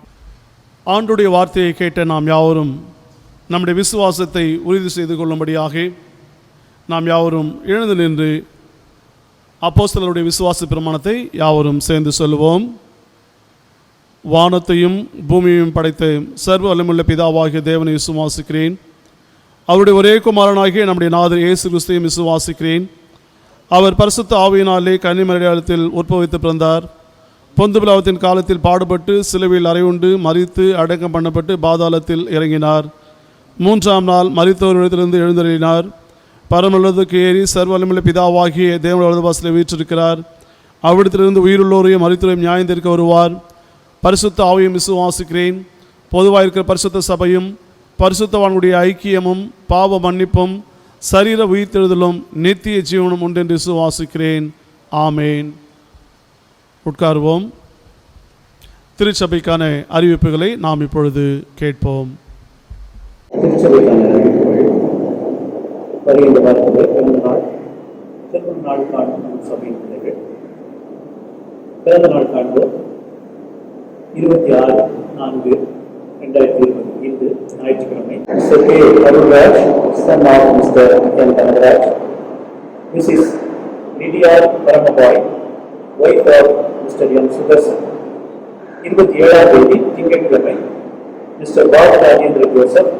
ஆண்டுடைய வார்த்தையை கேட்ட நாம் யாவரும் நம்முடைய விசுவாசத்தை உறுதி செய்து கொள்ளும்படியாக நாம் யாவரும் எழுந்து நின்று அப்போஸ்தலருடைய விசுவாச பிரமாணத்தை யாவரும் சேர்ந்து சொல்லுவோம். வானத்தையும் பூமியையும் படைத்த சர்வ வல்லமையுள்ள பிதாவாகிய தேவனை விசுவாசிக்கிறேன். அவருடைய ஒரே குமாரனாகிய நம்முடைய நாதர் இயேசு கிறிஸ்துவையும் விசுவாசிக்கிறேன். அவர் பரிசுத்த ஆவியினாலே கன்னிமரியாளத்தில் உற்பவித்து பிறந்தார். பொந்து பிலாவத்தின் காலத்தில் பாடுபட்டு சிலுவையில் அறையுண்டு மரித்து அடக்கம் பண்ணப்பட்டு பாதாளத்தில் இறங்கினார். 3ஆம் நாள் மரித்தவரிடத்திலிருந்து எழுந்தருளினார். பரமலோகத்துக்கு ஏறி சர்வ வல்லமையுள்ள பிதாவாகிய தேவனுடைய வலது பாசத்தில் வீற்றிருக்கிறார். அவ்விடத்திலிருந்து உயிருள்ளோரையும் மரித்தோரையும் நியாயந்திருக்க வருவார். பரிசுத்த ஆவியும் விசுவாசிக்கிறேன். பொதுவாக இருக்கிற பரிசுத்த சபையும் பரிசுத்தவான்களுடைய ஐக்கியமும் பாவ மன்னிப்பும் சரீர உயிர்த்தெழுதலும் நித்திய ஜீவனும் உண்டென்று விசுவாசிக்கிறேன். ஆமேன். உட்காருவோம். திருச்சபைக்கான அறிவிப்புகளை நாம் இப்பொழுது கேட்போம். திருச்சபைக்கான அறிவிப்புகள். வருகின்ற வாரத்தில் பிறந்த நாள், திருமண நாள் காணும் சபையின் பிள்ளைகள். பிறந்த நாள் காண்போர் 26/4/2020 இன்று ஞாயிற்றுக்கிழமை. Mister K Arulraj, son of Mister N Dhanaraj. Missus Lydia Paramabai, wife of Mister M Sudarshan. 27ஆம் தேதி திங்கட்கிழமை. Mister Bob Rajendra Joseph,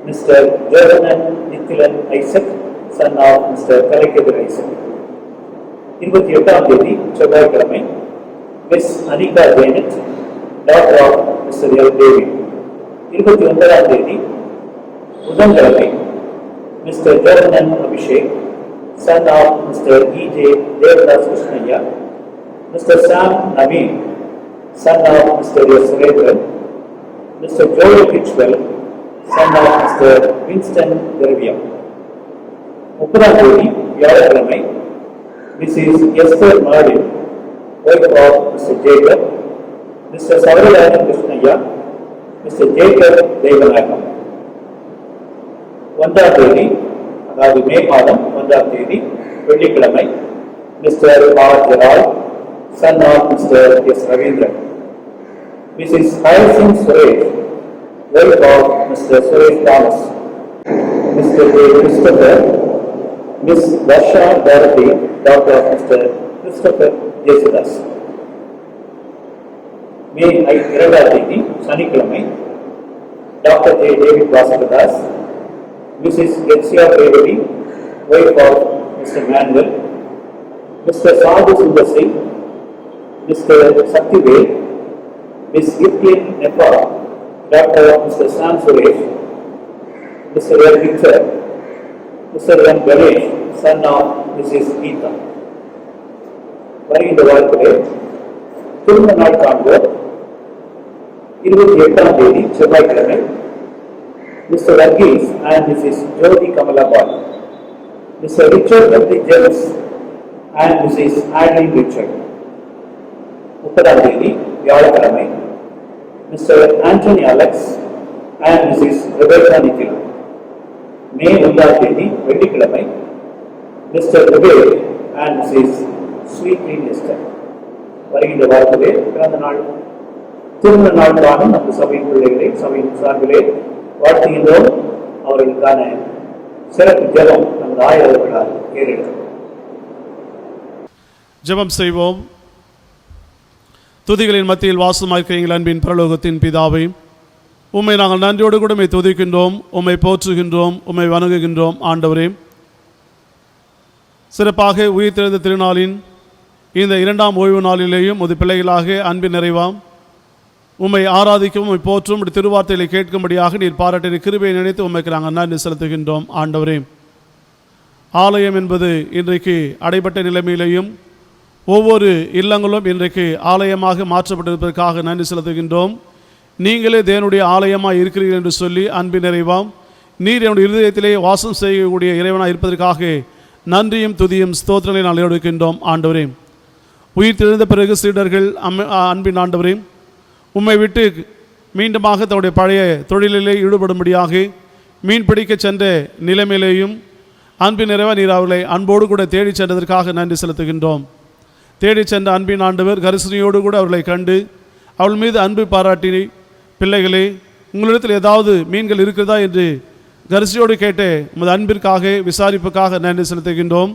Mister Jordan Nithilan Isaac, son of Mister Kalaikethar Isaac. 28ஆம் தேதி செவ்வாய்க்கிழமை. Miss Anika Janet, doctor of Mister L David. 29ஆம் தேதி புதன்கிழமை. Mister Jordan Abhishek, son of Mister EJ. Devadas Krishnaiah. Mister Sam Naveen, son of Mister S. Surendran. Mister Joel கிச்வெல், son of Mr. Winston Derviam. 30ஆம் தேதி வியாழக்கிழமை. Mrs. Esther Martin, wife of Mr. Jacob, Mr. Savarirajan Krishnaya, Mr. Jacob Devanagam. 1ஆம் தேதி, அதாவது மே மாதம் 1ஆம் தேதி வெள்ளிக்கிழமை. Mr. R. Gerald, son of Mr. S. Ravindran. Mrs. Hyacinth Suresh, wife of Mr. Suresh Thomas. Mr. J. Christopher, Miss Varsha Dorothy, daughter of Mr. Christopher Jesidas. மே 2ஆம் தேதி சனிக்கிழமை. Doctor J. David Vasanthadas, Mrs. Etsia Revati, wife of Mr. Manuel. Mr. Sadhu Sundar Singh, Mr. Saktivel, Miss Evelyn Nepal, Dr. Mr. Sam Suresh, Mr. L. Victor, Mr. M. Ganesh, son of Mrs. Geeta. வருகின்ற வாரத்திலே திருமண நாள் காண்போர். 28ஆம் தேதி செவ்வாய்க்கிழமை. Mr. Varghese and Mrs. Jyoti Kamalabai, Mr. Richard W. James and Mrs. Adeline Richard. 30ஆம் தேதி வியாழக்கிழமை. Mr. Anthony Alex and Mrs. Rebecca Nikhil. மே 1ஆம் தேதி வெள்ளிக்கிழமை. Mr. Vivek and Mrs. Sweet Esther. வருகின்ற வாரத்திலே பிறந்த நாள் திருமண நாள் காணும் நமது சபையின் பிள்ளைகளை சபையின் சார்பிலே வாழ்த்துகின்றோம். அவர்களுக்கான சிறப்பு ஜெபம் நமது ஆயர்களால் ஏறெடுக்கிறோம். ஜெபம் செய்வோம். துதிகளின் மத்தியில் வாசமாயிருக்கிற அன்பின் பரலோகத்தின் பிதாவை, உம்மை நாங்கள் நன்றியோடு கூட உம்மை துதிக்கின்றோம், உம்மை போற்றுகின்றோம், உம்மை வணங்குகின்றோம். ஆண்டவரே, சிறப்பாக உயிர்த்தெழுந்த திருநாளின் இந்த 2ஆம் ஓய்வு நாளிலேயும் ஒரு பிள்ளைகளாக அன்பின் நிறைவாம் உம்மை ஆராதிக்கவும் உம்மை போற்றும் திருவார்த்தைகளை கேட்கும்படியாக நீர் பாராட்டின கிருபையை நினைத்து உம்மைக்கு நாங்கள் நன்றி செலுத்துகின்றோம். ஆண்டவரே, ஆலயம் என்பது இன்றைக்கு அடைபட்ட நிலைமையிலேயும் ஒவ்வொரு இல்லங்களும் இன்றைக்கு ஆலயமாக மாற்றப்பட்டிருப்பதற்காக நன்றி செலுத்துகின்றோம். நீங்களே தேவனுடைய ஆலயமாக இருக்கிறீர்கள் என்று சொல்லி அன்பின் நிறைவாம் நீர் என்னுடைய இருதயத்திலே வாசம் செய்யக்கூடிய இறைவனாக இருப்பதற்காக நன்றியும் துதியும் ஸ்தோத்திரங்களை நாங்கள் எடுக்கின்றோம். ஆண்டவரே, உயிர் தெழுந்த பிறகு சீடர்கள் அன்பின் ஆண்டவரே, உம்மை விட்டு மீண்டுமாக தன்னுடைய பழைய தொழிலிலே ஈடுபடும்படியாக மீன் பிடிக்க சென்ற நிலைமையிலேயும் அன்பின் நிறைவா நீர் அவர்களை அன்போடு கூட தேடி சென்றதற்காக நன்றி செலுத்துகின்றோம். தேடி சென்ற அன்பின் ஆண்டவர் கரிசனையோடு கூட அவர்களை கண்டு அவள் மீது அன்பு பாராட்டி, பிள்ளைகளே, உங்களிடத்தில் ஏதாவது மீன்கள் இருக்கிறதா என்று கரிசையோடு கேட்டு உமது அன்பிற்காக விசாரிப்புக்காக நன்றி செலுத்துகின்றோம்.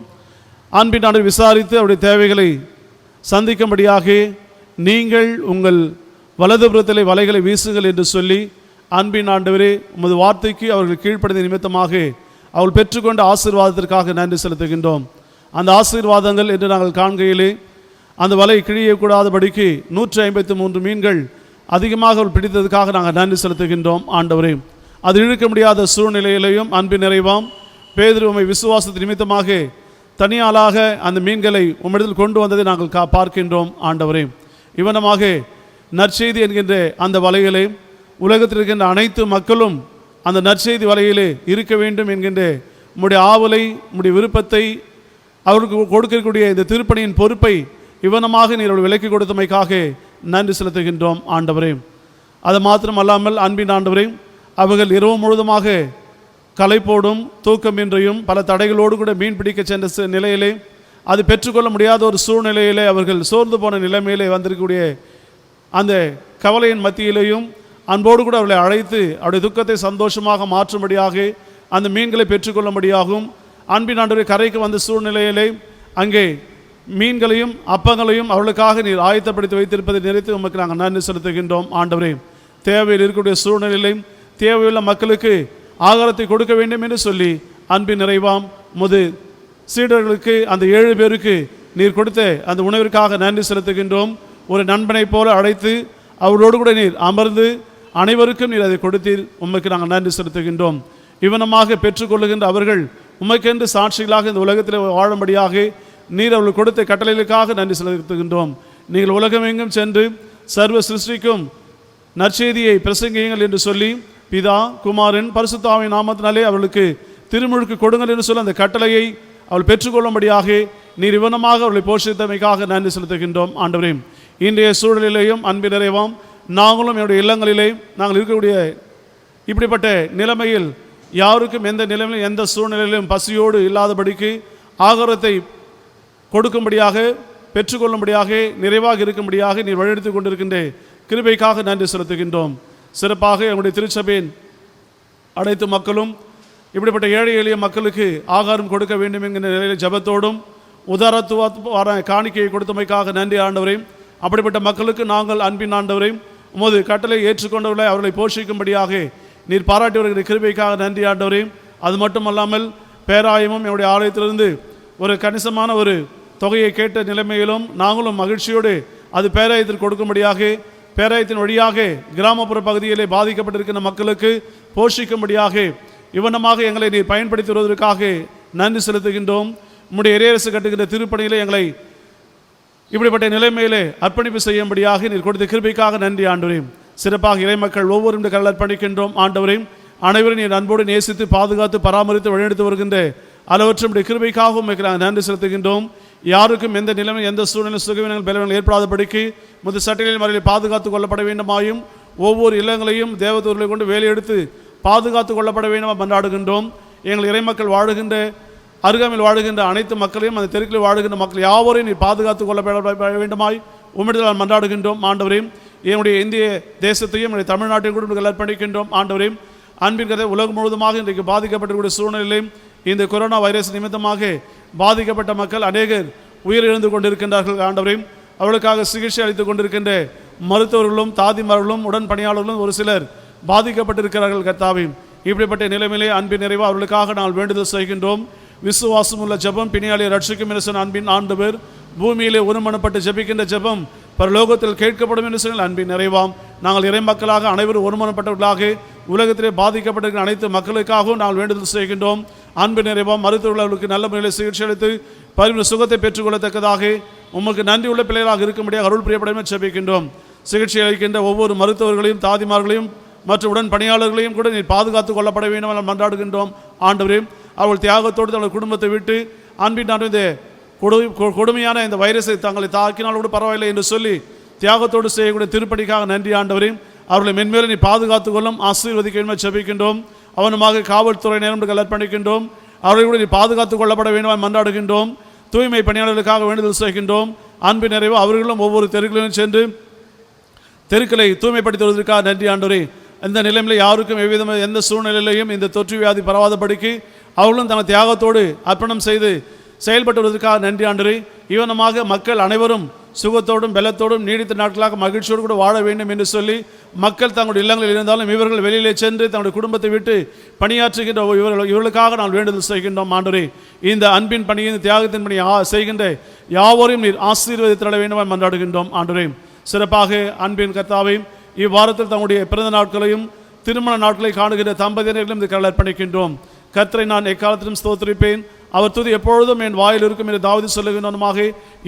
அன்பின் ஆண்டவர் விசாரித்து அவருடைய தேவைகளை சந்திக்கும்படியாக நீங்கள் உங்கள் வலதுபுறத்திலே வலைகளை வீசுங்கள் என்று சொல்லி அன்பின் ஆண்டவரே உமது வார்த்தைக்கு அவர்கள் கீழ்ப்படிந்த நிமித்தமாக அவள் பெற்றுக்கொண்ட ஆசீர்வாதத்திற்காக நன்றி செலுத்துகின்றோம். அந்த ஆசீர்வாதங்கள் என்று நாங்கள் காண்கையிலே அந்த வலை கிழியக்கூடாதபடிக்கு 153 மீன்கள் அதிகமாக அவள் பிடித்ததுக்காக நாங்கள் நன்றி செலுத்துகின்றோம். ஆண்டவரே, அது இழுக்க முடியாத சூழ்நிலையிலையும் அன்பின் நிறைவாம் பேதுரு உம்மை விசுவாசத்து நிமித்தமாக தனியாளாக அந்த மீன்களை உம்மிடத்தில் கொண்டு வந்ததை நாங்கள் பார்க்கின்றோம். ஆண்டவரே, இவனமாக நற்செய்தி என்கின்ற அந்த வலையிலே உலகத்தில் இருக்கின்ற அனைத்து மக்களும் அந்த நற்செய்தி வலையிலே இருக்க வேண்டும் என்கின்ற உம்முடைய ஆவலை, உம்முடைய விருப்பத்தை, அவருக்கு கொடுக்கக்கூடிய இந்த திருப்பணியின் பொறுப்பை இவனமாக நீர் விலக்கி கொடுத்தமைக்காக நன்றி செலுத்துகின்றோம். ஆண்டவரே, அது மாத்திரம் அல்லாமல் அன்பின் ஆண்டவரே, அவர்கள் இரவு முழுதுமாக களைப்போடும் தூக்கமின்றியும் பல தடைகளோடு கூட மீன் பிடிக்க சென்ற நிலையிலே அது பெற்றுக்கொள்ள முடியாத ஒரு சூழ்நிலையிலே அவர்கள் சோர்ந்து போன நிலைமையிலே வந்திருக்கக்கூடிய அந்த கவலையின் மத்தியிலேயும் அன்போடு கூட அவர்களை அழைத்து அவருடைய துக்கத்தை சந்தோஷமாக மாற்றும்படியாக அந்த மீன்களை பெற்றுக்கொள்ளும்படியாகவும் அன்பின் ஆண்டவரே கரைக்கு வந்த சூழ்நிலையிலே அங்கே மீன்களையும் அப்பங்களையும் அவர்களுக்காக நீர் ஆயத்தப்படுத்தி வைத்திருப்பதை நினைத்து உமக்கு நாங்கள் நன்றி செலுத்துகின்றோம். ஆண்டவரே, தேவையில் இருக்கக்கூடிய சூழ்நிலையிலும் தேவையுள்ள மக்களுக்கு ஆகாரத்தை கொடுக்க வேண்டும் என்று சொல்லி அன்பின் நிறைவாம் முது சீடர்களுக்கு அந்த 7 பேருக்கு நீர் கொடுத்த அந்த உணவிற்காக நன்றி செலுத்துகின்றோம். ஒரு நண்பனை போல அழைத்து அவரோடு கூட நீர் அமர்ந்து அனைவருக்கும் நீர் அதை கொடுத்தீர். உமக்கு நாங்கள் நன்றி செலுத்துகின்றோம். இவனமாக பெற்றுக்கொள்ளுகின்ற அவர்கள் உமக்கென்று சாட்சிகளாக இந்த உலகத்தில் வாழும்படியாக நீர் அவர்கள் கொடுத்த கட்டளைகளுக்காக நன்றி செலுத்துகின்றோம். நீங்கள் உலகமெங்கும் சென்று சர்வ சிருஷ்டிக்கும் நற்செய்தியை பிரசங்கியுங்கள் என்று சொல்லி பிதா, குமாரன், பரிசுத்த ஆவியின் நாமத்தினாலே அவர்களுக்கு திருமுழுக்கு கொடுங்கள் என்று சொல்லி அந்த கட்டளையை அவள் பெற்றுக்கொள்ளும்படியாக நீர் இவனமாக அவர்களை போஷித்தமைக்காக நன்றி செலுத்துகின்றோம். ஆண்டவரே, இன்றைய சூழலிலேயும் அன்பின் நிறைவாம் நாங்களும் என்னுடைய இல்லங்களிலே நாங்கள் இருக்கக்கூடிய இப்படிப்பட்ட நிலைமையில் யாருக்கும் எந்த நிலைமையிலும் எந்த சூழ்நிலையிலும் பசியோடு இல்லாதபடிக்கு ஆகாரத்தை கொடுக்கும்படியாக பெற்றுக்கொள்ளும்படியாக நிறைவாக இருக்கும்படியாக நீர் வழிநடத்தி கொண்டிருக்கின்ற கிருபைக்காக நன்றி செலுத்துகின்றோம். சிறப்பாக எங்களுடைய திருச்சபையின் அனைத்து மக்களும் இப்படிப்பட்ட ஏழை எளிய மக்களுக்கு ஆகாரம் கொடுக்க வேண்டும் என்கிற நிலையில் ஜபத்தோடும் உதாரத்துவ காணிக்கையை கொடுத்தமைக்காக நன்றி ஆண்டவரே. அப்படிப்பட்ட மக்களுக்கு நாங்கள் அன்பின் ஆண்டவரை உமது கட்டளை ஏற்றுக்கொண்டவர்களை அவர்களை போஷிக்கும்படியாக நீர் பாராட்டி வருகிற கிருபைக்காக நன்றி ஆண்டவரே. அது மட்டுமல்லாமல் பேராயமும் என்னுடைய ஆலயத்திலிருந்து ஒரு கணிசமான ஒரு தொகையை கேட்ட நிலைமையிலும் நாங்களும் மகிழ்ச்சியோடு அது பேராயத்திற்கு கொடுக்கும்படியாக பேராயத்தின் வழியாக கிராமப்புற பகுதியிலே பாதிக்கப்பட்டிருக்கின்ற மக்களுக்கு போஷிக்கும்படியாக இவனமாக எங்களை நீர் பயன்படுத்தி வருவதற்காக நன்றி செலுத்துகின்றோம். உம்முடைய இறையரசு கட்டுகின்ற திருப்பணியிலே எங்களை இப்படிப்பட்ட நிலைமையிலே அர்ப்பணிப்பு செய்யும்படியாக நீர் கொடுத்த கிருபைக்காக நன்றி ஆண்டவரே. சிறப்பாக இறைமக்கள் ஒவ்வொரு கல் அர்ப்பணிக்கின்றோம் ஆண்டவரே. அனைவரும் நீர் அன்போடு நேசித்து பாதுகாத்து பராமரித்து வழிநடத்தி வருகின்ற அளவற்றும் கிருபைக்காகவும் நாங்கள் நன்றி செலுத்துகின்றோம். யாருக்கும் எந்த நிலைமை எந்த சூழ்நிலை சுகவீனங்கள் பலவீனங்கள் ஏற்படாதபடிக்கு முது சட்டைகளின் வரையில் பாதுகாத்துக் கொள்ளப்பட வேண்டுமாயும் ஒவ்வொரு இல்லங்களையும் தேவதூர்களை கொண்டு வேலையெடுத்து பாதுகாத்துக் கொள்ளப்பட வேண்டுமா மன்றாடுகின்றோம். எங்கள் இறைமக்கள் வாழுகின்ற அருகாமையில் வாழுகின்ற அனைத்து மக்களையும் அந்த தெருக்களில் வாழுகின்ற மக்கள் யாவரையும் நீ பாதுகாத்துக் கொள்ளப்பட வேண்டுமாய் உம்மிடத்தில் மன்றாடுகின்றோம். ஆண்டவரையும் என்னுடைய இந்திய தேசத்தையும் என்னுடைய தமிழ்நாட்டையும் கூட அர்ப்பணிக்கின்றோம். ஆண்டவரே, அன்பின் கதை உலகம் முழுவதுமாக இன்றைக்கு பாதிக்கப்பட்டிருக்கிற சூழ்நிலையிலும் இந்த கொரோனா வைரஸ் நிமித்தமாக பாதிக்கப்பட்ட மக்கள் அநேகர் உயிரிழந்து கொண்டிருக்கின்றார்கள். ஆண்டவரே, அவர்களுக்காக சிகிச்சை அளித்துக் கொண்டிருக்கின்ற மருத்துவர்களும் தாதிமார்களும் உடன் பணியாளர்களும் ஒரு சிலர் பாதிக்கப்பட்டிருக்கிறார்கள். கர்த்தாவே, இப்படிப்பட்ட நிலைமையிலே அன்பின் நிறைவாக அவர்களுக்காக நாங்கள் வேண்டுதல் செய்கின்றோம். விசுவாசம் உள்ள ஜெபம் பிணியாளியை ரட்சிக்கும் என்று சொன்ன அன்பின் ஆண்டவர், பூமியிலே ஒருமனப்பட்டு ஜெபிக்கின்ற ஜெபம் பரலோகத்தில் கேட்கப்படும் என்று சொன்னால் அன்பின் நிறைவாம். நாங்கள் இறை மக்களாக அனைவரும் ஒருமனப்பட்டவர்களாக உலகத்திலே பாதிக்கப்பட்டிருக்கிற அனைத்து மக்களுக்காகவும் நாங்கள் வேண்டுதல் செய்கின்றோம். அன்பின் நிறைவாம். மருத்துவர்களுக்கு நல்ல முறையில் சிகிச்சை அளித்து பரிபூர்ண சுகத்தை பெற்றுக்கொள்ளத்தக்கதாக உமக்கு நன்றி உள்ள பிள்ளைகளாக இருக்கும்படியாக அருள் பிரியப்படமே ஜெபிக்கின்றோம். சிகிச்சை அளிக்கின்ற ஒவ்வொரு மருத்துவர்களையும் தாதிமார்களையும் மற்றும் உடன் பணியாளர்களையும் கூட நீர் பாதுகாத்து கொள்ளப்பட வேண்டும் என மன்றாடுகின்றோம். ஆண்டவரே, அவர்கள் தியாகத்தோடு தங்கள் குடும்பத்தை விட்டு அன்பின் இந்த கொடுமையான இந்த வைரஸை தங்களை தாக்கினால் கூட பரவாயில்லை என்று சொல்லி தியாகத்தோடு செய்யக்கூடிய திருப்பணிக்காக நன்றி. ஆண்டவரே, அவர்களை மென்மேலும் நீ பாதுகாத்துக் கொள்ளும் ஆசீர்வதிக்க வேண்டும் ஜெபிக்கின்றோம். அவனுமாக காவல்துறையினரும் அர்ப்பணிக்கின்றோம். அவர்களை கூட நீ பாதுகாத்துக் கொள்ளப்பட வேண்டும் மன்றாடுகின்றோம். தூய்மை பணியாளர்களுக்காக வேண்டுதல் செய்கின்றோம். அன்பின் நிறைவு அவர்களும் ஒவ்வொரு தெருக்களிலும் சென்று தெருக்களை தூய்மைப்படுத்துவதற்காக நன்றி. ஆண்டவரே, இந்த நிலைமையில் யாருக்கும் எந்த சூழ்நிலையிலையும் இந்த தொற்று வியாதி பரவாதபடிக்கு அவர்களும் தங்கள் தியாகத்தோடு அர்ப்பணம் செய்து செயல்பட்டு வருவதற்காக நன்றி. ஆண்டவரே, இவனமாக மக்கள் அனைவரும் சுகத்தோடும் பலத்தோடும் நீடித்த நாட்களாக மகிழ்ச்சியோடு கூட வாழ வேண்டும் என்று சொல்லி மக்கள் தங்களுடைய இல்லங்களில் இருந்தாலும் இவர்கள் வெளியிலே சென்று தங்களுடைய குடும்பத்தை விட்டு பணியாற்றுகின்ற இவர்களுக்காக நான் வேண்டுதல் செய்கின்றோம். ஆண்டவரே, இந்த அன்பின் பணியை இந்த தியாகத்தின் பணி செய்கின்ற யாவரையும் நீர் ஆசீர்வதித்திட வேண்டும் மன்றாடுகின்றோம். ஆண்டவரே, சிறப்பாக அன்பின் கர்த்தாவை இவ்வாரத்தில் தங்களுடைய பிறந்த நாட்களையும் திருமண நாட்களை காணுகின்ற தம்பதியினர்களும் இந்த கடல் அர்ப்பணிக்கின்றோம். கர்த்தரை நான் எக்காலத்திலும் ஸ்தோத்திரிப்பேன், அவர் துதி எப்பொழுதும் என் வாயில் இருக்கும் என்று தாவீது சொல்லுகின்றனமாக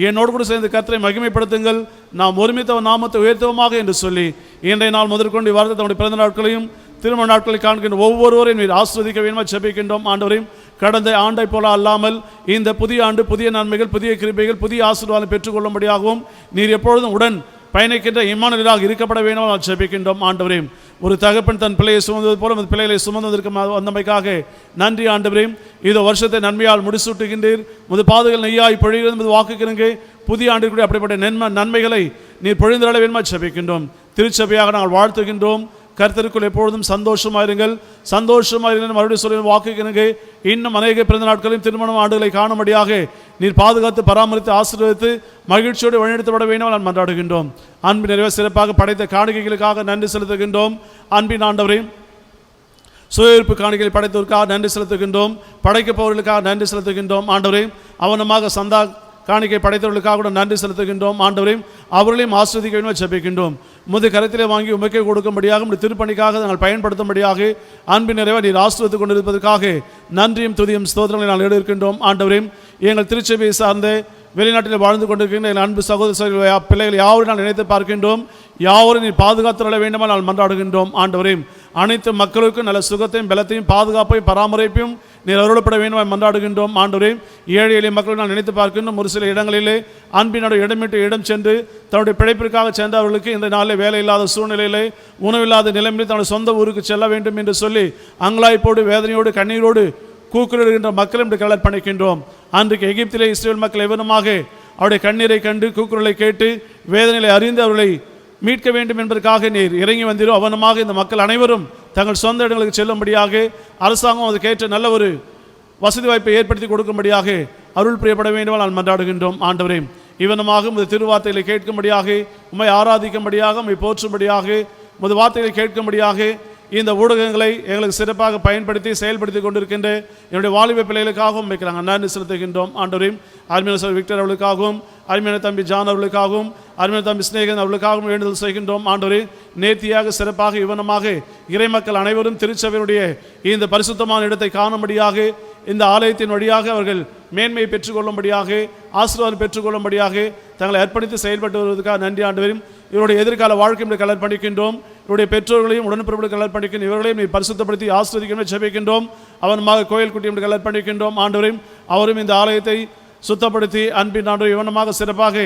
என்னோடு கூட சேர்ந்து கர்த்தரை மகிமைப்படுத்துங்கள், நாம் ஒருமித்த நாமத்தை உயர்த்துவோமாக என்று சொல்லி இன்றைய நாள் முதற்கொண்டு இவ்வாரத்தில் தங்களுடைய பிறந்த நாட்களையும் திருமண நாட்களை காண்கின்ற ஒவ்வொருவரையும் நீர் ஆஸ்வதிக்க வேண்டும் ஜெபிக்கின்றோம். ஆண்டவரையும் கடந்த ஆண்டை போல அல்லாமல் இந்த புதிய ஆண்டு புதிய நன்மைகள் புதிய கிருபைகள் புதிய ஆசீர்வாதம் பெற்றுக்கொள்ளும்படியாகவும் நீர் எப்பொழுதும் உடன் பயணிக்கின்ற இம்மானுவேலாக இருக்கப்பட வேண்டும் நான் ஜெபிக்கின்றோம். ஆண்டவரே, ஒரு தகப்பன் தன் பிள்ளையை சுமந்தது போல பிள்ளைகளை சுமந்ததற்கு வந்தமைக்காக நன்றி. ஆண்டவரே, இதோ வருஷத்தை நன்மையால் முடிசூட்டுகின்றீர், முது பாதுகள் நெய்யாய் பொழிகிறது வாக்குக்கிறங்க புதிய ஆண்டுக்குரிய அப்படிப்பட்ட நன்மைகளை நீர் பொழிந்தட வேண்டுமா ஜெபிக்கின்றோம். திருச்சபையாக நாங்கள் வாழ்த்துகின்றோம். கர்த்தருக்குள் எப்பொழுதும் சந்தோஷமாயிருங்கள் சந்தோஷமாயிருங்கள் மறுபடியும் சொல்லி வாக்குகிறங்க இன்னும் அநேக பிறந்த நாட்களையும் திருமணம் ஆண்டுகளை காணும்படியாக நீர் பாதுகாத்து பராமரித்து ஆசீர்வதித்து மகிழ்ச்சியோடு வழிநடத்தப்பட வேண்டும் நான் மன்றாடுகின்றோம். அன்பின் நிறைவே சிறப்பாக படைத்த காணிக்கைகளுக்காக நன்றி செலுத்துகின்றோம். அன்பின் ஆண்டவரே, சுயர்ப்பு காணிக்கைகளை படைத்தவர்களுக்காக நன்றி செலுத்துகின்றோம். படைக்கப்பவர்களுக்காக நன்றி செலுத்துகின்றோம். ஆண்டவரே, அவனமாக சந்தா காணிக்கை படைத்தவர்களுக்காக கூட நன்றி செலுத்துகின்றோம். ஆண்டவரையும் அவர்களையும் ஆஸ்வதிக்க வேண்டும் ஜெபிக்கின்றோம். முது கருத்திலே வாங்கி உமக்கை கொடுக்கும்படியாக திருப்பணிக்காக நாங்கள் பயன்படுத்தும்படியாக அன்பின் நிறைவை நீர் ஆசீர்வதித்துக் கொண்டிருப்பதற்காக நன்றியும் துதியும் ஸ்தோத்திரங்களை நாங்கள் எடுக்கின்றோம். ஆண்டவரையும் எங்கள் திருச்சபையை சார்ந்த வெளிநாட்டில் வாழ்ந்து கொண்டிருக்கின்ற எங்கள் அன்பு சகோதர பிள்ளைகள் யாவரும் நான் நினைத்து பார்க்கின்றோம். யாவரும் நீர் பாதுகாத்துள்ள வேண்டுமா நான் மன்றாடுகின்றோம். ஆண்டவரையும் அனைத்து மக்களுக்கும் நல்ல சுகத்தையும் பலத்தையும் பாதுகாப்பையும் பராமரிப்பையும் நீர் அருளப்பட வேண்டும் மன்றாடுகின்றோம். ஆண்டவரே, ஏழை எளிய மக்களை நான் நினைத்து பார்க்கின்றோம். ஒரு சில இடங்களிலே அன்பினோட இடமிட்டு இடம் சென்று தன்னுடைய பிழைப்பிற்காக சென்றவர்களுக்கு இந்த நாளில் வேலை இல்லாத சூழ்நிலையிலே உணவில்லாத நிலைமையில் தன்னுடைய சொந்த ஊருக்கு செல்ல வேண்டும் என்று சொல்லி அங்கலாய்ப்போடு வேதனையோடு கண்ணீரோடு கூக்குரலிடுகின்ற மக்கள் என்று கலர்ப்பணிக்கின்றோம். அன்றைக்கு எகிப்திலே இஸ்ரேல் மக்கள் எவனமாக அவருடைய கண்ணீரை கண்டு கூக்குரலை கேட்டு வேதனைகளை அறிந்து அவர்களை மீட்க வேண்டும் என்பதற்காக நீர் இறங்கி வந்தீரோ அவனமாக இந்த மக்கள் அனைவரும் தங்கள் சொந்த இடங்களுக்கு செல்லும்படியாக அரசாங்கம் அதுக்கேற்ற நல்ல ஒரு வசதி வாய்ப்பை ஏற்படுத்தி கொடுக்கும்படியாக அருள் புரியப்பட வேண்டும் நான் மன்றாடுகின்றோம். ஆண்டவரே, இவனமாக உமது திருவார்த்தைகளை கேட்கும்படியாக உம்மை ஆராதிக்கும்படியாக உம்மை போற்றும்படியாக உமது வார்த்தைகளை கேட்கும்படியாக இந்த ஊடகங்களை எங்களுக்கு சிறப்பாக பயன்படுத்தி செயல்படுத்தி கொண்டிருக்கின்ற என்னுடைய வாலிப பிள்ளைகளுக்காகவும் உம்மைக்கு நாங்கள் நன்றி செலுத்துகின்றோம். ஆண்டவரையும் அருமையான சார் விக்டர் அவர்களுக்காகவும் அருமையான தம்பி ஜான் அவர்களுக்காகவும் அருமையான தம்பி ஸ்நேகன் அவர்களுக்காகவும் வேண்டுதல் செய்கின்றோம். ஆண்டவரே, நேர்த்தியாக சிறப்பாக இவனமாக இறைமக்கள் அனைவரும் திருச்சபையினுடைய இந்த பரிசுத்தமான இடத்தை காணும்படியாக இந்த ஆலயத்தின் வழியாக அவர்கள் மேன்மையை பெற்றுக்கொள்ளும்படியாக ஆசீர்வாதம் பெற்றுக்கொள்ளும்படியாக தங்களை அர்ப்பணித்து செயல்பட்டு வருவதற்காக நன்றி. ஆண்டவரையும் இவருடைய எதிர்கால வாழ்க்கையை கலர்ப்பணிக்கின்றோம். இவருடைய பெற்றோர்களையும் உடன்பிறப்புகளை கலர்ப்பணிக்கின்ற இவர்களையும் நீ பரிசுத்தப்படுத்தி ஆஸ்வதிக்க ஜெபிக்கின்றோம். அவனமாக கோயில் குட்டியும் கலர்ப்பணிக்கின்றோம். ஆண்டவரையும் அவரும் இந்த ஆலயத்தை சுத்தப்படுத்தி அன்பின் ஆண்டு இவனமாக சிறப்பாக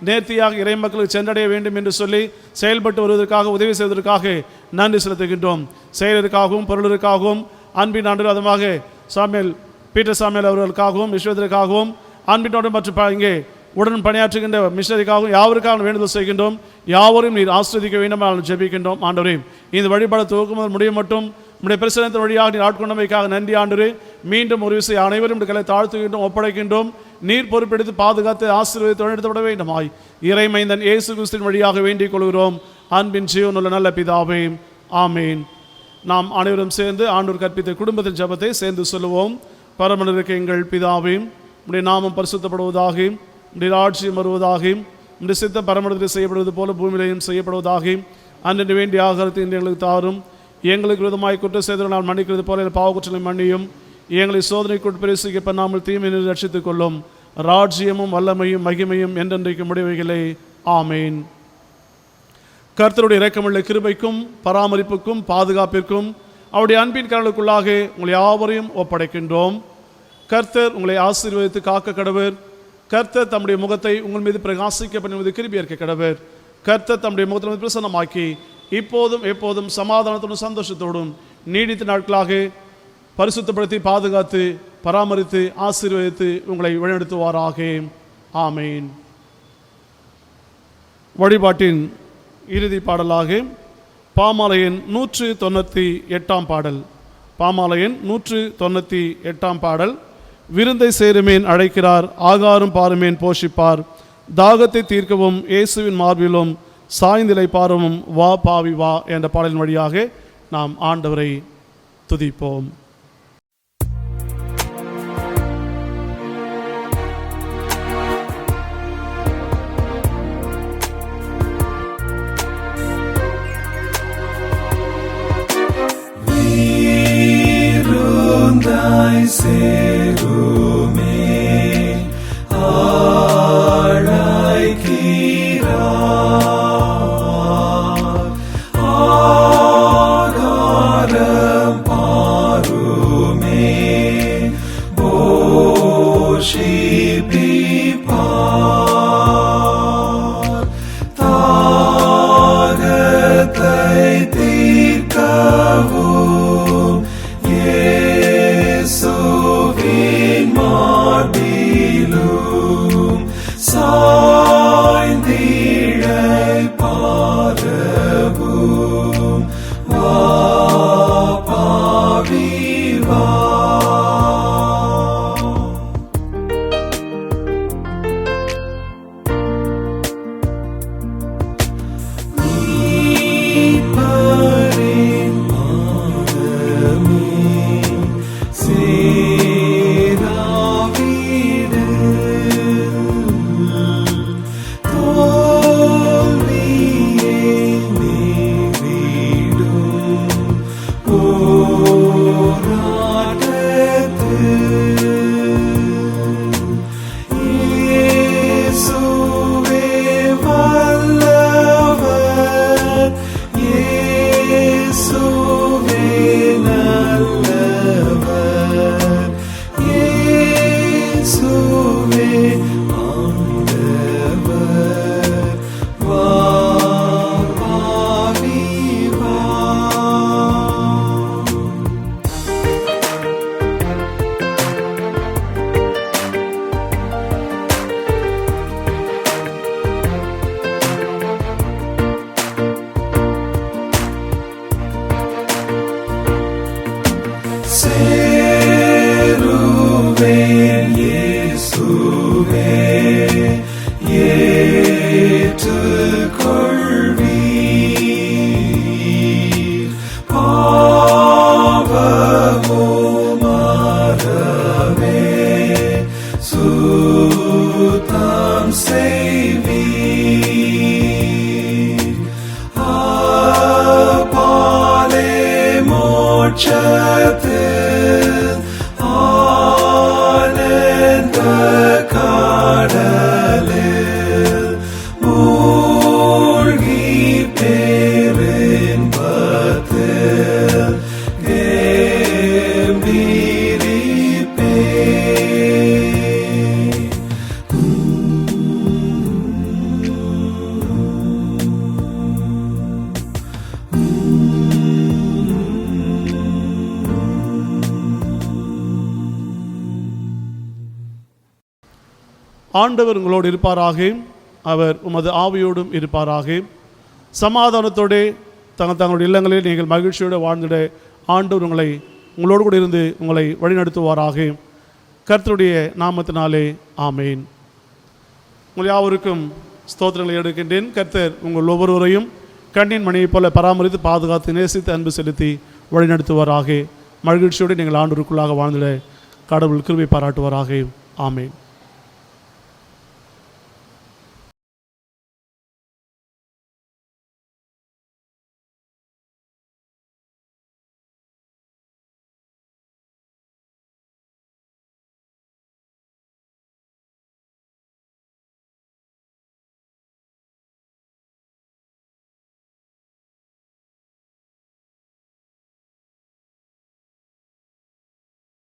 நேர்த்தியாக இறை மக்களுக்கு சென்றடைய வேண்டும் என்று சொல்லி செயல்பட்டு வருவதற்காக உதவி செய்வதற்காக நன்றி செலுத்துகின்றோம். செயலருக்காகவும் பொருளருக்காகவும் அன்பின் ஆண்டு அதமாக சாமியல் பீட்டர் சாமியல் அவர்களுக்காகவும் விஸ்வதற்காகவும் அன்பினோடு மற்றும் இங்கே உடன் பணியாற்றுகின்ற மிஷனரிக்காகவும் யாவருக்காக வேண்டுதல் செய்கின்றோம். யாவரையும் நீர் ஆஸ்வதிக்க வேண்டும் என்று ஜெபிக்கின்றோம். ஆண்டவரே, இந்த வழிபாடு துவக்கும் முதல் முடியும் மட்டும் நம்முடைய பிரசனத்தின் வழியாக நீர் ஆட்கொண்டமைக்காக நன்றி ஆண்டவரே. மீண்டும் ஒரு விஷயம் அனைவரும் களை தாழ்த்துகின்றோம், ஒப்படைக்கின்றோம். நீர் பொறுப்பெடுத்து பாதுகாத்து ஆசீர்வதித்து வழிநடத்தப்பட வேண்டுமாய் இறைமைந்தன் இயேசு கிறிஸ்துவின் வழியாக வேண்டிக் கொள்கிறோம். அன்பின் ஜீவனுள்ள நல்ல பிதாவே, ஆமீன். நாம் அனைவரும் சேர்ந்து ஆண்டவர் கற்பித்த குடும்பத்தின் ஜெபத்தை சேர்ந்து சொல்லுவோம். பரமனிருக்க எங்கள் பிதாவே, உம்முடைய நாமம் பரிசுத்தப்படுவதாக, உம்முடைய ராஜ்யம் வருவதாக, உம்முடைய சித்தம் பரமனிடத்தில் செய்யப்படுவது போல பூமியிலையும் செய்யப்படுவதாக. அன்றென்று வேண்டிய ஆகாரத்தை இன்று எங்களுக்கு தாரும். எங்களுக்கு விரோதமாய் குற்றம் செய்தவர்கள் நான் மன்னிக்கிறது போல பாவ குற்றங்களை மன்னியும். எங்களை சோதனைக்கு உட்பிரவேசிக்க பண்ணாமல் தீமையிலிருந்து ரட்சித்துக் கொள்ளும். ராஜ்யமும் வல்லமையும் மகிமையும் என்றென்றைக்கு முடிவுகளே, ஆமேன். கர்த்தருடைய இரக்கமுள்ள கிருபைக்கும் பராமரிப்புக்கும் பாதுகாப்பிற்கும் அவருடைய அன்பின் கரங்களுக்குள்ளாக உங்களை யாவரையும் ஒப்படைக்கின்றோம். கர்த்தர் உங்களை ஆசீர்வதித்து காக்க கடவர். கர்த்தர் தம்முடைய முகத்தை உங்கள் மீது பிரகாசிக்க பண்ணுவது கிருபை ஏற்க கடவர். கர்த்தர் தம்முடைய முகத்தை பிரசன்னமாக்கி இப்போதும் எப்போதும் சமாதானத்தோடும் சந்தோஷத்தோடும் நீடித்த நாட்களாக பரிசுத்தப்படுத்தி பாதுகாத்து பராமரித்து ஆசீர்வதித்து உங்களை வழிநடத்துவாராக. ஆமேன். வழிபாட்டின் இறுதி பாடலாக பாமாலையின் 198 பாடல். பாமாலையின் 198 பாடல். விருந்தை சேருமேன் அழைக்கிறார், ஆகாரம் பாருமேன் போஷிப்பார். தாகத்தை தீர்க்கவும் இயேசுவின் மார்பிலும் சாய்ந்திலை பாரவும் வா பாவி வா என்ற பாடலின் வழியாக நாம் ஆண்டவரை துதிப்போம். Virundai serume அழைக்கிறார், ஆகாரம் பாருமே போஷிப்பிப்பார். தாகத்தை தீர்க்கவும் இயேசுவின் மார்பிலும் சாய்ந்திழை பாரவும் வா பாவி வா. நீப்பரின் பாதமே சேராவிடு தோல்வியை நீவிடும் போராட்டத்தில் இயேசுவே வல்லவர், இயேசுவே நல்லவர், இயேசுவே ஆண்டவர், வா பாவி வா. சேருவேன் இயேசுவே ஏற்றுக்கொள்வீர். பாவமோ மறவே சுத்தம் செய்வீர். அப்பாலே மோட்சத்தில் ஆனந்த கடலில் மூழ்கி பேரின்பத்தில் கெம்பீரிப்பேன். ஆண்டவர் உங்களோடு இருப்பாராக. அவர் உமது ஆவியோடும் இருப்பாராக. சமாதானத்தோடு தங்களுடைய இல்லங்களில் நீங்கள் மகிழ்ச்சியோடு வாழ்ந்திட ஆண்டவர் உங்களோடு கூட இருந்து உங்களை வழிநடத்துவாராக. கர்த்தருடைய நாமத்தினாலே ஆமேன். உங்கள் யாவருக்கும் ஸ்தோத்திரங்களை எடுக்கின்றேன். கர்த்தர் உங்கள் ஒவ்வொருவரையும் கண்ணின் மணியைப் போல பராமரித்து பாதுகாத்து நேசித்து அன்பு செலுத்தி வழிநடத்துவாராக. மகிழ்ச்சியோடு நீங்கள் ஆண்டவருக்குள்ளாக வாழ்ந்திட கடவுள் கிருபை பாராட்டுவாராக. ஆமேன்.